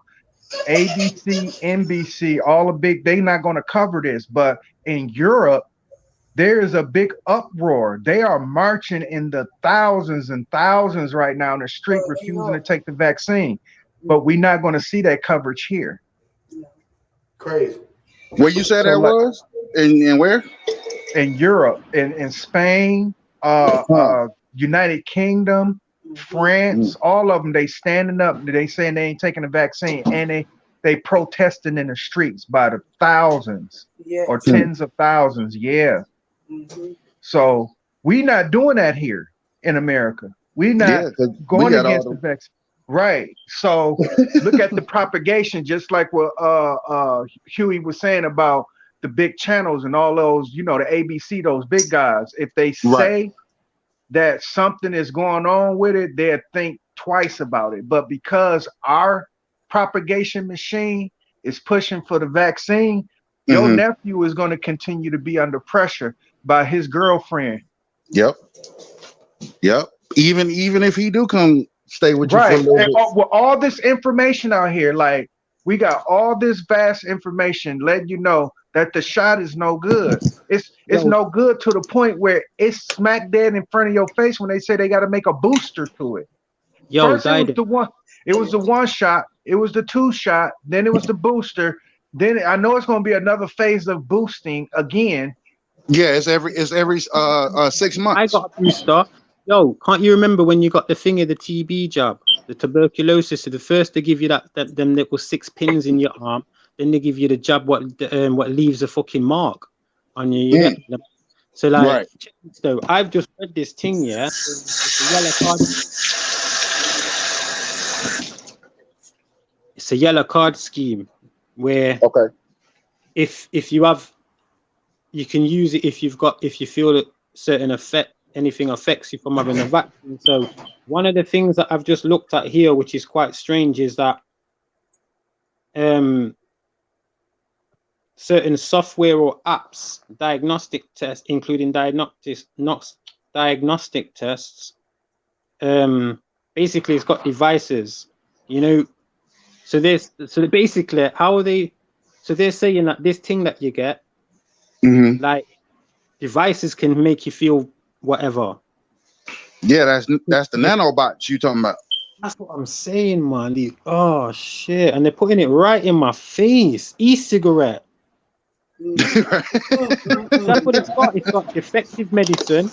ABC, NBC, all the big, they not gonna cover this, but in Europe, there is a big uproar. They are marching in the thousands and thousands right now in the street, refusing to take the vaccine. But we're not gonna see that coverage here. crazy. Where you said So that like was? And where? in Europe, in Spain, Huh. United Kingdom, Mm. France, all of them, they standing up. They saying they ain't taking the vaccine, and they protesting in the streets by the thousands or Yes. Hmm. tens of thousands. Yeah. Mm-hmm. So we not doing that here in America. We not Yeah, because we going got all against the vaccine. Right. So look at the propagation, just like what Huey was saying about the big channels and all those, the ABC, those big guys. If they right. say that something is going on with it, they'll think twice about it. But because our propagation machine is pushing for the vaccine, your Mm-hmm. nephew is going to continue to be under pressure by his girlfriend. Yep. Yep. Even if he do come stay with you for a Right. little And bit. with all this information out here, like we got all this vast information letting you know that the shot is no good. It's Yo, no good to the point where it's smack dead in front of your face when they say they got to make a booster to it. yo, First died. it was the one shot, it was the two shot, then it was the booster. Then I know it's gonna be another phase of boosting again. Yeah, it's every 6 I months. got a booster. Yo, can't you remember when you got the thing of the TB jab, the tuberculosis? So the first they give you that them little 6 pins in your arm, then they give you the jab what leaves a fucking mark on you. You Mm, get them. So like, right. check this though. I've just read this thing. Yeah, it's a yellow card. It's a yellow card scheme where Okay. if you have, you can use it if you feel that certain anything affects you from having a vaccine. So one of the things that I've just looked at here, which is quite strange, is that certain software or apps, diagnostic tests, including diagnostic tests, basically it's got devices, so basically how are they, so they're saying that this thing that you get, Mm-hmm. like, devices can make you feel whatever. Yeah, that's the nanobots you talking about. That's what I'm saying, man. Oh shit! And they're putting it right in my face. E-cigarette. That's what it's got. It's got effective medicine.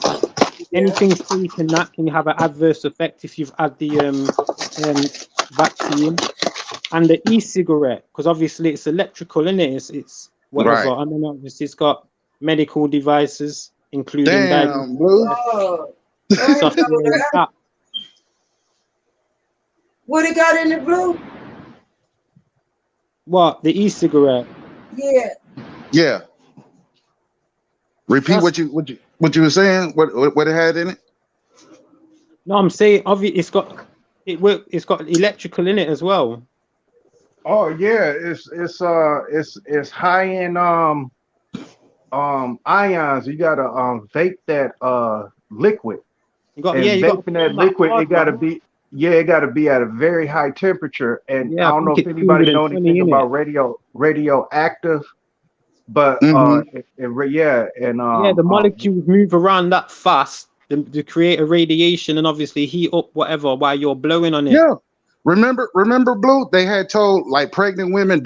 Anything taken that can have an adverse effect if you've had the vaccine. And the e-cigarette, because obviously it's electrical, isn't it? It's whatever. Right. And then obviously it's got medical devices, including Damn, Blue. software and app. What it got in the blue? What, the e-cigarette? Yeah. Yeah. Repeat what you were saying. What it had in it? No, I'm saying obviously it's got electrical in it as well. Oh yeah, it's high in ions. You gotta vape that liquid. Vaping that liquid, it gotta be at a very high temperature. And I I don't know think if it's anybody know 220 anything in about it. radioactive, but Mm-hmm. The molecules move around that fast to create a radiation and obviously heat up whatever while you're blowing on it. Yeah. Remember, Blue? They had told like pregnant women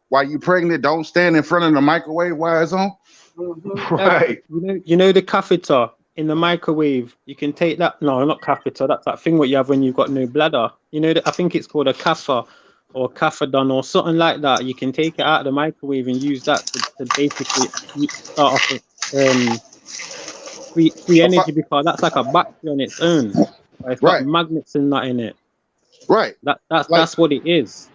while you pregnant, don't stand in front of the microwave while it's on. Right. You know the catheter in the microwave. You can take that. No, not catheter. That's that thing what you have when you've got no bladder. I think it's called a catheter or cathedon or something like that. You can take it out of the microwave and use that to basically start off free energy, because that's like a battery on its own. It's got Right. magnets and that in it. Right. That's what it is.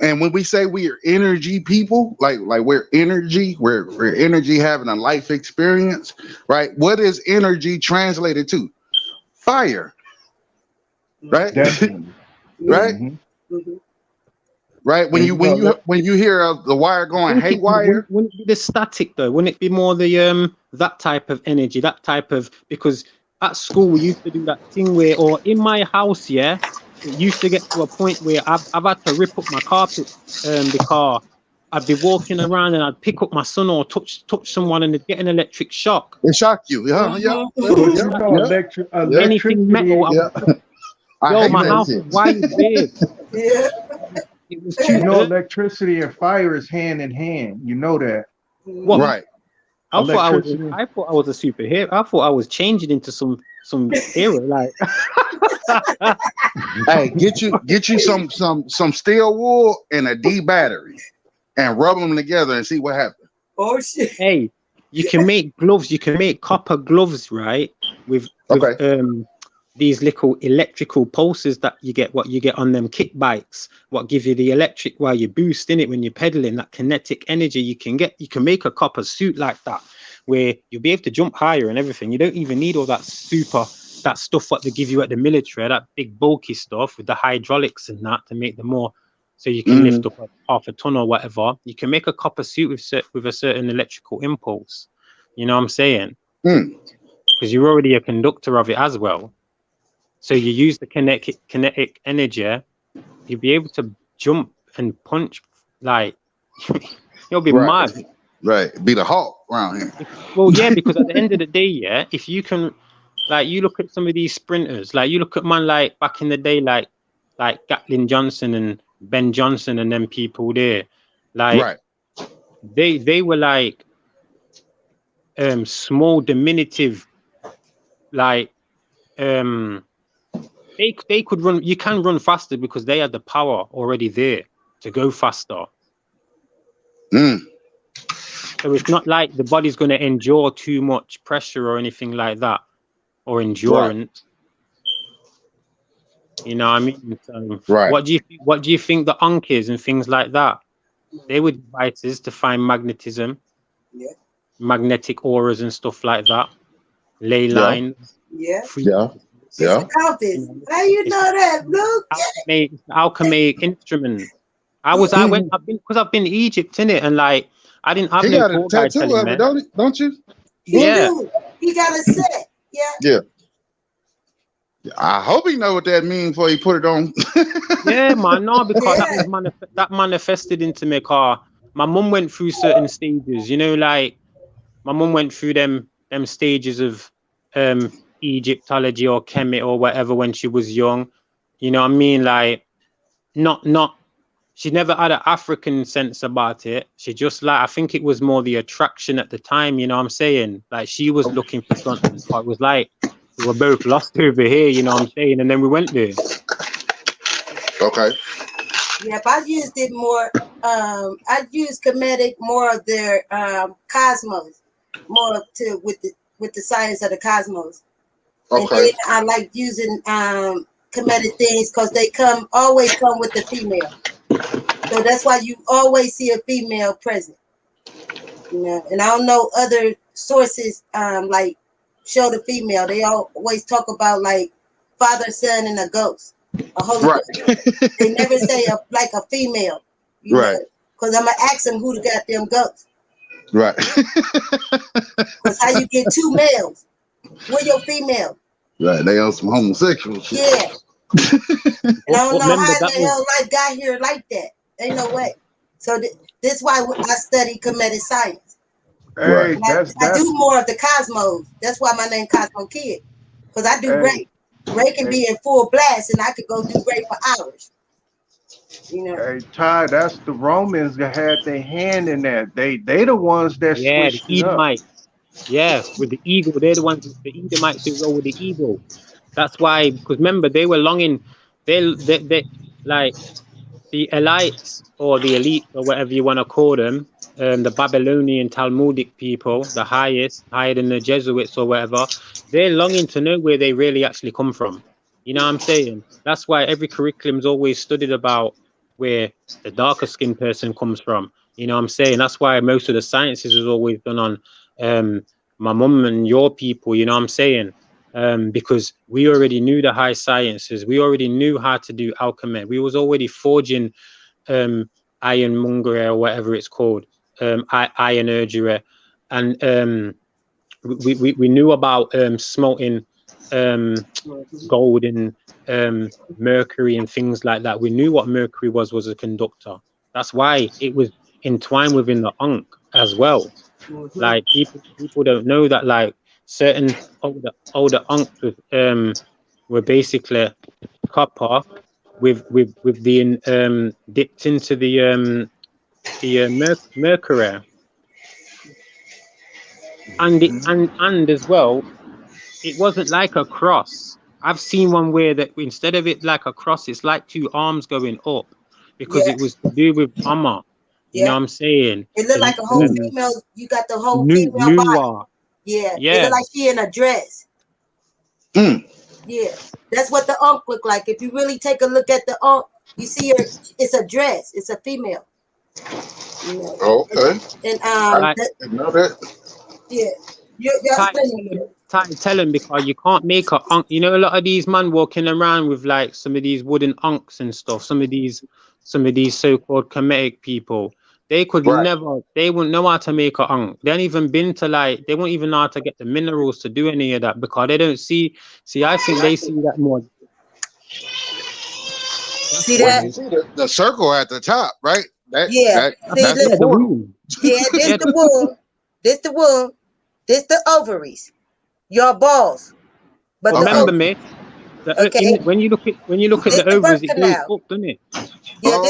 And when we say we are energy people, like we're energy, we're energy having a life experience, right? What is energy translated to? Fire, right? Definitely. Right? Mhm. Right? When And you you know, when you hear of the wire going haywire, Wouldn't it be the static though? Wouldn't it be more the that type of energy, that type of, because at school we used to do that thing where, or in my house, yeah, it used to get to a point where I've had to rip up my carpet because I'd be walking around and I'd pick up my son or touch someone and they'd get an electric shock. it shock you. Yeah, yeah, but yeah, you know, yeah, yeah, Anything metal, electricity. I yeah. would, I yo, hate my that house shit. was wired weird. Yeah. It was You too know, dirty. electricity and fire is hand in hand. You know that. What? Right. Electricity. I thought I was a superhero. I thought I was changing into some hero. Like, Hey, get you some steel wool and a D battery and rub them together and see what happens. Oh shit. hey, you can make gloves. You can make copper gloves, right? With Okay. these little electrical pulses that you get. What you get on them kick bikes. What give you the electric while you're boosting it when you're pedaling. That kinetic energy you can get. You can make a copper suit like that, where you'll be able to jump higher and everything. You don't even need all that stuff what they give you at the military, that big bulky stuff with the hydraulics and that to make them more, so you can lift up half a ton or whatever. You can make a copper suit with a certain electrical impulse. You know what I'm saying? Because you're already a conductor of it as well. So you use the kinetic energy, you'll be able to jump and punch like you'll be Right. mad. Right. Be the Hulk around here. Well, yeah, because at the end of the day, yeah, if you can, like, you look at some of these sprinters, like you look at man like back in the day, like Gatlin Johnson and Ben Johnson and them people there, like Right. they were like small, diminutive, like they could run. You can run faster because they had the power already there to go faster. So it's not like the body's going to endure too much pressure or anything like that, or endurance. You know what I mean? So Right. what do you think the Unkis and things like that? They were devices to find magnetism, magnetic auras and stuff like that, ley lines. Yeah. Yeah. Yeah. Compass. How you know that, Luke? It's an alchemic instrument. I've been to Egypt, innit? And like I didn't have He no got a tour guide tattoo telling of me. it, don't you? He Yeah. do. He got a set. Yeah. Yeah. I hope he know what that means before he put it on. Yeah, man, no, because Yeah. that manifested into my car. My mum went through certain stages, you know, like my mum went through them stages of Egyptology or Kemet or whatever when she was young. You know what I mean? Like not she never had an African sense about it. She just like, I think it was more the attraction at the time, you know what I'm saying? Like she was looking for something, but it was like we were both lost over here, you know what I'm saying? And then we went there. Okay. Yeah, but I used it more. I used Kemetic more of their cosmos, more to with the science of the cosmos. And Okay. then I like using Kemetic things because they always come with the female. So that's why you always see a female present. You know, and I don't know other sources like show the female. They always talk about like Father, Son, and a ghost. A holy ghost. They never say like a female. Right. Because I'm gonna ask them who the goddamn ghost. Right. Because how you get two males? Where your female? Right. They on some homosexual shit. Yeah. And I don't know Remember, how that the hell life got here like that. Ain't no way. So this is why I study Kemetic science. Hey, And I do more of the cosmos. That's why my name Cosmo Kid. Because I do Ray. Ray can be in full blast and I could go do Ray for hours. You know. Hey, Ty, that's the Romans that had their hand in that. They the ones that switched the it up. Edomites. Yeah, with the eagle. They're the ones, the Edomites who roll with the eagle. That's why, because remember, they were longing, they like the elites or the elite or whatever you want to call them, the Babylonian Talmudic people, the highest, higher than the Jesuits or whatever, they're longing to know where they really actually come from. You know what I'm saying? That's why every curriculum's always studied about where the darker skinned person comes from. You know what I'm saying? That's why most of the sciences is always done on my mum and your people, you know what I'm saying? Because we already knew the high sciences. We already knew how to do alchemy. We was already forging ironmongery or whatever it's called, ironergery. And we knew about smelting gold and mercury and things like that. We knew what mercury was a conductor. That's why it was entwined within the Ankh as well. Like people don't know that like certain older Ankhs were basically copper with the dipped into the mercury. And as well, it wasn't like a cross. I've seen one where that instead of it like a cross, it's like two arms going up because Yeah, it was to do with Amma. You know yeah. what I'm saying? It looked like a whole female. You got the whole female body. Yeah, it looked like she in a dress. Yeah, that's what the Ankh look like. If you really take a look at the Ankh, you see her. It's a dress. It's a female. You know. Okay. And Like, I know that. yeah, you're tell them because you can't make a Ankh. You know, a lot of these man walking around with like some of these wooden Ankhs and stuff. Some of these so-called Kemetic people. They could never. They wouldn't know how to make a Ankh. They ain't even been to like. They won't even know how to get the minerals to do any of that because they don't see. See, I think they see that more. See that? You see the circle at the top, right? That's the womb. Yeah, this the womb. This the womb. This the ovaries. Your balls. But remember me. When you look at the ovaries, it goes up, doesn't it? Yeah,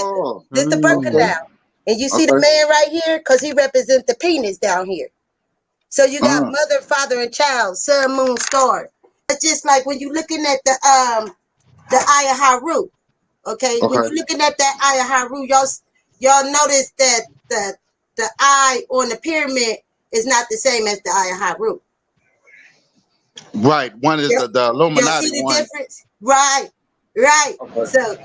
this the birth canal. And you see the man right here because he represents the penis down here. So you got mother, father, and child, sun, moon, star. It's just like when you're looking at the Aya Haru. Okay, when you're looking at that Aya Haru, y'all notice that the eye on the pyramid is not the same as the Aya Haru. Right, one is the Illuminati y'all see the one. difference? Right. Okay. So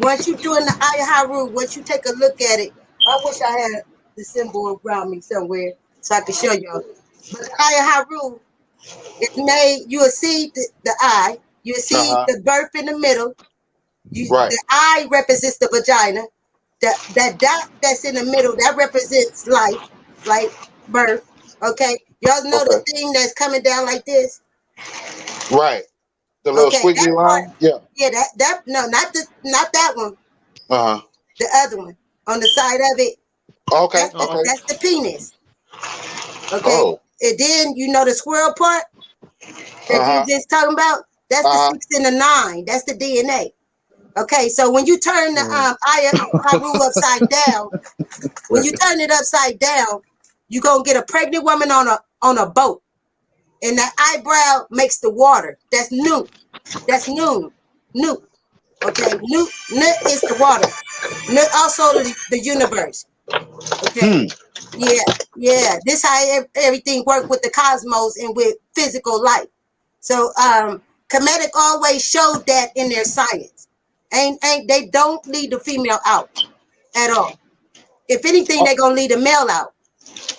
once you're doing the Aya Haru, once you take a look at it, I wish I had the symbol around me somewhere so I could show y'all. But the Aya Haru, it's made. You will see the eye. You will see the birth in the middle. The eye represents the vagina. That dot that's in the middle that represents life, like birth. Okay, y'all know the thing that's coming down like this. Right. The little squiggly line? Yeah, that no, not that one. The other one on the side of it. That's the penis. Okay. And then you know the squirrel part that you just talking about? That's the 6 and the 9. That's the DNA. Okay, so when you turn the Aya Haru upside down, when you turn it upside down, you're gonna get a pregnant woman on a boat. And the eyebrow makes the water. That's Nut. That's Nut. Okay, Nut is the water. Nut also the universe. Okay. Yeah. This how everything works with the cosmos and with physical life. So Kemetic always showed that in their science. Ain't they don't leave the female out at all. If anything, they're gonna leave the male out.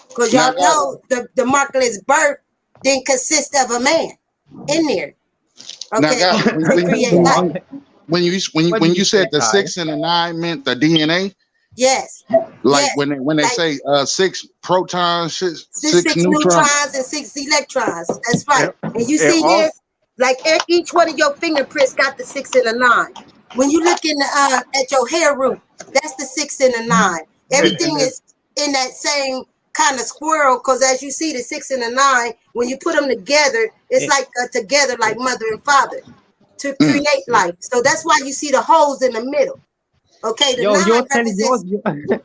Because y'all know the markerless birth didn't consist of a man in there. Okay. Now, when you said the 6 and the 9 meant the DNA? Yes. Like when they say 6 protons, 6 neutrons and 6 electrons. That's right. And you see here, like each one of your fingerprints got the 6 and the 9. When you look at your hair root, that's the 6 and the 9. Everything is in that same kind of squirrel, because as you see the 6 and the 9, when you put them together, it's like together like mother and father to create life. So that's why you see the holes in the middle. Okay, the 9 represents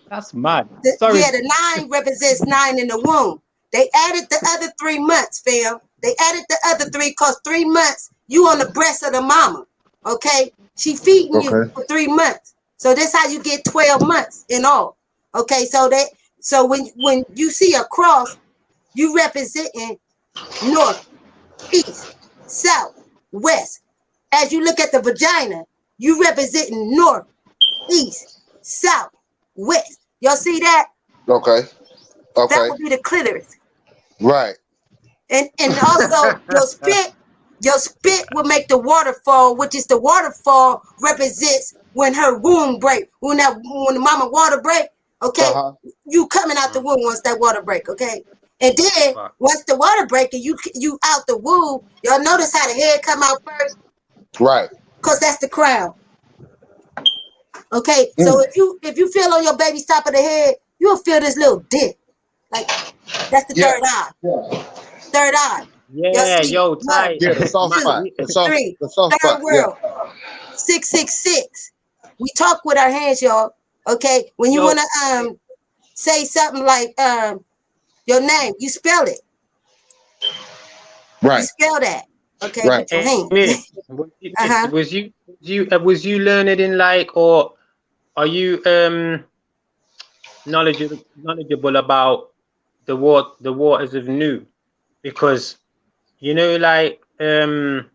that's mad. The 9 represents 9 in the womb. They added the other 3 months, fam. They added the other 3 because 3 months you on the breast of the mama. Okay, she feeding you for 3 months. So that's how you get 12 months in all. Okay, so when you see a cross, you representing north, east, south, west. As you look at the vagina, you representing north, east, south, west. Y'all see that? Okay. That Okay. would be the clitoris. Right. And also your spit will make the waterfall, which is the waterfall represents when her womb break. When the mama water break, okay, you coming out the womb once that water break, okay? And then once the water break and you out the womb, y'all notice how the head come out first? Right. Because that's the crown. Okay, so if you feel on your baby's top of the head, you'll feel this little dip. Like that's the third eye. Third eye. Yeah, yo, tight. Yeah, the soft spot. The soft Third spot. world. 666. We talk with our hands, y'all. Okay. When you wanna say something like your name, you spell it. Right. You spell that. Okay, Right. with your hand. Was you learned in like, or are you knowledgeable about the waters of Nu? Because you know, like in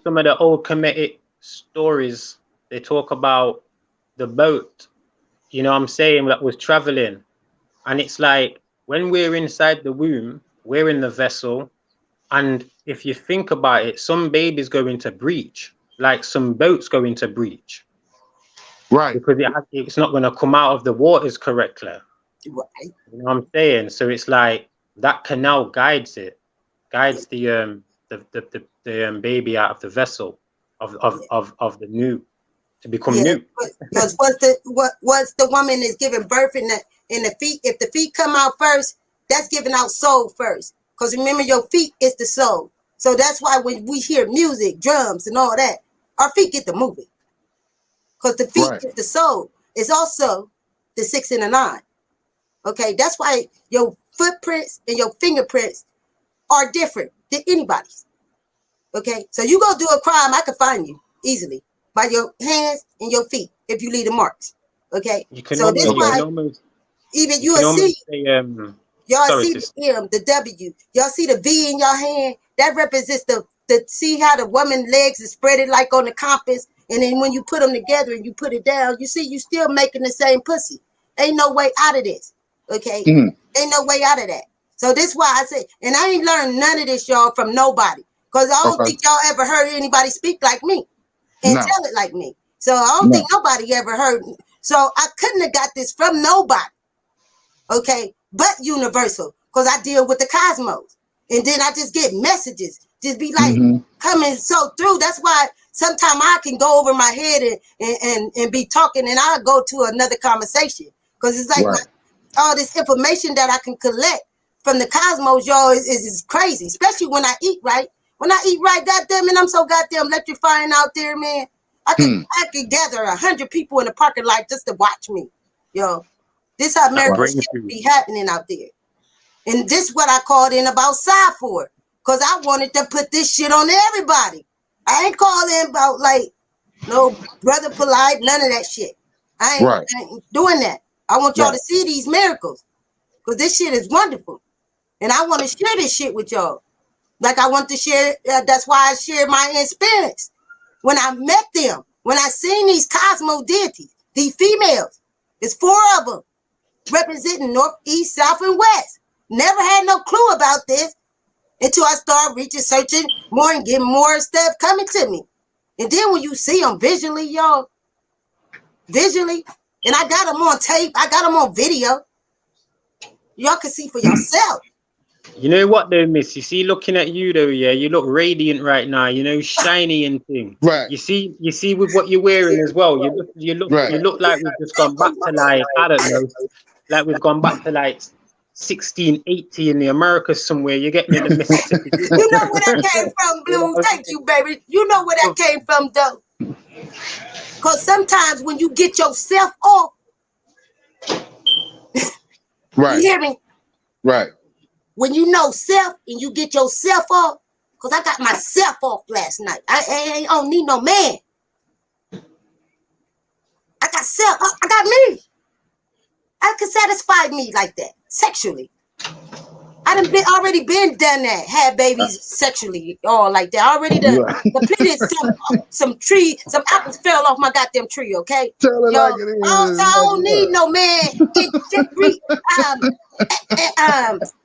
some of the old Kemetic stories, they talk about the boat, you know what I'm saying, that was traveling. And it's like when we're inside the womb, we're in the vessel. And if you think about it, some babies go into breach, like some boats go into breach. Right. Because it's not going to come out of the waters correctly. Right. You know what I'm saying? So it's like that canal guides the baby out of the vessel of the Nu to become Nu. Because once the woman is giving birth in the feet, if the feet come out first, that's giving out soul first. Because remember, your feet is the soul. So that's why when we hear music, drums, and all that, our feet get to moving. Because the feet is the soul. It's also the 6 and the 9. Okay, that's why your footprints and your fingerprints are different than anybody's. Okay, so you go do a crime, I can find you easily by your hands and your feet if you leave the marks. Okay, so this why even you will see. Y'all see the M, the W. Y'all see the V in your hand. That represents the see how the woman legs is spread like on the compass. And then when you put them together and you put it down, you see you still making the same pussy. Ain't no way out of this. Okay? Ain't no way out of that. So this why I say, and I ain't learned none of this, y'all, from nobody. Because I don't think y'all ever heard anybody speak like me and tell it like me. So I don't think nobody ever heard me. So I couldn't have got this from nobody. Okay, but universal, because I deal with the cosmos. And then I just get messages. Just be like coming so through. That's why sometimes I can go over my head and be talking and I'll go to another conversation. Because it's like all this information that I can collect from the cosmos, y'all, is crazy. Especially when I eat right. When I eat right, goddamn it, I'm so goddamn electrifying out there, man. I could gather 100 people in the parking lot just to watch me, yo. This how miracle shit be happening out there. And this is what I called in about side for. Because I wanted to put this shit on everybody. I ain't calling about like no brother polite, none of that shit. I ain't doing that. I want y'all to see these miracles. Because this shit is wonderful. And I want to share this shit with y'all. Like I want to share, that's why I share my experience. When I met them, when I seen these cosmo deities, these females, it's 4 of them. Representing north, east, south, and west. Never had no clue about this until I started searching more and getting more stuff coming to me. And then when you see them visually, y'all, and I got them on tape, I got them on video. Y'all can see for yourself. You know what though, miss? You see, looking at you though, yeah, you look radiant right now. You know, shiny and thing. Right. You see with what you're wearing as well. You look like we've just gone back to like, I don't know, like we've gone back to like 1680 in the Americas somewhere. You get me in the Mississippi. You know where that came from, Blue? Thank you, baby. You know where that came from, though. Because sometimes when you get yourself off, you hear me? Right. When you know self and you get yourself off, because I got myself off last night. I don't need no man. I got self. I got me. I can satisfy me like that sexually. I already been done that. Had babies sexually, all like that. Already done. Completed some tree, some apples fell off my goddamn tree. Okay, Tell it yo, like it is. I don't need no man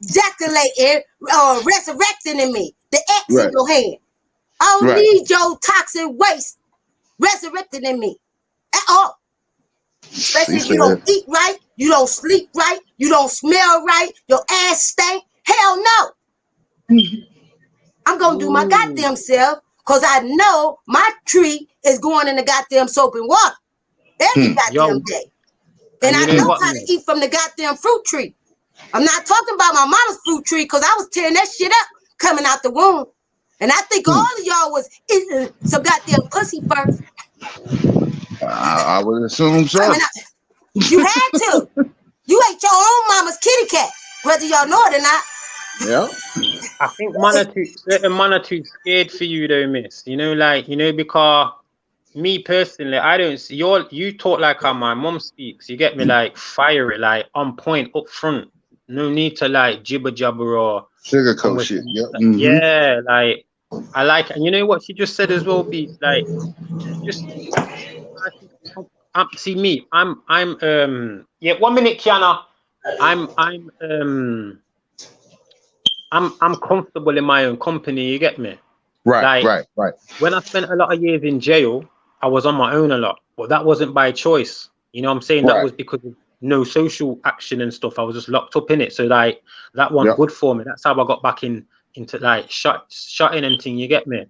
ejaculating or resurrecting in me. The X in your hand. I don't need your toxic waste resurrecting in me at all. Especially if you don't eat right, you don't sleep right, you don't smell right, your ass stink. Hell no. I'm gonna do my goddamn self because I know my tree is going in the goddamn soap and water every goddamn day. And I know how to eat from the goddamn fruit tree. I'm not talking about my mama's fruit tree because I was tearing that shit up coming out the womb. And I think all of y'all was eating some goddamn pussy first. I would assume so. You had to. You ate your own mama's kitty cat, whether y'all know it or not. Yeah. I think certain man are too scared for you though, miss. You know, like, you know, because me personally, I don't see you talk like how my mom speaks. You get me, like fiery, like on point, up front. No need to like jibber jabber or sugarcoat shit. Yep. Yeah, like I like, and you know what she just said as well, be like just see me. I'm 1 minute, Kiana. I'm comfortable in my own company, you get me? Right, like, right. When I spent a lot of years in jail, I was on my own a lot, but that wasn't by choice. You know what I'm saying? That was because of no social action and stuff. I was just locked up in it. So like that wasn't good for me. That's how I got back into like shutting and thing, you get me?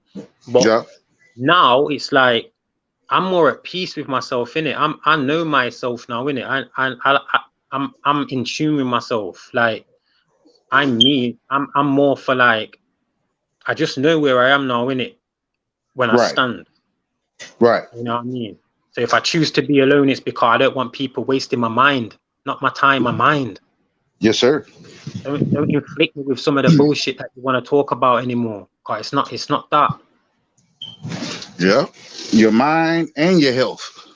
But now it's like I'm more at peace with myself in it. I know myself now in it. I'm in tune with myself. Like I'm me. I'm more for like I just know where I am now in it when I stand. Right. You know what I mean? So if I choose to be alone, it's because I don't want people wasting my mind, not my time, my mind. Yes, sir. Don't inflict me with some of the bullshit that you want to talk about anymore. Cause it's not that. Yeah. Your mind and your health.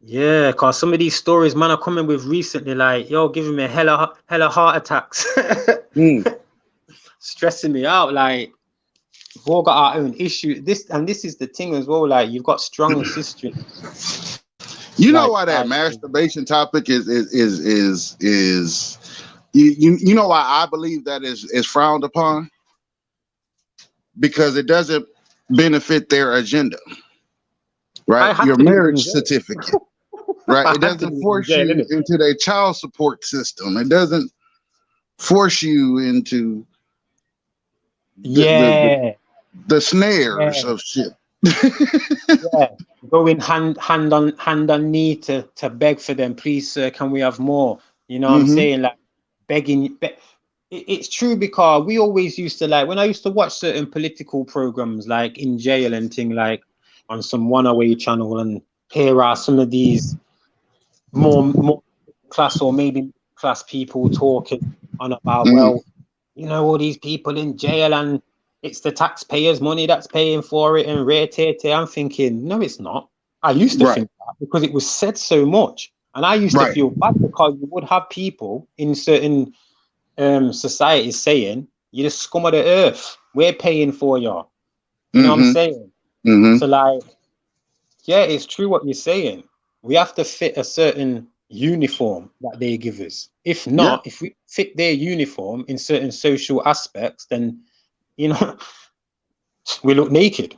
Yeah, cause some of these stories man are coming with recently, like, yo, giving me hella heart attacks. Stressing me out, like we've all got our own issue. This is the thing as well, like you've got strong sisters. You know why that masturbation topic is you know why I believe that is frowned upon? Because it doesn't benefit their agenda. Right? Your marriage certificate. Right? It doesn't force you into their child support system. It doesn't force you into the snares of shit. Going hand on knee to beg for them, please sir, can we have more? You know what I'm saying? Like begging. It's true, because we always used to, like when I used to watch certain political programs like in jail and thing, like on some one-away channel, and here are some of these more class or maybe class people talking on about, well, you know, all these people in jail and it's the taxpayers' money that's paying for it and I'm thinking, no, it's not. I used to think that because it was said so much. And I used to feel bad because you would have people in certain societies saying, you're the scum of the earth. We're paying for you. You know what I'm saying? So like, yeah, it's true what you're saying. We have to fit a certain uniform that they give us. If not, if we fit their uniform in certain social aspects, then, you know, we look naked.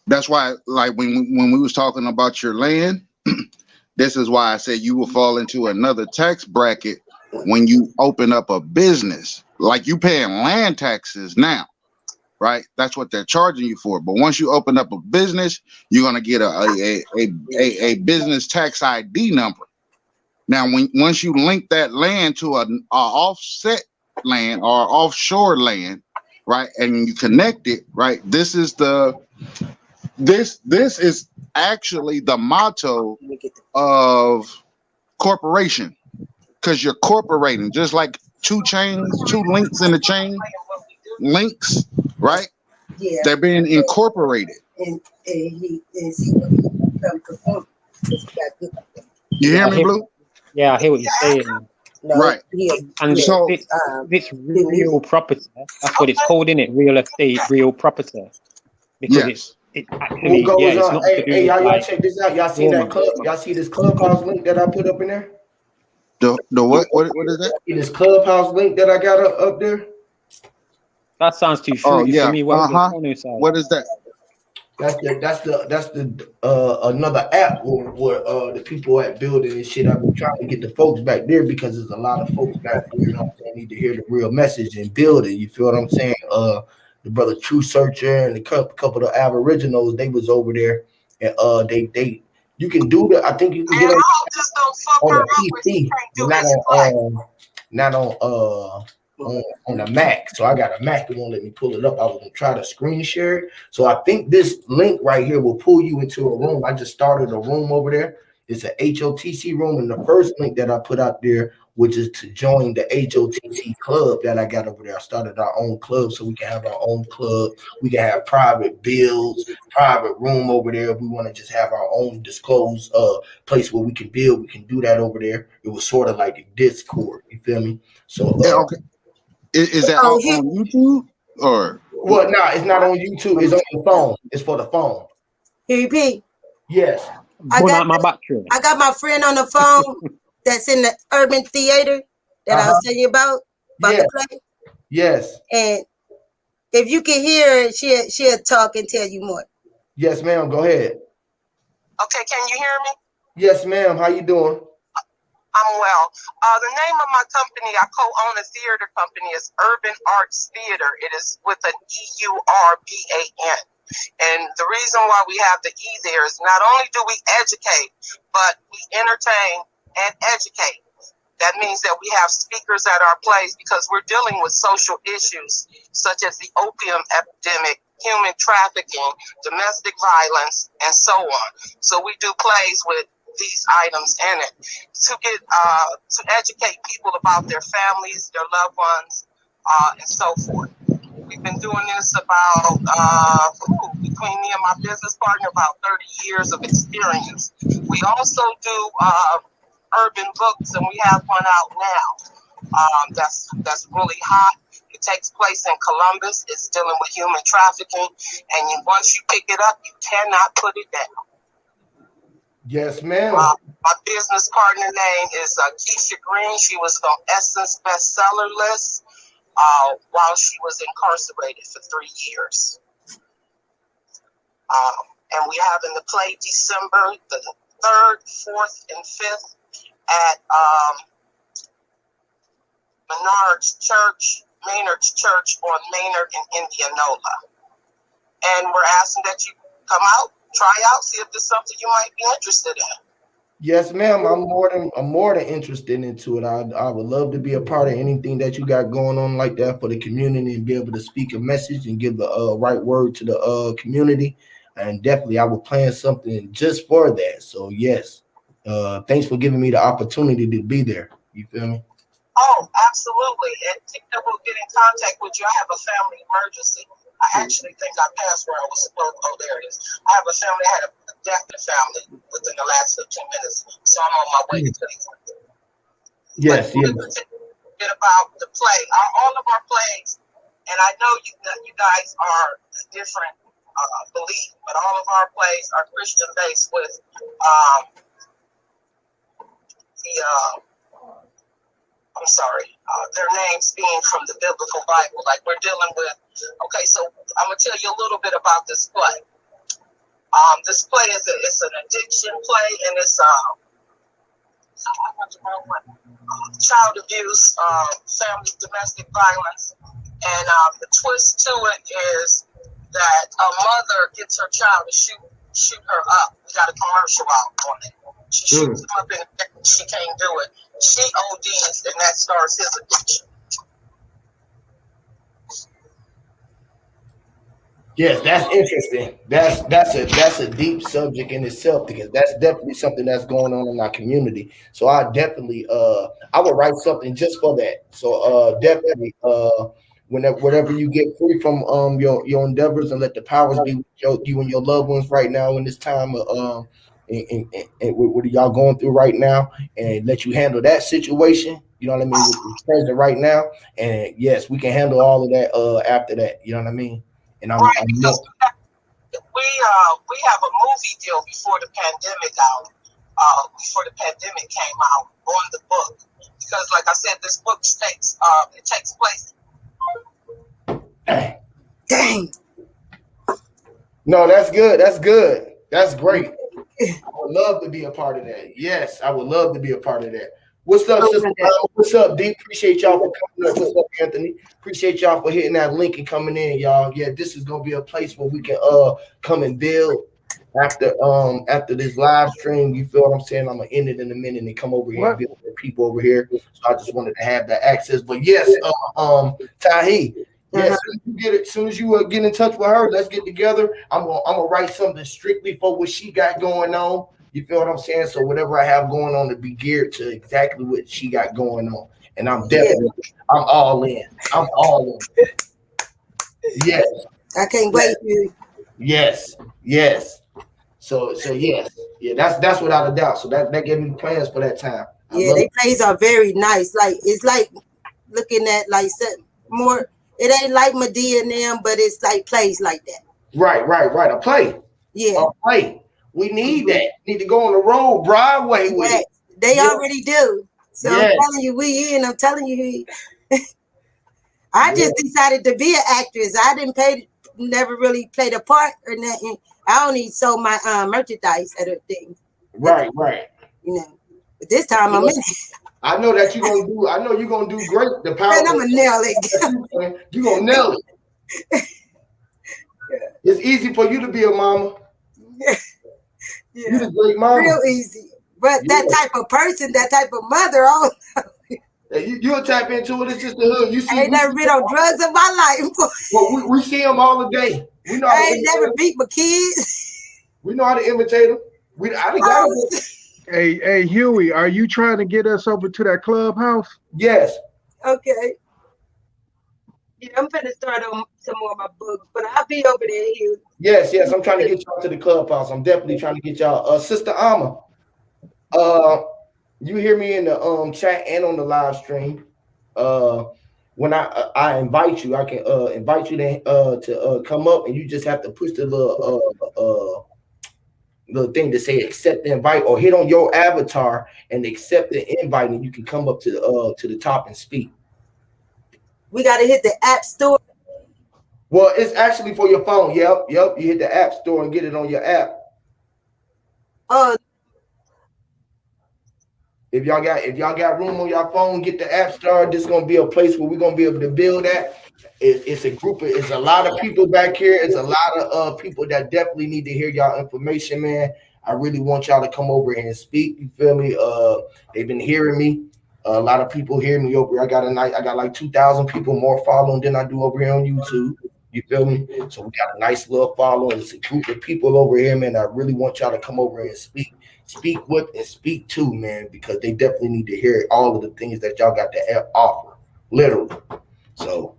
That's why, like when we was talking about your land, this is why I said you will fall into another tax bracket when you open up a business. Like you paying land taxes now, right? That's what they're charging you for. But once you open up a business, you're gonna get a business tax ID number. Now, once you link that land to a offset land or offshore land, right, and you connect it, right, this is actually the motto of corporation, because you're corporating, just like two links in the chain, links, right? Yeah. They're being incorporated. And he see what he perform. You hear me, Blue? Yeah, I hear what you're saying. No, Right. And So this real property, that's what it's called, in it? Real estate, real property. Because yes. it What actually, yeah, goes it's on? not to Hey, do hey, with y'all like check this out. Y'all see that romance. club? Y'all see this clubhouse link that I put up in there? The what is that? See this clubhouse link that I got up there? That sounds too Oh fruity for yeah. me. What is the Uh-huh. porno side? What is that? That's the another app where the people at building and shit. I've been trying to get the folks back there because there's a lot of folks back there. You know what I'm saying? Need to hear the real message and build it. You feel what I'm saying? The brother True Searcher and a couple of Aboriginals, they was over there, and they you can do the. I think you can get on the PC, but not on the Mac. So I got a Mac. It won't let me pull it up. I was gonna try to screen share it. So I think this link right here will pull you into a room. I just started a room over there. It's a HOTC room, and the first link that I put out there, which is to join the HOTC club that I got over there. I started our own club so we can have our own club. We can have private builds, private room over there. If we want to just have our own disclosed place where we can build, we can do that over there. It was sort of like a Discord. You feel me? So Yeah, okay. Is that Oh, on YouTube or well, no, it's not on YouTube. It's on the phone. It's for the phone. P. Yes. Burn out my battery. I got my friend on the phone that's in the urban theater that I was telling you about Yes. the play. Yes. And if you can hear her, she'll talk and tell you more. Yes, ma'am. Go ahead. Okay, can you hear me? Yes, ma'am. How you doing? I'm well. The name of my company, I co-own a theater company, is Urban Arts Theater. It is with an EURBAN. And the reason why we have the E there is not only do we educate, but we entertain and educate. That means that we have speakers at our plays because we're dealing with social issues such as the opium epidemic, human trafficking, domestic violence, and so on. So we do plays with these items in it to get to educate people about their families, their loved ones, and so forth. We've been doing this about between me and my business partner about 30 years of experience. We also do urban books, and we have one out now that's really hot. It takes place in Columbus. It's dealing with human trafficking, and once you pick it up, you cannot put it down. Yes, ma'am. My business partner name is Keisha Green. She was on Essence bestseller list while she was incarcerated for 3 years. And we have in the play December the 3rd, 4th, and 5th at Maynard's Church on Maynard and Indianola. And we're asking that you come out, try out, see if there's something you might be interested in. Yes, ma'am. I'm more than interested into it. I would love to be a part of anything that you got going on like that for the community and be able to speak a message and give the right word to the community. And definitely, I will plan something just for that. So yes, thanks for giving me the opportunity to be there. You feel me? Oh, absolutely. And we'll get in contact with you. I have a family emergency. I actually think I passed where I was supposed to. Oh, there it is. I have a family. I had a death in the family within the last 15 minutes. So I'm on my way to tell you. Yes, yes. A bit about the play. All of our plays, and I know you guys are different belief, but all of our plays are Christian based with their names being from the biblical Bible. Like we're dealing with, okay, so I'm going to tell you a little bit about this play. This play it's an addiction play, and it's child abuse, family domestic violence. And the twist to it is that a mother gets her child to shoot her up. We got a commercial out on it. She shoots him up and she can't do it. She ODs, and that starts his addiction. Yes, that's interesting. That's a deep subject in itself because that's definitely something that's going on in our community. So I definitely I would write something just for that. So definitely whenever you get free from your endeavors and let the powers be with you and your loved ones right now in this time of and what are y'all going through right now, and let you handle that situation. You know what I mean? With present right now, and yes, we can handle all of that after that. You know what I mean? And Right, because we have a movie deal before the pandemic before the pandemic came out on the book, because like I said, this book takes place. Dang. No, that's good. That's good. That's great. I would love to be a part of that. Yes, I would love to be a part of that. What's up, sister? What's up, D? Appreciate y'all for coming up. What's up, Anthony? Appreciate y'all for hitting that link and coming in, y'all. Yeah, this is gonna be a place where we can come and build after this live stream. You feel what I'm saying? I'm gonna end it in a minute and come over here and build with people over here. So I just wanted to have that access. But yes, Tahi. Yes, as soon as you get in touch with her, let's get together. I'm gonna write something strictly for what she got going on. You feel what I'm saying? So whatever I have going on to be geared to exactly what she got going on. And I'm definitely, I'm all in. I'm all in. Yes. I can't wait. Yes. Yes. So yes. Yeah, that's without a doubt. So that gave me plans for that time. Yeah, they plays are very nice. Like it's like looking at like more. It ain't like Medea and them, but it's like plays like that. Right. A play. Yeah. A play. We need that. Need to go on the road, Broadway with it. They already do. So I'm telling you, we in. I'm telling you, I just decided to be an actress. I didn't never really played a part or nothing. I only sold my merchandise at a thing. Right. You know, but this time I'm in it. I know that you're gonna do. I know you're gonna do great. The power. Man, I'm gonna nail it. You're gonna nail it. It's easy for you to be a mama. You're a great mama. Real easy. But that type of person, that type of mother, you'll tap into it. It's just the hood. You see, I ain't never been on drugs in my life. Well, we see them all the day. We know. I ain't never beat my kids. We know how to imitate them. Hey, Huey, are you trying to get us over to that clubhouse? Yes. Okay. Yeah, I'm gonna start on some more of my books, but I'll be over there, Huey. Yes. I'm trying to get y'all to the clubhouse. I'm definitely trying to get y'all. Sister Alma, you hear me in the chat and on the live stream. When I invite you, I can invite you to come up, and you just have to push the little thing to say accept the invite, or hit on your avatar and accept the invite, and you can come up to the top and speak. We got to hit the app store. Well, it's actually for your phone. Yep. You hit the app store and get it on your app. If y'all got room on your phone, get the app store. This is gonna be a place where we're gonna be able to build that. It's a lot of people back here. It's a lot of people that definitely need to hear y'all information, man. I really want y'all to come over and speak. You feel me? They've been hearing me. A lot of people hear me over here. I got like 2,000 people more following than I do over here on YouTube. You feel me? So we got a nice little following. It's a group of people over here, man. I really want y'all to come over and speak with and speak to, man, because they definitely need to hear all of the things that y'all got to offer, literally. So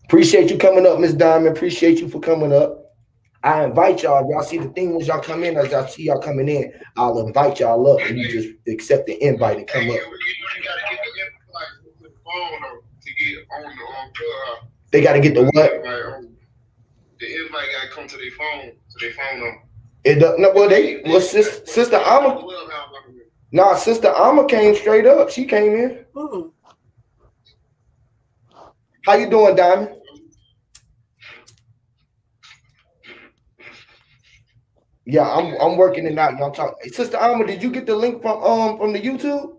appreciate you coming up, Miss Diamond. Appreciate you for coming up. I invite y'all. Y'all see the thing when y'all come in, as y'all see y'all coming in, I'll invite y'all up, and you just accept the invite and come up. They got to get the what? The invite got to come to their phone, number. Sister Alma. Nah, Sister Alma came straight up. She came in. How you doing, Diamond? Yeah, I'm working it out. Y'all talk. Hey, Sister Alma, did you get the link from the YouTube?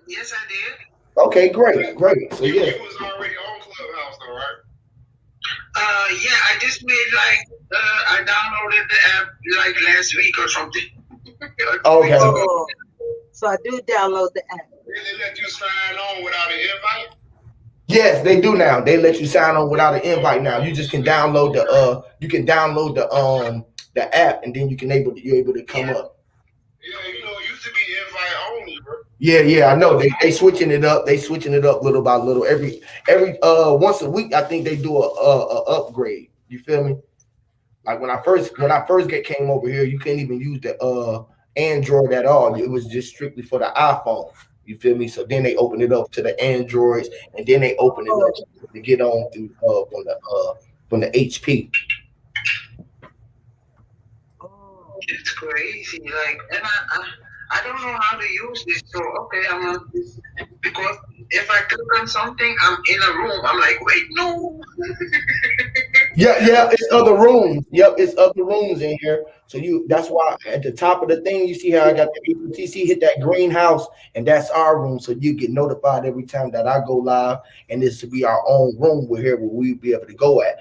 Yes, I did. Okay, great. So you was already on Clubhouse, though, right? Yeah, I just made I downloaded the app like last week or something. Okay. So I do download the app. They let you sign on without an invite? Yes, they do now. They let you sign on without an invite now. You just can download the app, and then you're able to come up. Yeah, it used to be invite only, bro. Yeah, I know. They switching it up. They switching it up little by little. Every once a week, I think they do a upgrade. You feel me? Like when I first came over here, you couldn't even use the Android at all. It was just strictly for the iPhone. You feel me? So then they opened it up to the Androids, and then they opened it up to get on through from the HP. Oh, it's crazy. Like, and I don't know how to use this. So okay, I'm on this because if I click on something, I'm in a room. I'm like, wait, no. Yeah, it's other rooms. Yep, it's other rooms in here. So that's why at the top of the thing, you see how I got the APTC, hit that greenhouse, and that's our room. So you get notified every time that I go live, and this will be our own room where we be able to go at.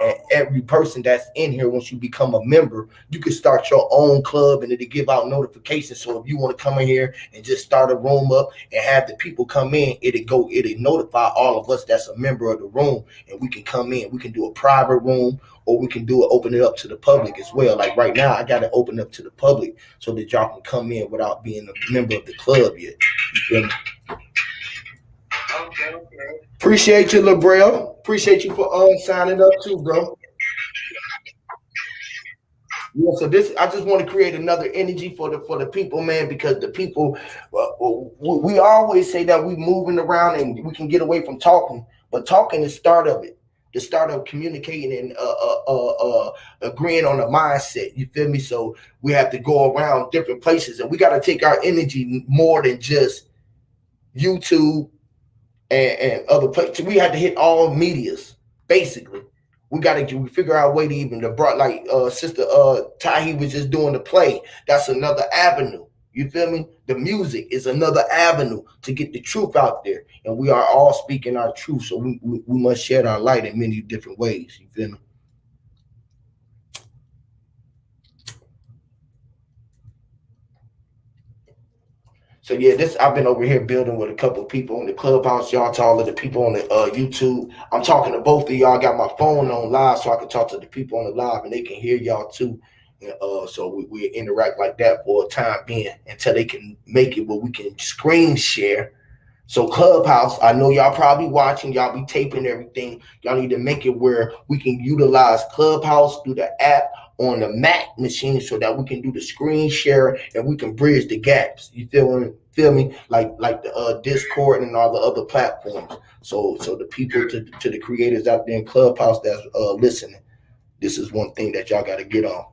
And every person that's in here, once you become a member, you can start your own club, and it'll give out notifications. So if you want to come in here and just start a room up and have the people come in, it'll notify all of us that's a member of the room, and we can come in. We can do a private room, or we can open it up to the public as well. Like right now, I got to open up to the public so that y'all can come in without being a member of the club yet. You feel me? Okay. Appreciate you, LaBrel. Appreciate you for signing up too, bro. Yeah, so I just want to create another energy for the people, man, because the people, we always say that we moving around and we can get away from talking, but talking is start of it. The start of communicating and agreeing on a mindset. You feel me? So we have to go around different places, and we got to take our energy more than just YouTube and other places. We have to hit all medias, basically. We got to figure out a way to even like Sister Tahi was just doing the play. That's another avenue. You feel me? The music is another avenue to get the truth out there. And we are all speaking our truth. So we must shed our light in many different ways. You feel me? So yeah, I've been over here building with a couple of people in the clubhouse. Y'all to all of the people on the YouTube. I'm talking to both of y'all. I got my phone on live so I can talk to the people on the live and they can hear y'all too. And, so we interact like that for a time being until they can make it where we can screen share. So Clubhouse, I know y'all probably watching, y'all be taping everything. Y'all need to make it where we can utilize Clubhouse through the app on the Mac machine so that we can do the screen share and we can bridge the gaps. You feel me? Like the Discord and all the other platforms. So the people to the creators out there in Clubhouse that's listening, this is one thing that y'all got to get on.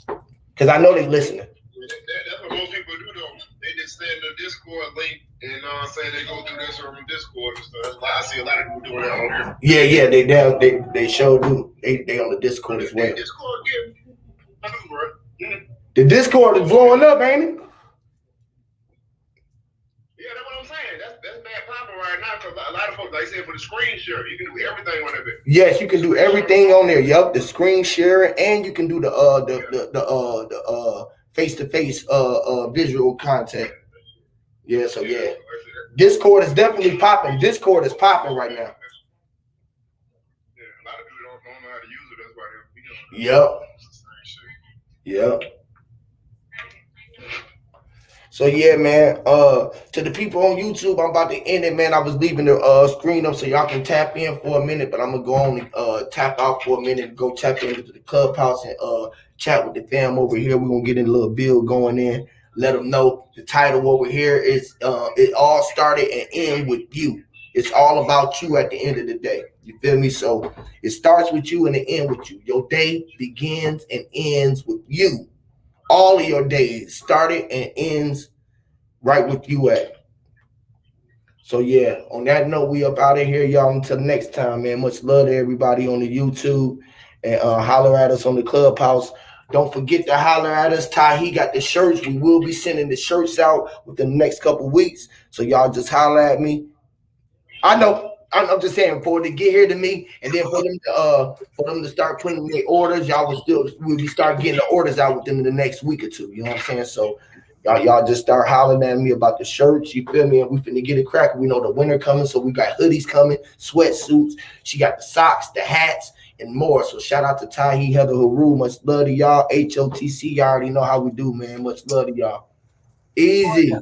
Because I know they listening. That's what most people do though. They just send the Discord link and say they go through this from Discord and stuff. I see a lot of people doing that on here. Yeah, they sure do. They on the Discord as well. Discord, the Discord is blowing up, ain't it? Yeah, that's what I'm saying. That's bad popping right now because a lot of folks, like I said, for the screen share, you can do everything on that bit. Yes, you can do everything on there. Yup, the screen sharing, and you can do the face-to-face visual contact. Yeah, so yeah. Discord is definitely popping. Discord is popping right now. Yeah, a lot of people don't know how to use it. That's why Yep. So yeah, man. To the people on YouTube, I'm about to end it, man. I was leaving the screen up so y'all can tap in for a minute, but I'm gonna go on and tap out for a minute, go tap into the clubhouse and chat with the fam over here. We're gonna get in a little build going in. Let them know the title over here is it all started and end with you. It's all about you at the end of the day. You feel me? So it starts with you and it ends with you. Your day begins and ends with you. All of your days started and ends right with you at. So yeah, on that note, we up out of here, y'all. Until next time, man. Much love to everybody on the YouTube and holler at us on the Clubhouse. Don't forget to holler at us. Tahi got the shirts. We will be sending the shirts out within the next couple weeks. So y'all just holler at me. I know. I'm just saying for it to get here to me, and then for them to start putting their orders, we'll be start getting the orders out within the next week or two. You know what I'm saying? So y'all just start hollering at me about the shirts. You feel me? And we finna get it cracking. We know the winter coming, so we got hoodies coming, sweatsuits. She got the socks, the hats, and more. So shout out to Tahi, Heather, Haru. Much love to y'all. HOTC, y'all already know how we do, man. Much love to y'all. Easy.